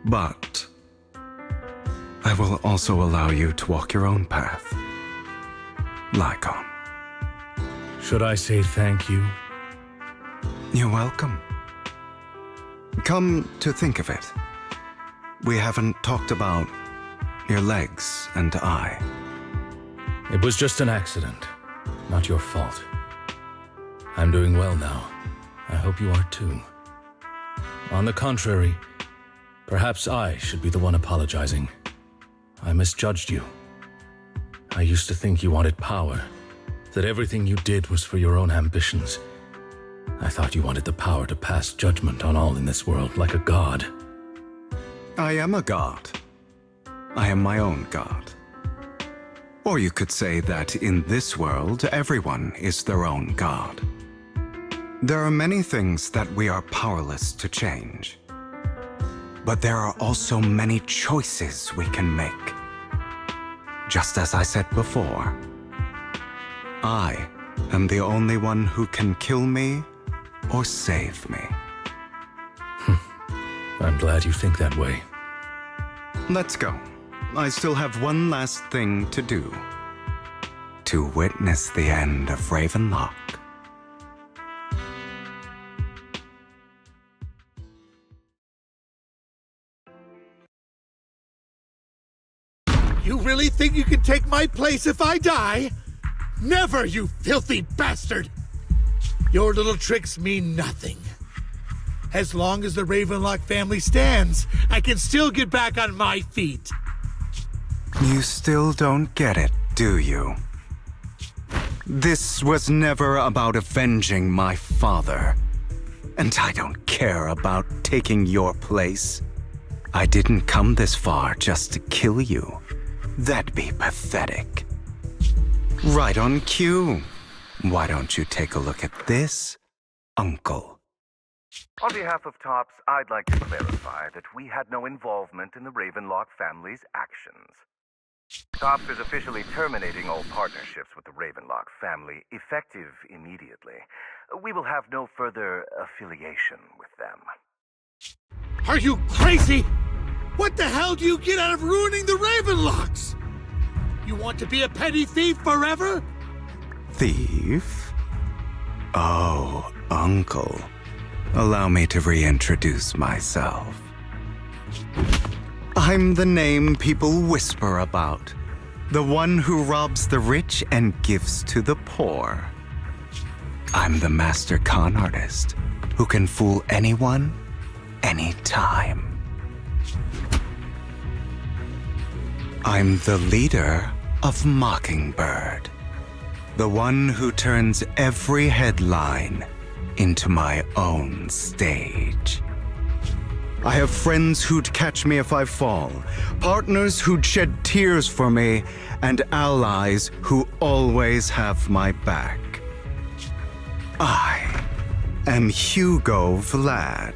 But I will also allow you to walk your own path. Lycon. Should I say thank you? You're welcome. Come to think of it, we haven't talked about your legs and eye. It was just an accident, not your fault. I'm doing well now. I hope you are too. On the contrary, perhaps I should be the one apologizing. I misjudged you. I used to think you wanted power, that everything you did was for your own ambitions. I thought you wanted the power to pass judgment on all in this world like a god. I am a god. I am my own god. Or you could say that in this world, everyone is their own god. There are many things that we are powerless to change. But there are also many choices we can make. Just as I said before, I am the only one who can kill me or save me. I'm glad you think that way. Let's go. I still have one last thing to do. To witness the end of Ravenlock. You really think you can take my place if I die? Never, you filthy bastard! Your little tricks mean nothing. As long as the Ravenlock family stands, I can still get back on my feet. You still don't get it, do you? This was never about avenging my father. And I don't care about taking your place. I didn't come this far just to kill you. That'd be pathetic. Right on cue. Why don't you take a look at this, Uncle? On behalf of TOPS, I'd like to clarify that we had no involvement in the Ravenlock family's actions. TOPS is officially terminating all partnerships with the Ravenlock family, effective immediately. We will have no further affiliation with them. Are you crazy? What the hell do you get out of ruining the Ravenlocks? You want to be a petty thief forever? Thief? Oh, Uncle. Allow me to reintroduce myself. I'm the name people whisper about. The one who robs the rich and gives to the poor. I'm the master con artist who can fool anyone, anytime. I'm the leader of Mockingbird. The one who turns every headline into my own stage. I have friends who'd catch me if I fall, partners who'd shed tears for me, and allies who always have my back. I am Hugo Vlad.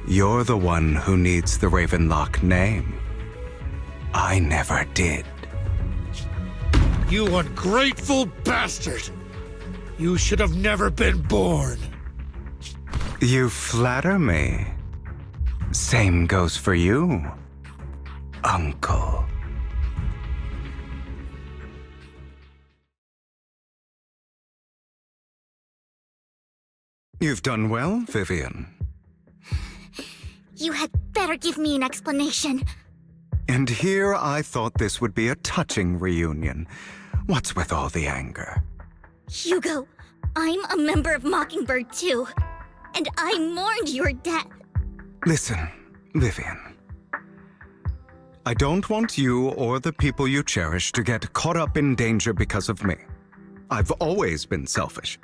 You're the one who needs the Ravenlock name. I never did. You ungrateful bastard! You should have never been born. You flatter me. Same goes for you, Uncle. You've done well, Vivian. You had better give me an explanation. And here I thought this would be a touching reunion. What's with all the anger? Hugo, I'm a member of Mockingbird too. And I mourned your death. Listen, Vivian. I don't want you or the people you cherish to get caught up in danger because of me. I've always been selfish,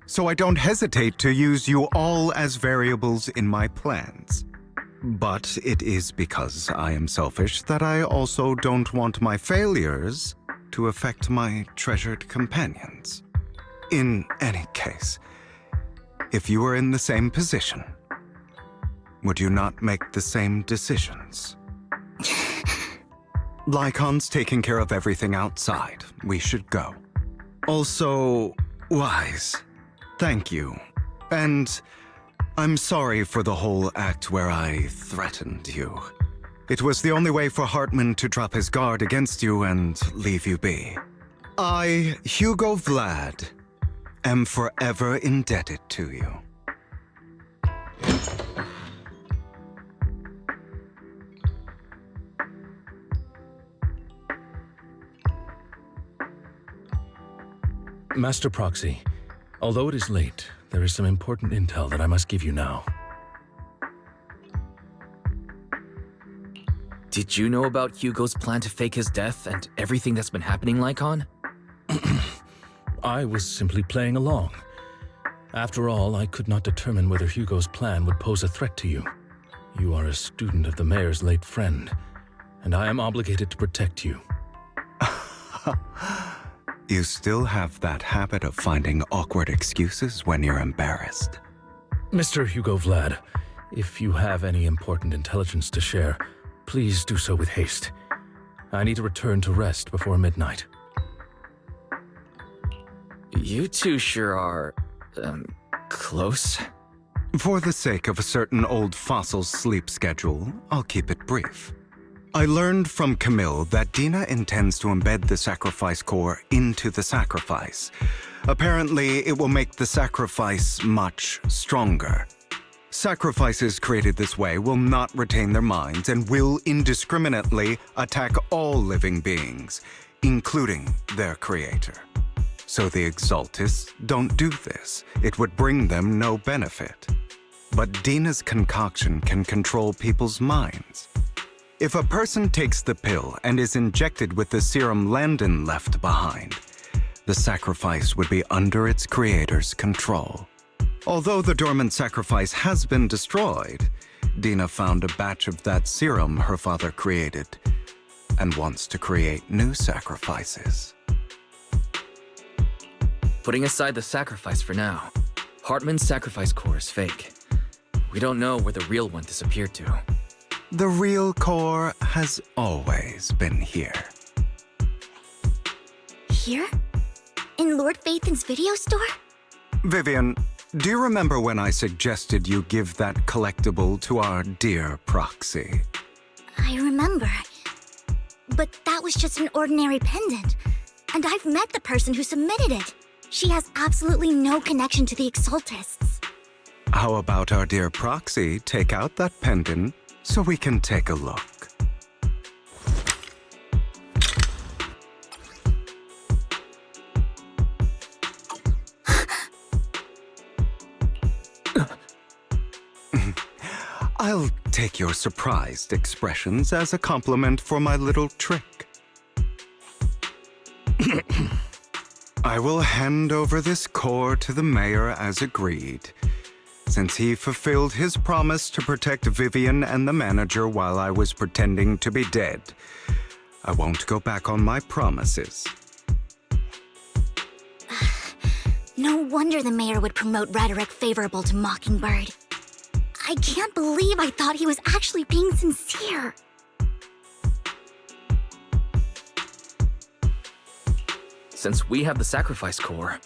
so I don't hesitate to use you all as variables in my plans. But it is because I am selfish that I also don't want my failures to affect my treasured companions. In any case, if you were in the same position, would you not make the same decisions? Lycon's taking care of everything outside. We should go. Also, Wise, thank you. And I'm sorry for the whole act where I threatened you. It was the only way for Hartman to drop his guard against you and leave you be. I, Hugo Vlad, am forever indebted to you. Master Proxy, although it is late, there is some important intel that I must give you now. Did you know about Hugo's plan to fake his death and everything that's been happening, Lycon? I was simply playing along. After all, I could not determine whether Hugo's plan would pose a threat to you. You are a student of the mayor's late friend, and I am obligated to protect you. You still have that habit of finding awkward excuses when you're embarrassed. Mr. Hugo Vlad, if you have any important intelligence to share, please do so with haste. I need to return to rest before midnight. You two sure are, close? For the sake of a certain old fossil's sleep schedule, I'll keep it brief. I learned from Camille that Dina intends to embed the sacrifice core into the sacrifice. Apparently, it will make the sacrifice much stronger. Sacrifices created this way will not retain their minds and will indiscriminately attack all living beings, including their creator. So the Exaltists don't do this. It would bring them no benefit. But Dina's concoction can control people's minds. If a person takes the pill and is injected with the serum Landon left behind, the sacrifice would be under its creator's control. Although the dormant sacrifice has been destroyed, Dina found a batch of that serum her father created and wants to create new sacrifices. Putting aside the sacrifice for now, Hartman's sacrifice core is fake. We don't know where the real one disappeared to. The real core has always been here. Here? In Lord Phaethon's video store? Vivian, do you remember when I suggested you give that collectible to our dear proxy? I remember. But that was just an ordinary pendant. And I've met the person who submitted it. She has absolutely no connection to the Exaltists. How about our dear proxy take out that pendant so we can take a look? I'll take your surprised expressions as a compliment for my little trick. I will hand over this core to the mayor as agreed, since he fulfilled his promise to protect Vivian and the manager while I was pretending to be dead. I won't go back on my promises. No wonder the mayor would promote rhetoric favorable to Mockingbird. I can't believe I thought he was actually being sincere. Since we have the sacrifice core,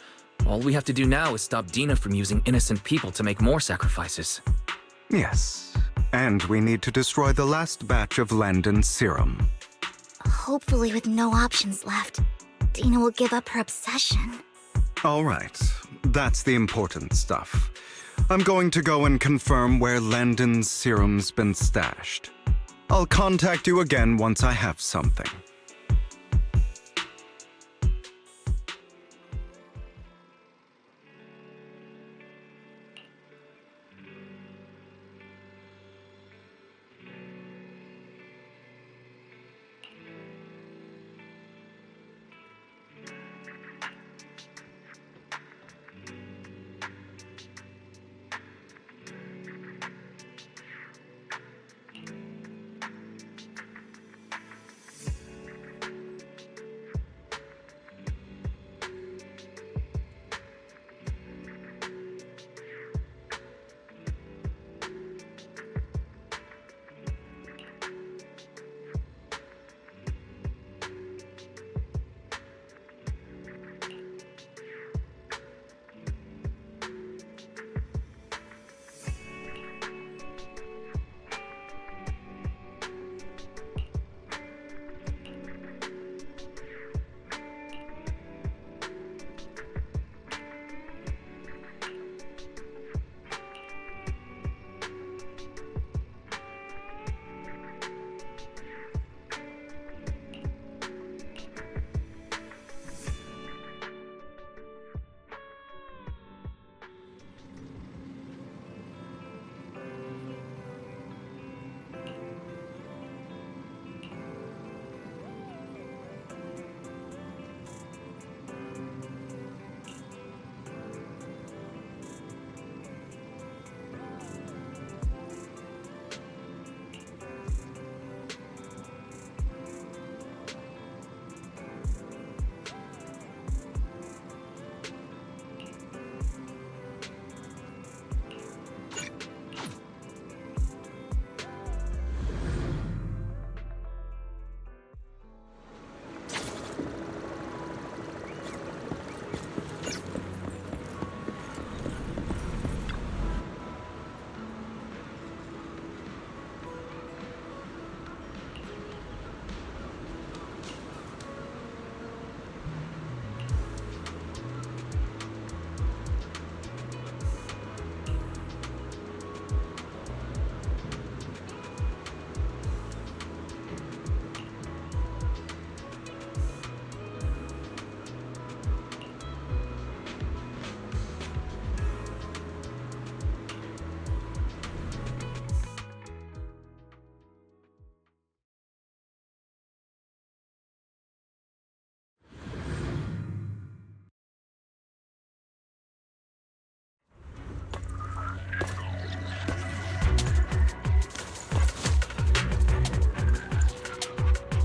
all we have to do now is stop Dina from using innocent people to make more sacrifices. Yes, and we need to destroy the last batch of Landon's serum. Hopefully with no options left, Dina will give up her obsession. All right, that's the important stuff. I'm going to go and confirm where Landon's serum's been stashed. I'll contact you again once I have something.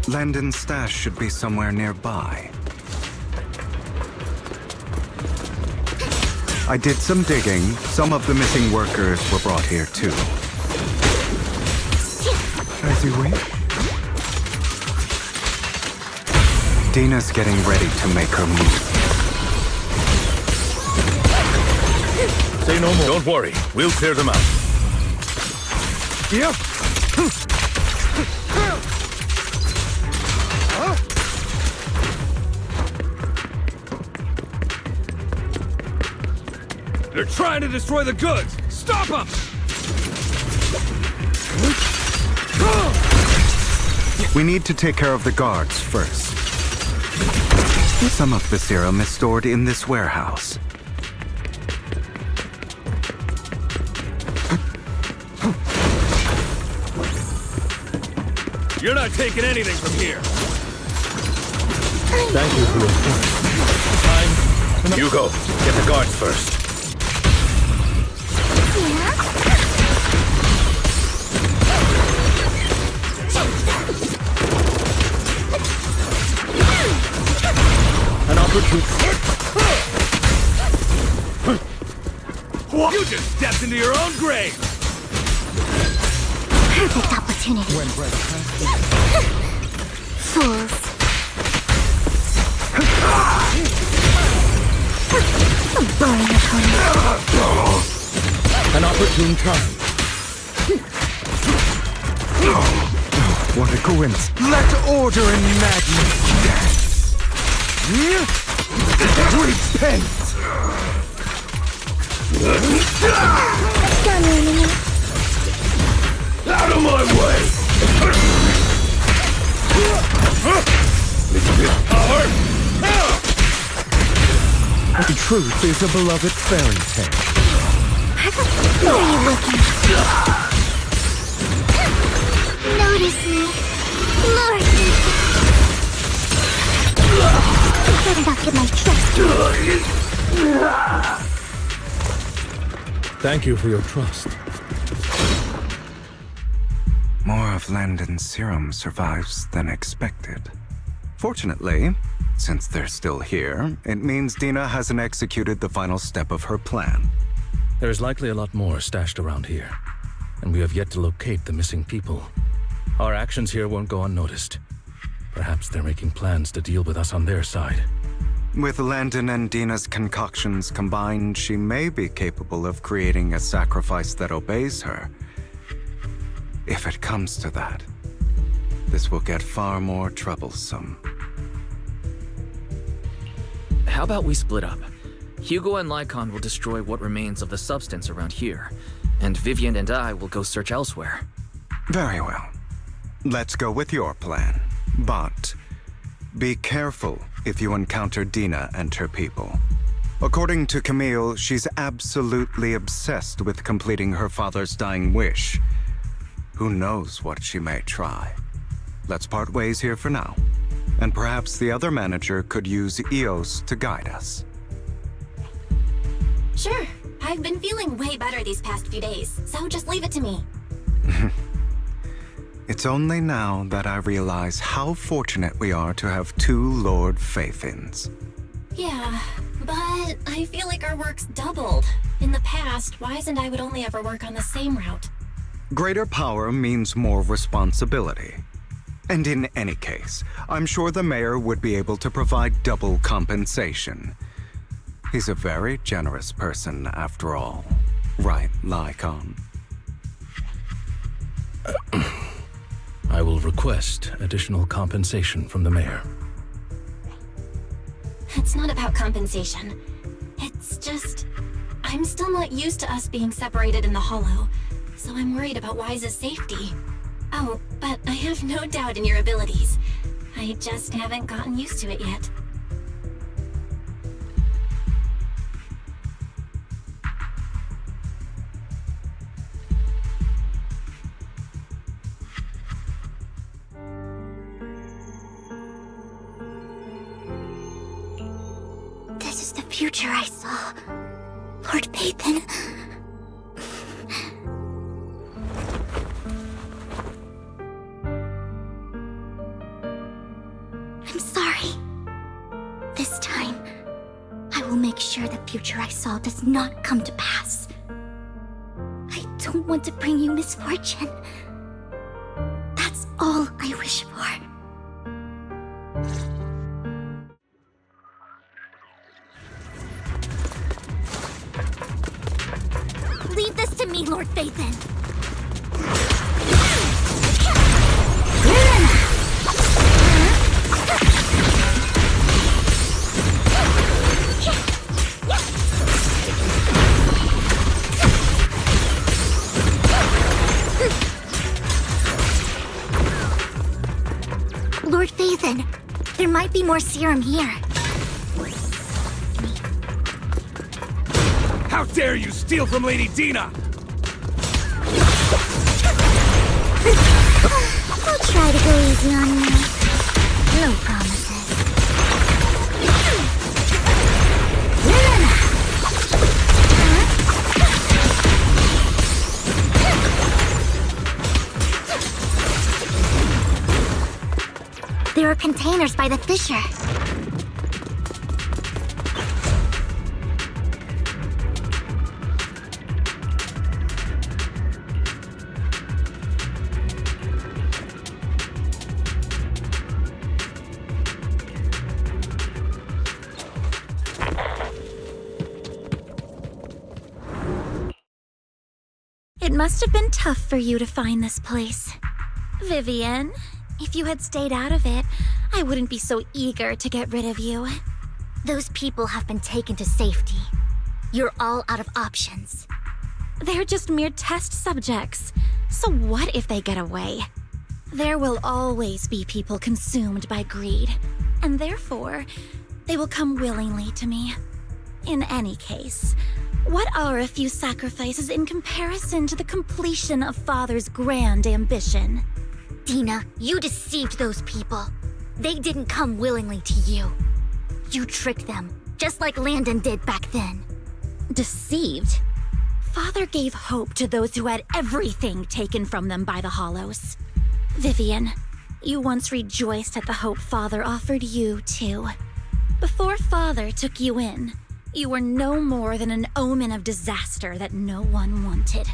Landon's stash should be somewhere nearby. I did some digging. Some of the missing workers were brought here too. As you wish. Dina's getting ready to make her move. Say no more. Don't worry. We'll clear them out. Yep. They're trying to destroy the goods! Stop them! We need to take care of the guards first. Some of the serum is stored in this warehouse. You're not taking anything from here! Thank you for your time. Hugo, get the guards first. An opportunity. You just stepped into your own grave! Perfect opportunity. Fools. A boring opponent. An opportune time. What a coincidence. Let order and madness dance. Repent! Out of my way! Power! The truth is a beloved fairy tale. Where are you looking? Notice me. Lord me. I better not get my trust. Thank you for your trust. More of Landon's serum survives than expected. Fortunately, since they're still here, it means Dina hasn't executed the final step of her plan. There's likely a lot more stashed around here, and we have yet to locate the missing people. Our actions here won't go unnoticed. Perhaps they're making plans to deal with us on their side. With Landon and Dina's concoctions combined, she may be capable of creating a sacrifice that obeys her. If it comes to that, this will get far more troublesome. How about we split up? Hugo and Lycon will destroy what remains of the substance around here, and Vivian and I will go search elsewhere. Very well. Let's go with your plan. But be careful if you encounter Dina and her people. According to Camille, she's absolutely obsessed with completing her father's dying wish. Who knows what she may try? Let's part ways here for now. And perhaps the other manager could use EOS to guide us. Sure. I've been feeling way better these past few days, so just leave it to me. It's only now that I realize how fortunate we are to have two Lord Faithins. Yeah, but I feel like our work's doubled. In the past, Wise and I would only ever work on the same route. Greater power means more responsibility. And in any case, I'm sure the mayor would be able to provide double compensation. He's a very generous person, after all. Right, Lycon? I will request additional compensation from the mayor. It's not about compensation. It's just... I'm still not used to us being separated in the Hollow, so I'm worried about Wise's safety. Oh, but I have no doubt in your abilities. I just haven't gotten used to it yet. This is the future I saw. Lord Pathan. This time, I will make sure the future I saw does not come to pass. I don't want to bring you misfortune. That's all I wish for. Leave this to me, Lord Phaethon. Lord Phaethon, there might be more serum here. How dare you steal from Lady Dina! I'll try to go easy on you. No promises. There are containers by the fissure. It must have been tough for you to find this place. Vivian, if you had stayed out of it, I wouldn't be so eager to get rid of you. Those people have been taken to safety. You're all out of options. They're just mere test subjects. So what if they get away? There will always be people consumed by greed, and therefore, they will come willingly to me. In any case, what are a few sacrifices in comparison to the completion of Father's grand ambition? Dina, you deceived those people. They didn't come willingly to you. You tricked them, just like Landon did back then. Deceived? Father gave hope to those who had everything taken from them by the Hollows. Vivian, you once rejoiced at the hope Father offered you, too. Before Father took you in, you were no more than an omen of disaster that no one wanted.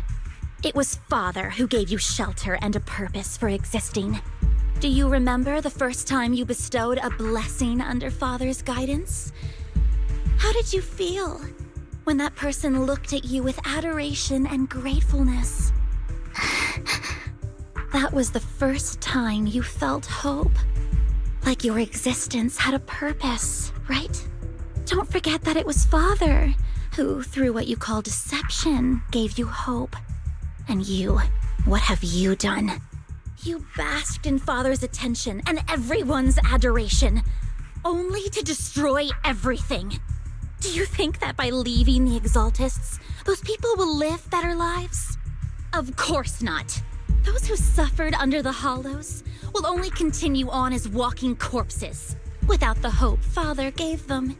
It was Father who gave you shelter and a purpose for existing. Do you remember the first time you bestowed a blessing under Father's guidance? How did you feel when that person looked at you with adoration and gratefulness? That was the first time you felt hope. Like your existence had a purpose, right? Don't forget that it was Father who, through what you call deception, gave you hope. And you, what have you done? You basked in Father's attention and everyone's adoration, only to destroy everything. Do you think that by leaving the Exaltists, those people will live better lives? Of course not. Those who suffered under the Hollows will only continue on as walking corpses, without the hope Father gave them.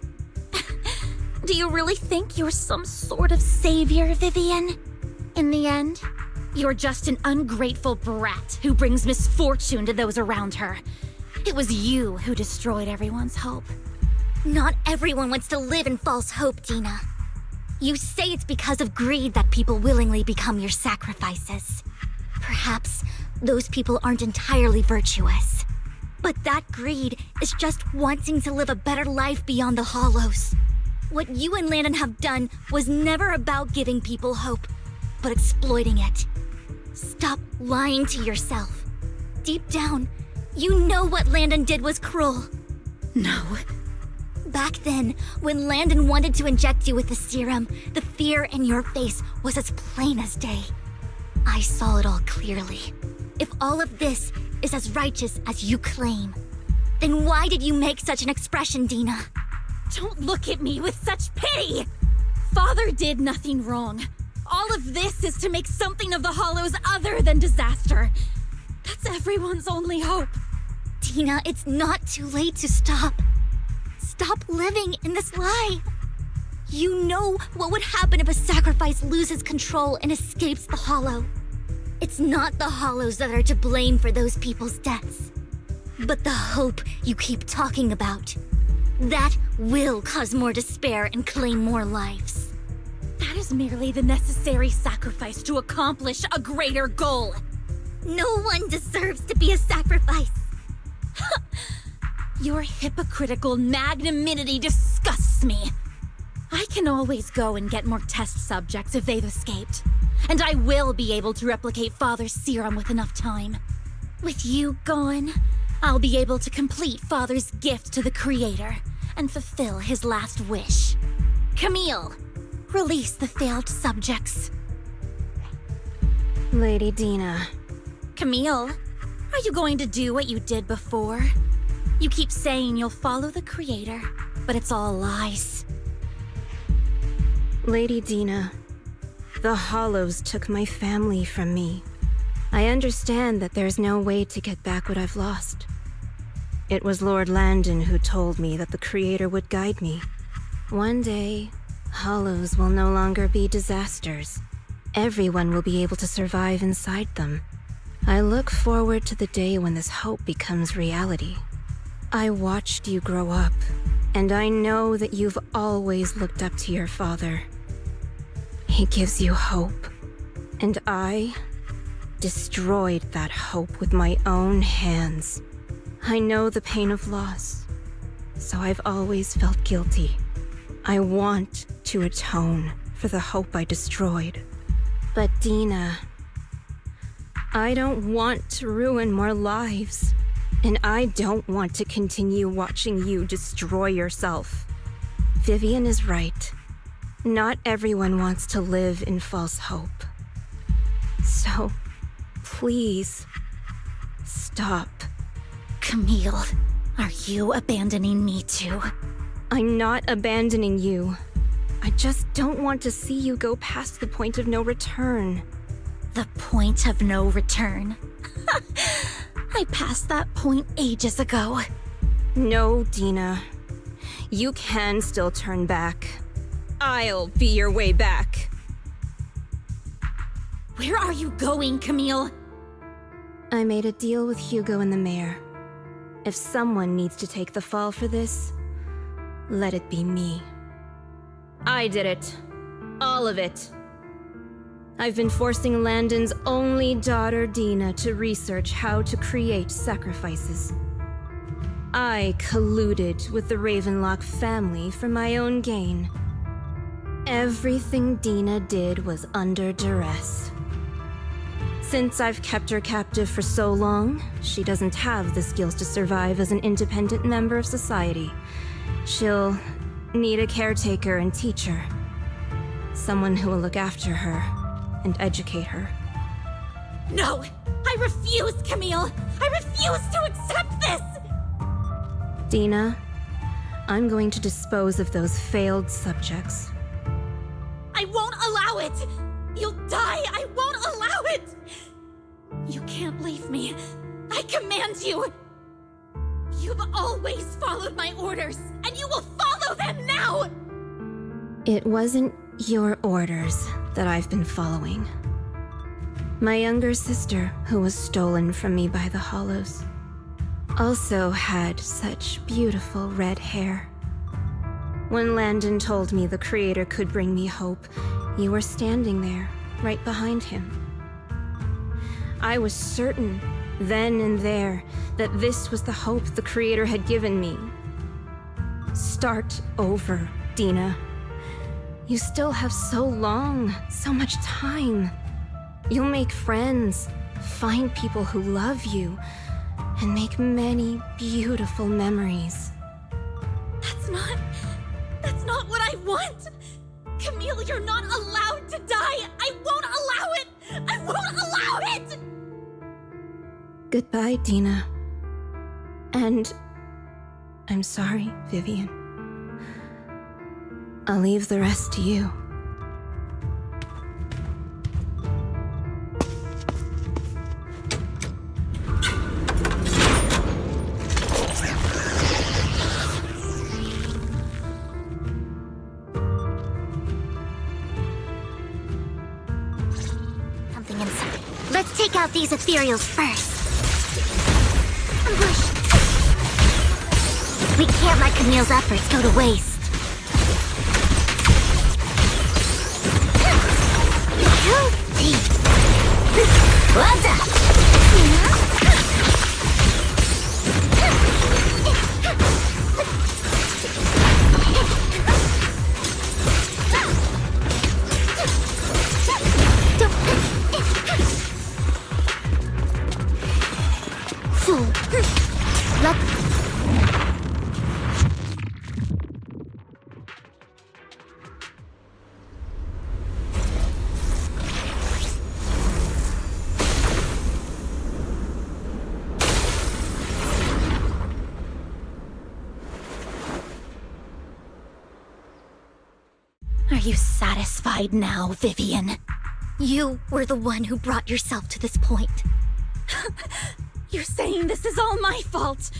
Do you really think you're some sort of savior, Vivian? In the end, you're just an ungrateful brat who brings misfortune to those around her. It was you who destroyed everyone's hope. Not everyone wants to live in false hope, Dina. You say it's because of greed that people willingly become your sacrifices. Perhaps those people aren't entirely virtuous. But that greed is just wanting to live a better life beyond the Hollows. What you and Landon have done was never about giving people hope, but exploiting it. Stop lying to yourself. Deep down, you know what Landon did was cruel. No. Back then, when Landon wanted to inject you with the serum, the fear in your face was as plain as day. I saw it all clearly. If all of this is as righteous as you claim, then why did you make such an expression, Dina? Don't look at me with such pity! Father did nothing wrong. All of this is to make something of the Hollows other than disaster. That's everyone's only hope. Dina, it's not too late to stop. Stop living in this lie. You know what would happen if a sacrifice loses control and escapes the Hollow. It's not the Hollows that are to blame for those people's deaths, but the hope you keep talking about. That will cause more despair and claim more lives. That is merely the necessary sacrifice to accomplish a greater goal. No one deserves to be a sacrifice. Your hypocritical magnanimity disgusts me. I can always go and get more test subjects if they've escaped. And I will be able to replicate Father's serum with enough time. With you gone, I'll be able to complete Father's gift to the Creator and fulfill his last wish. Camille, release the failed subjects. Lady Dina. Camille, are you going to do what you did before? You keep saying you'll follow the Creator, but it's all lies. Lady Dina, the Hollows took my family from me. I understand that there's no way to get back what I've lost. It was Lord Landon who told me that the Creator would guide me. One day, Hollows will no longer be disasters. Everyone will be able to survive inside them. I look forward to the day when this hope becomes reality. I watched you grow up, and I know that you've always looked up to your father. He gives you hope, and I destroyed that hope with my own hands. I know the pain of loss, so I've always felt guilty. I want to atone for the hope I destroyed. But Dina, I don't want to ruin more lives, and I don't want to continue watching you destroy yourself. Vivian is right. Not everyone wants to live in false hope. So, please, stop. Camille, are you abandoning me too? I'm not abandoning you. I just don't want to see you go past the point of no return. The point of no return? I passed that point ages ago. No, Dina. You can still turn back. I'll be your way back. Where are you going, Camille? I made a deal with Hugo and the mayor. If someone needs to take the fall for this, let it be me. I did it. All of it. I've been forcing Landon's only daughter, Dina, to research how to create sacrifices. I colluded with the Ravenlock family for my own gain. Everything Dina did was under duress. Since I've kept her captive for so long, she doesn't have the skills to survive as an independent member of society. She'll need a caretaker and teacher. Someone who will look after her and educate her. No! I refuse, Camille! I refuse to accept this! Dina, I'm going to dispose of those failed subjects. I won't allow it! You'll die! I won't allow it! You can't leave me. I command you! You've always followed my orders, and you will follow them now! It wasn't your orders that I've been following. My younger sister, who was stolen from me by the Hollows, also had such beautiful red hair. When Landon told me the Creator could bring me hope, you were standing there, right behind him. I was certain, then and there, that this was the hope the Creator had given me. Start over, Dina. You still have so long, so much time. You'll make friends, find people who love you, and make many beautiful memories. That's not what I want! Camille, you're not allowed to die! I won't allow it! I won't allow it! Goodbye, Dina. And I'm sorry, Vivian. I'll leave the rest to you. Something inside. Let's take out these ethereals first. We can't let Camille's efforts go to waste. Too deep. What's up? Are you satisfied now, Vivian? You were the one who brought yourself to this point. You're saying this is all my fault?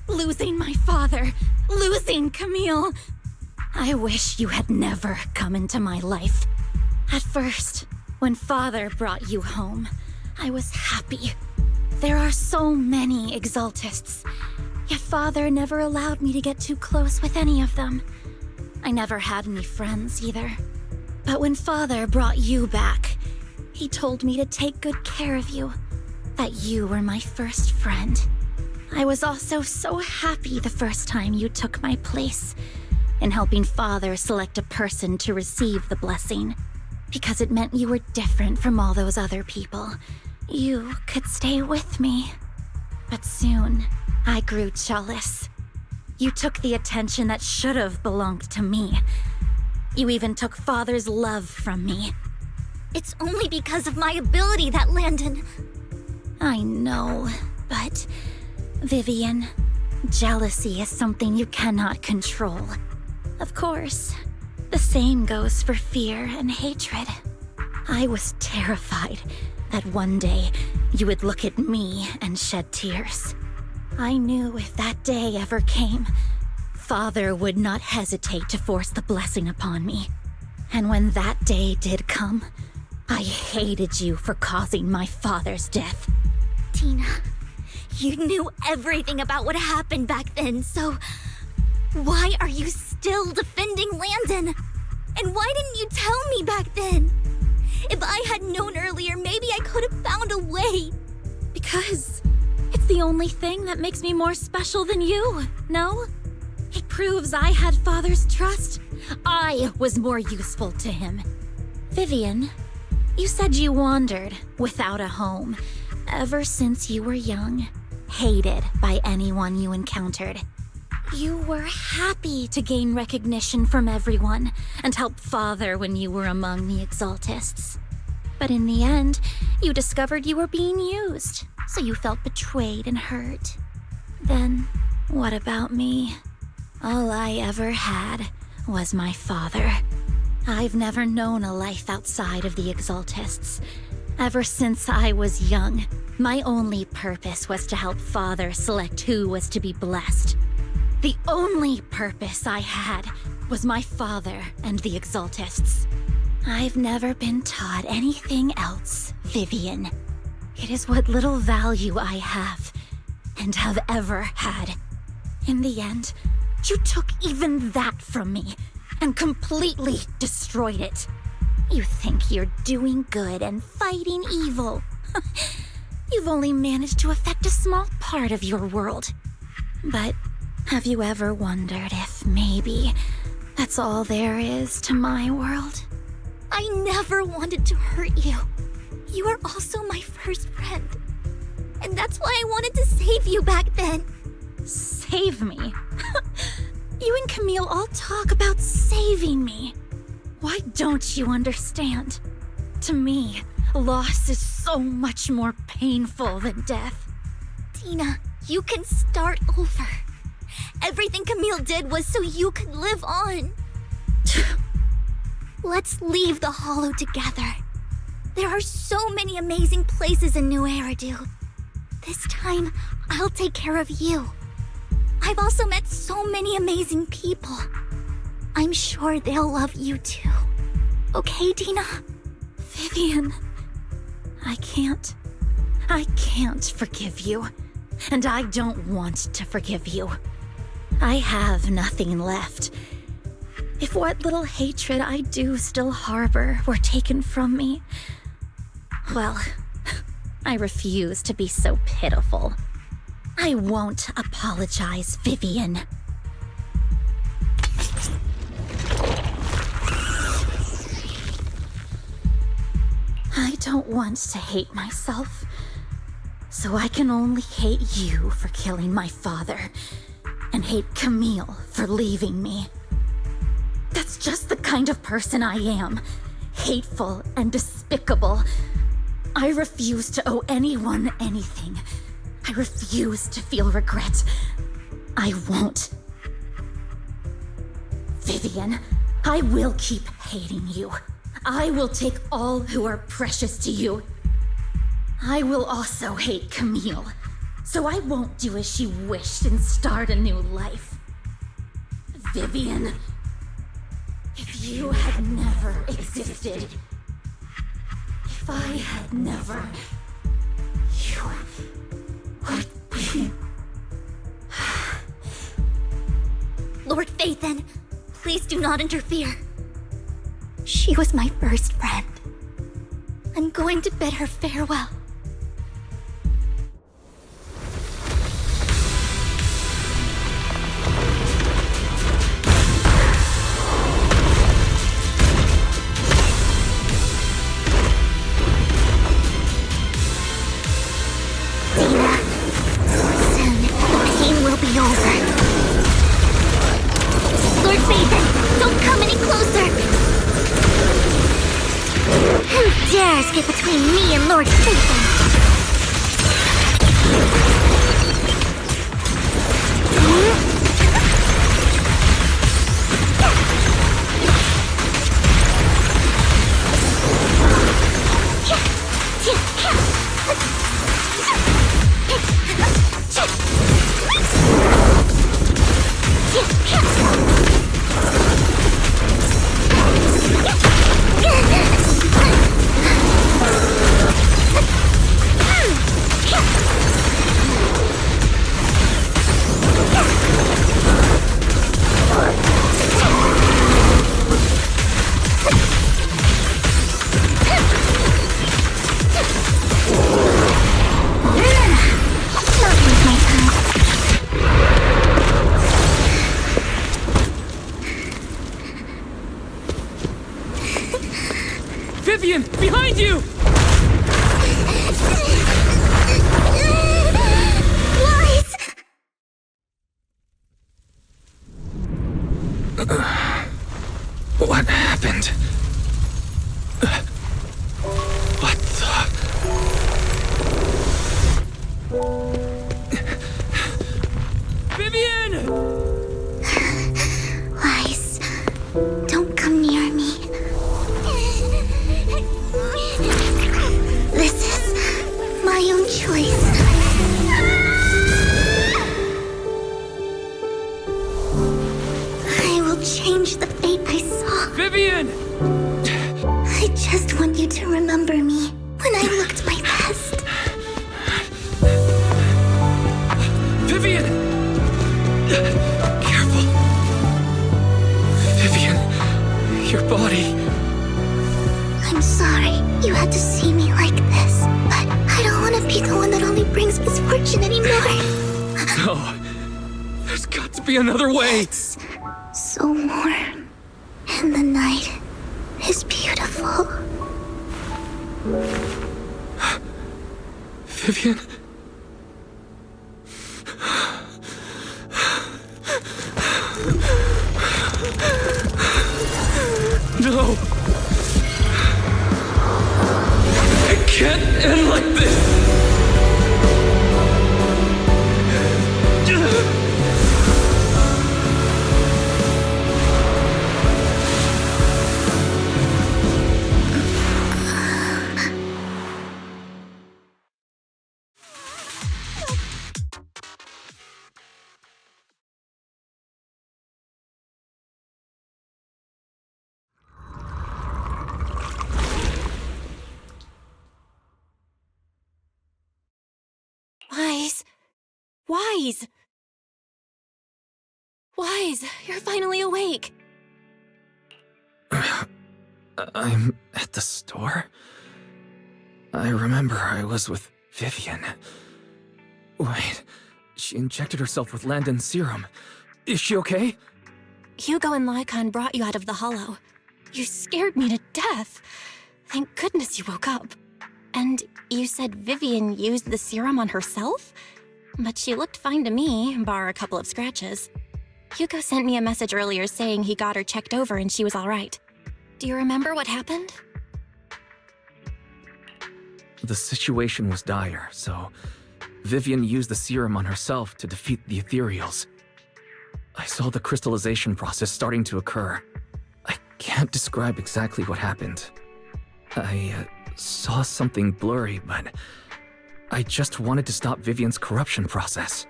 Losing my father, losing Camille. I wish you had never come into my life. At first, when father brought you home, I was happy. There are so many Exaltists, yet father never allowed me to get too close with any of them. I never had any friends either. But when father brought you back, he told me to take good care of you, that you were my first friend. I was also so happy the first time you took my place in helping father select a person to receive the blessing, because it meant you were different from all those other people. You could stay with me. But soon, I grew jealous. You took the attention that should have belonged to me. You even took father's love from me. It's only because of my ability that Landon... I know, but... Vivian, jealousy is something you cannot control. Of course, the same goes for fear and hatred. I was terrified that one day you would look at me and shed tears. I knew if that day ever came, father would not hesitate to force the blessing upon me. And when that day did come, I hated you for causing my father's death. Tina, you knew everything about what happened back then, so... why are you still defending Landon? And why didn't you tell me back then? If I had known earlier, maybe I could have found a way. Because it's the only thing that makes me more special than you, no? It proves I had father's trust. I was more useful to him. Vivian, you said you wandered without a home ever since you were young, hated by anyone you encountered. You were happy to gain recognition from everyone and help father when you were among the Exaltists. But in the end, you discovered you were being used, so you felt betrayed and hurt. Then, what about me? All I ever had was my father. I've never known a life outside of the Exaltists. Ever since I was young, my only purpose was to help father select who was to be blessed. The only purpose I had was my father and the Exaltists. I've never been taught anything else, Vivian. It is what little value I have, and have ever had. In the end, you took even that from me, and completely destroyed it. You think you're doing good and fighting evil. You've only managed to affect a small part of your world. But have you ever wondered if maybe that's all there is to my world? I never wanted to hurt you. You are also my first friend. And that's why I wanted to save you back then. Save me? You and Camille all talk about saving me. Why don't you understand? To me, loss is so much more painful than death. Tina, you can start over. Everything Camille did was so you could live on. Let's leave the Hollow together. There are so many amazing places in New Eridu. This time, I'll take care of you. I've also met so many amazing people. I'm sure they'll love you too. Okay, Tina? Vivian, I can't forgive you. And I don't want to forgive you. I have nothing left. If what little hatred I do still harbor were taken from me, well, I refuse to be so pitiful. I won't apologize, Vivian. I don't want to hate myself, so I can only hate you for killing my father, and hate Camille for leaving me. That's just the kind of person I am. Hateful and despicable. I refuse to owe anyone anything. I refuse to feel regret. I won't. Vivian, I will keep hating you. I will take all who are precious to you. I will also hate Camille, so I won't do as she wished and start a new life. Vivian, if you had never existed, if I had never, you would be... Lord Phaethon, please do not interfere. She was my first friend. I'm going to bid her farewell. Dina, soon the pain will be over. Lord Phaethon, don't come any closer! Who dares get between me and Lord Phaethon? Vivian, behind you! Lies! What happened? What the... Vivian! Lies. Don't come near me. This is my own choice. I will change the fate I saw. Vivian! I just want you to remember me when I looked my best. Vivian! Careful. Vivian, your body... I'm sorry you had to see me like this, but I don't want to be the one that only brings misfortune anymore. No. There's got to be another way. It's so warm, and the night is beautiful. Vivian? No. It can't end like this. Wise. Wise, you're finally awake. I'm at the store? I remember I was with Vivian. Wait, she injected herself with Landon's serum. Is she okay? Hugo and Lycon brought you out of the hollow. You scared me to death. Thank goodness you woke up. And you said Vivian used the serum on herself? But she looked fine to me, bar a couple of scratches. Hugo sent me a message earlier saying he got her checked over and she was all right. Do you remember what happened? The situation was dire, so Vivian used the serum on herself to defeat the ethereals. I saw the crystallization process starting to occur. I can't describe exactly what happened. I saw something blurry, but I just wanted to stop Vivian's corruption process.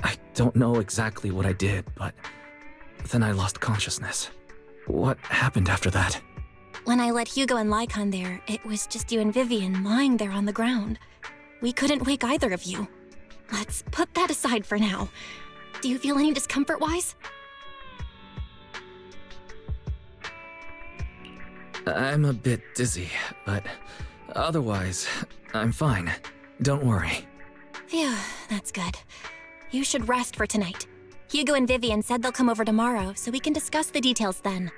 I don't know exactly what I did, but then I lost consciousness. What happened after that? When I let Hugo and Lycon there, it was just you and Vivian lying there on the ground. We couldn't wake either of you. Let's put that aside for now. Do you feel any discomfort-wise? I'm a bit dizzy, but otherwise, I'm fine. Don't worry. Phew, that's good. You should rest for tonight. Hugo and Vivian said they'll come over tomorrow, so we can discuss the details then.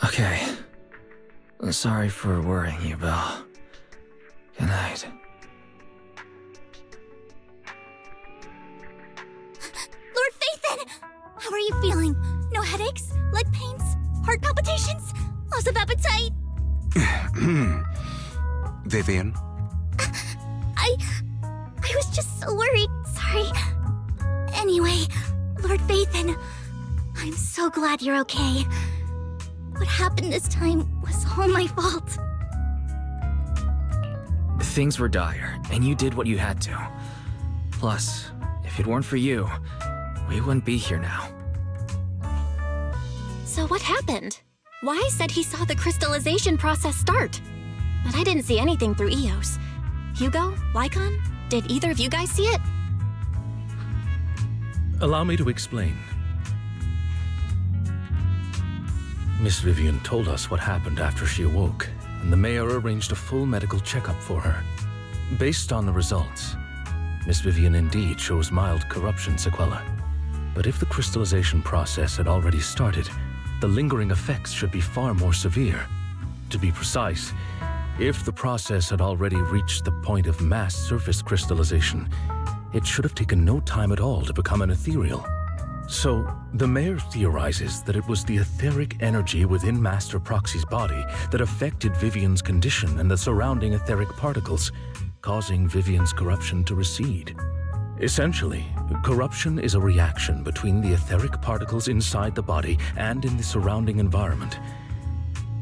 Okay. Sorry for worrying you, Belle. Good night. Lord Phaethon! How are you feeling? No headaches? Leg pains? Heart palpitations? Loss of appetite? Vivian? I was just so worried. Sorry. Anyway, Lord Phaethon, I'm so glad you're okay. What happened this time was all my fault. Things were dire, and you did what you had to. Plus, if it weren't for you, we wouldn't be here now. So what happened? Wise said he saw the crystallization process start. But I didn't see anything through EOS. Hugo? Lycon? Did either of you guys see it? Allow me to explain. Miss Vivian told us what happened after she awoke, and the mayor arranged a full medical checkup for her. Based on the results, Miss Vivian indeed shows mild corruption sequelae. But if the crystallization process had already started, the lingering effects should be far more severe. To be precise, if the process had already reached the point of mass surface crystallization, it should have taken no time at all to become an ethereal. So, the mayor theorizes that it was the etheric energy within Master Proxy's body that affected Vivian's condition and the surrounding etheric particles, causing Vivian's corruption to recede. Essentially, corruption is a reaction between the etheric particles inside the body and in the surrounding environment.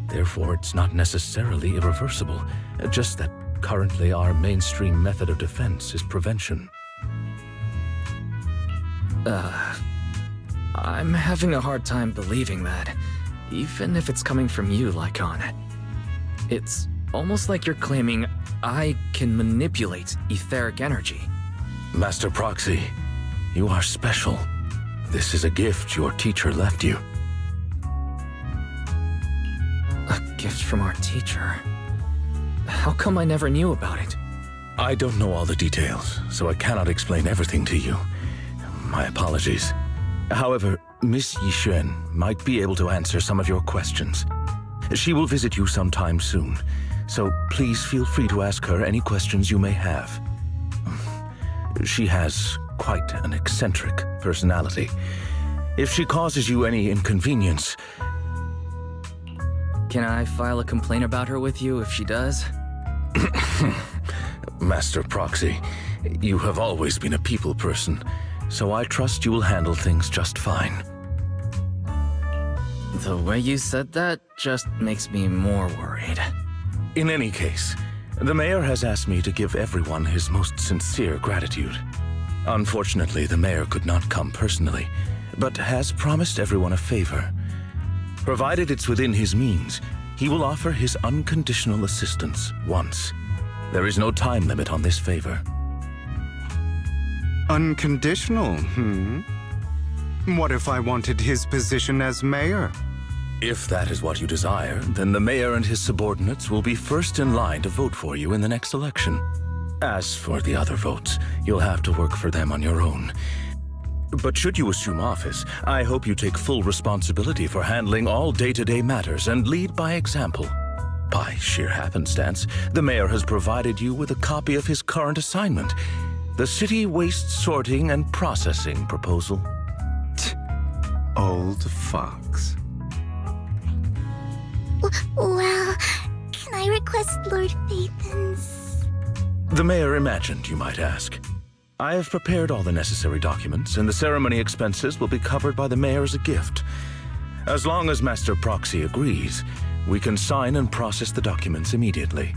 Therefore, it's not necessarily irreversible, just that currently our mainstream method of defense is prevention. I'm having a hard time believing that, even if it's coming from you, Lycon. It's almost like you're claiming I can manipulate etheric energy. Master Proxy, you are special. This is a gift your teacher left you. A gift from our teacher? How come I never knew about it? I don't know all the details, so I cannot explain everything to you. My apologies. However, Miss Yixuan might be able to answer some of your questions. She will visit you sometime soon, so please feel free to ask her any questions you may have. She has quite an eccentric personality. If she causes you any inconvenience... Can I file a complaint about her with you if she does? Master Proxy, you have always been a people person, so I trust you will handle things just fine. The way you said that just makes me more worried. In any case, the mayor has asked me to give everyone his most sincere gratitude. Unfortunately, the mayor could not come personally, but has promised everyone a favor. Provided it's within his means, he will offer his unconditional assistance once. There is no time limit on this favor. Unconditional, What if I wanted his position as mayor? If that is what you desire, then the mayor and his subordinates will be first in line to vote for you in the next election. As for the other votes, you'll have to work for them on your own. But should you assume office, I hope you take full responsibility for handling all day-to-day matters and lead by example. By sheer happenstance, the mayor has provided you with a copy of his current assignment, the City Waste Sorting and Processing proposal. Old fox. Well, can I request Lord Phaethan's? The mayor imagined, you might ask. I have prepared all the necessary documents, and the ceremony expenses will be covered by the mayor as a gift. As long as Master Proxy agrees, we can sign and process the documents immediately.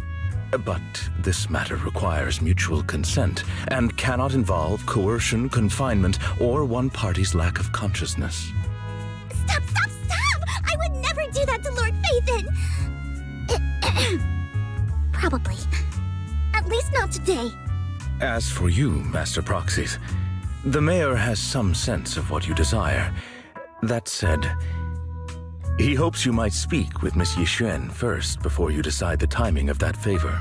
But this matter requires mutual consent and cannot involve coercion, confinement, or one party's lack of consciousness. Stop! I would never do that to Lord Phaethan! Probably. At least not today. As for you, Master Proxies, the mayor has some sense of what you desire. That said, he hopes you might speak with Miss Yixuan first before you decide the timing of that favor.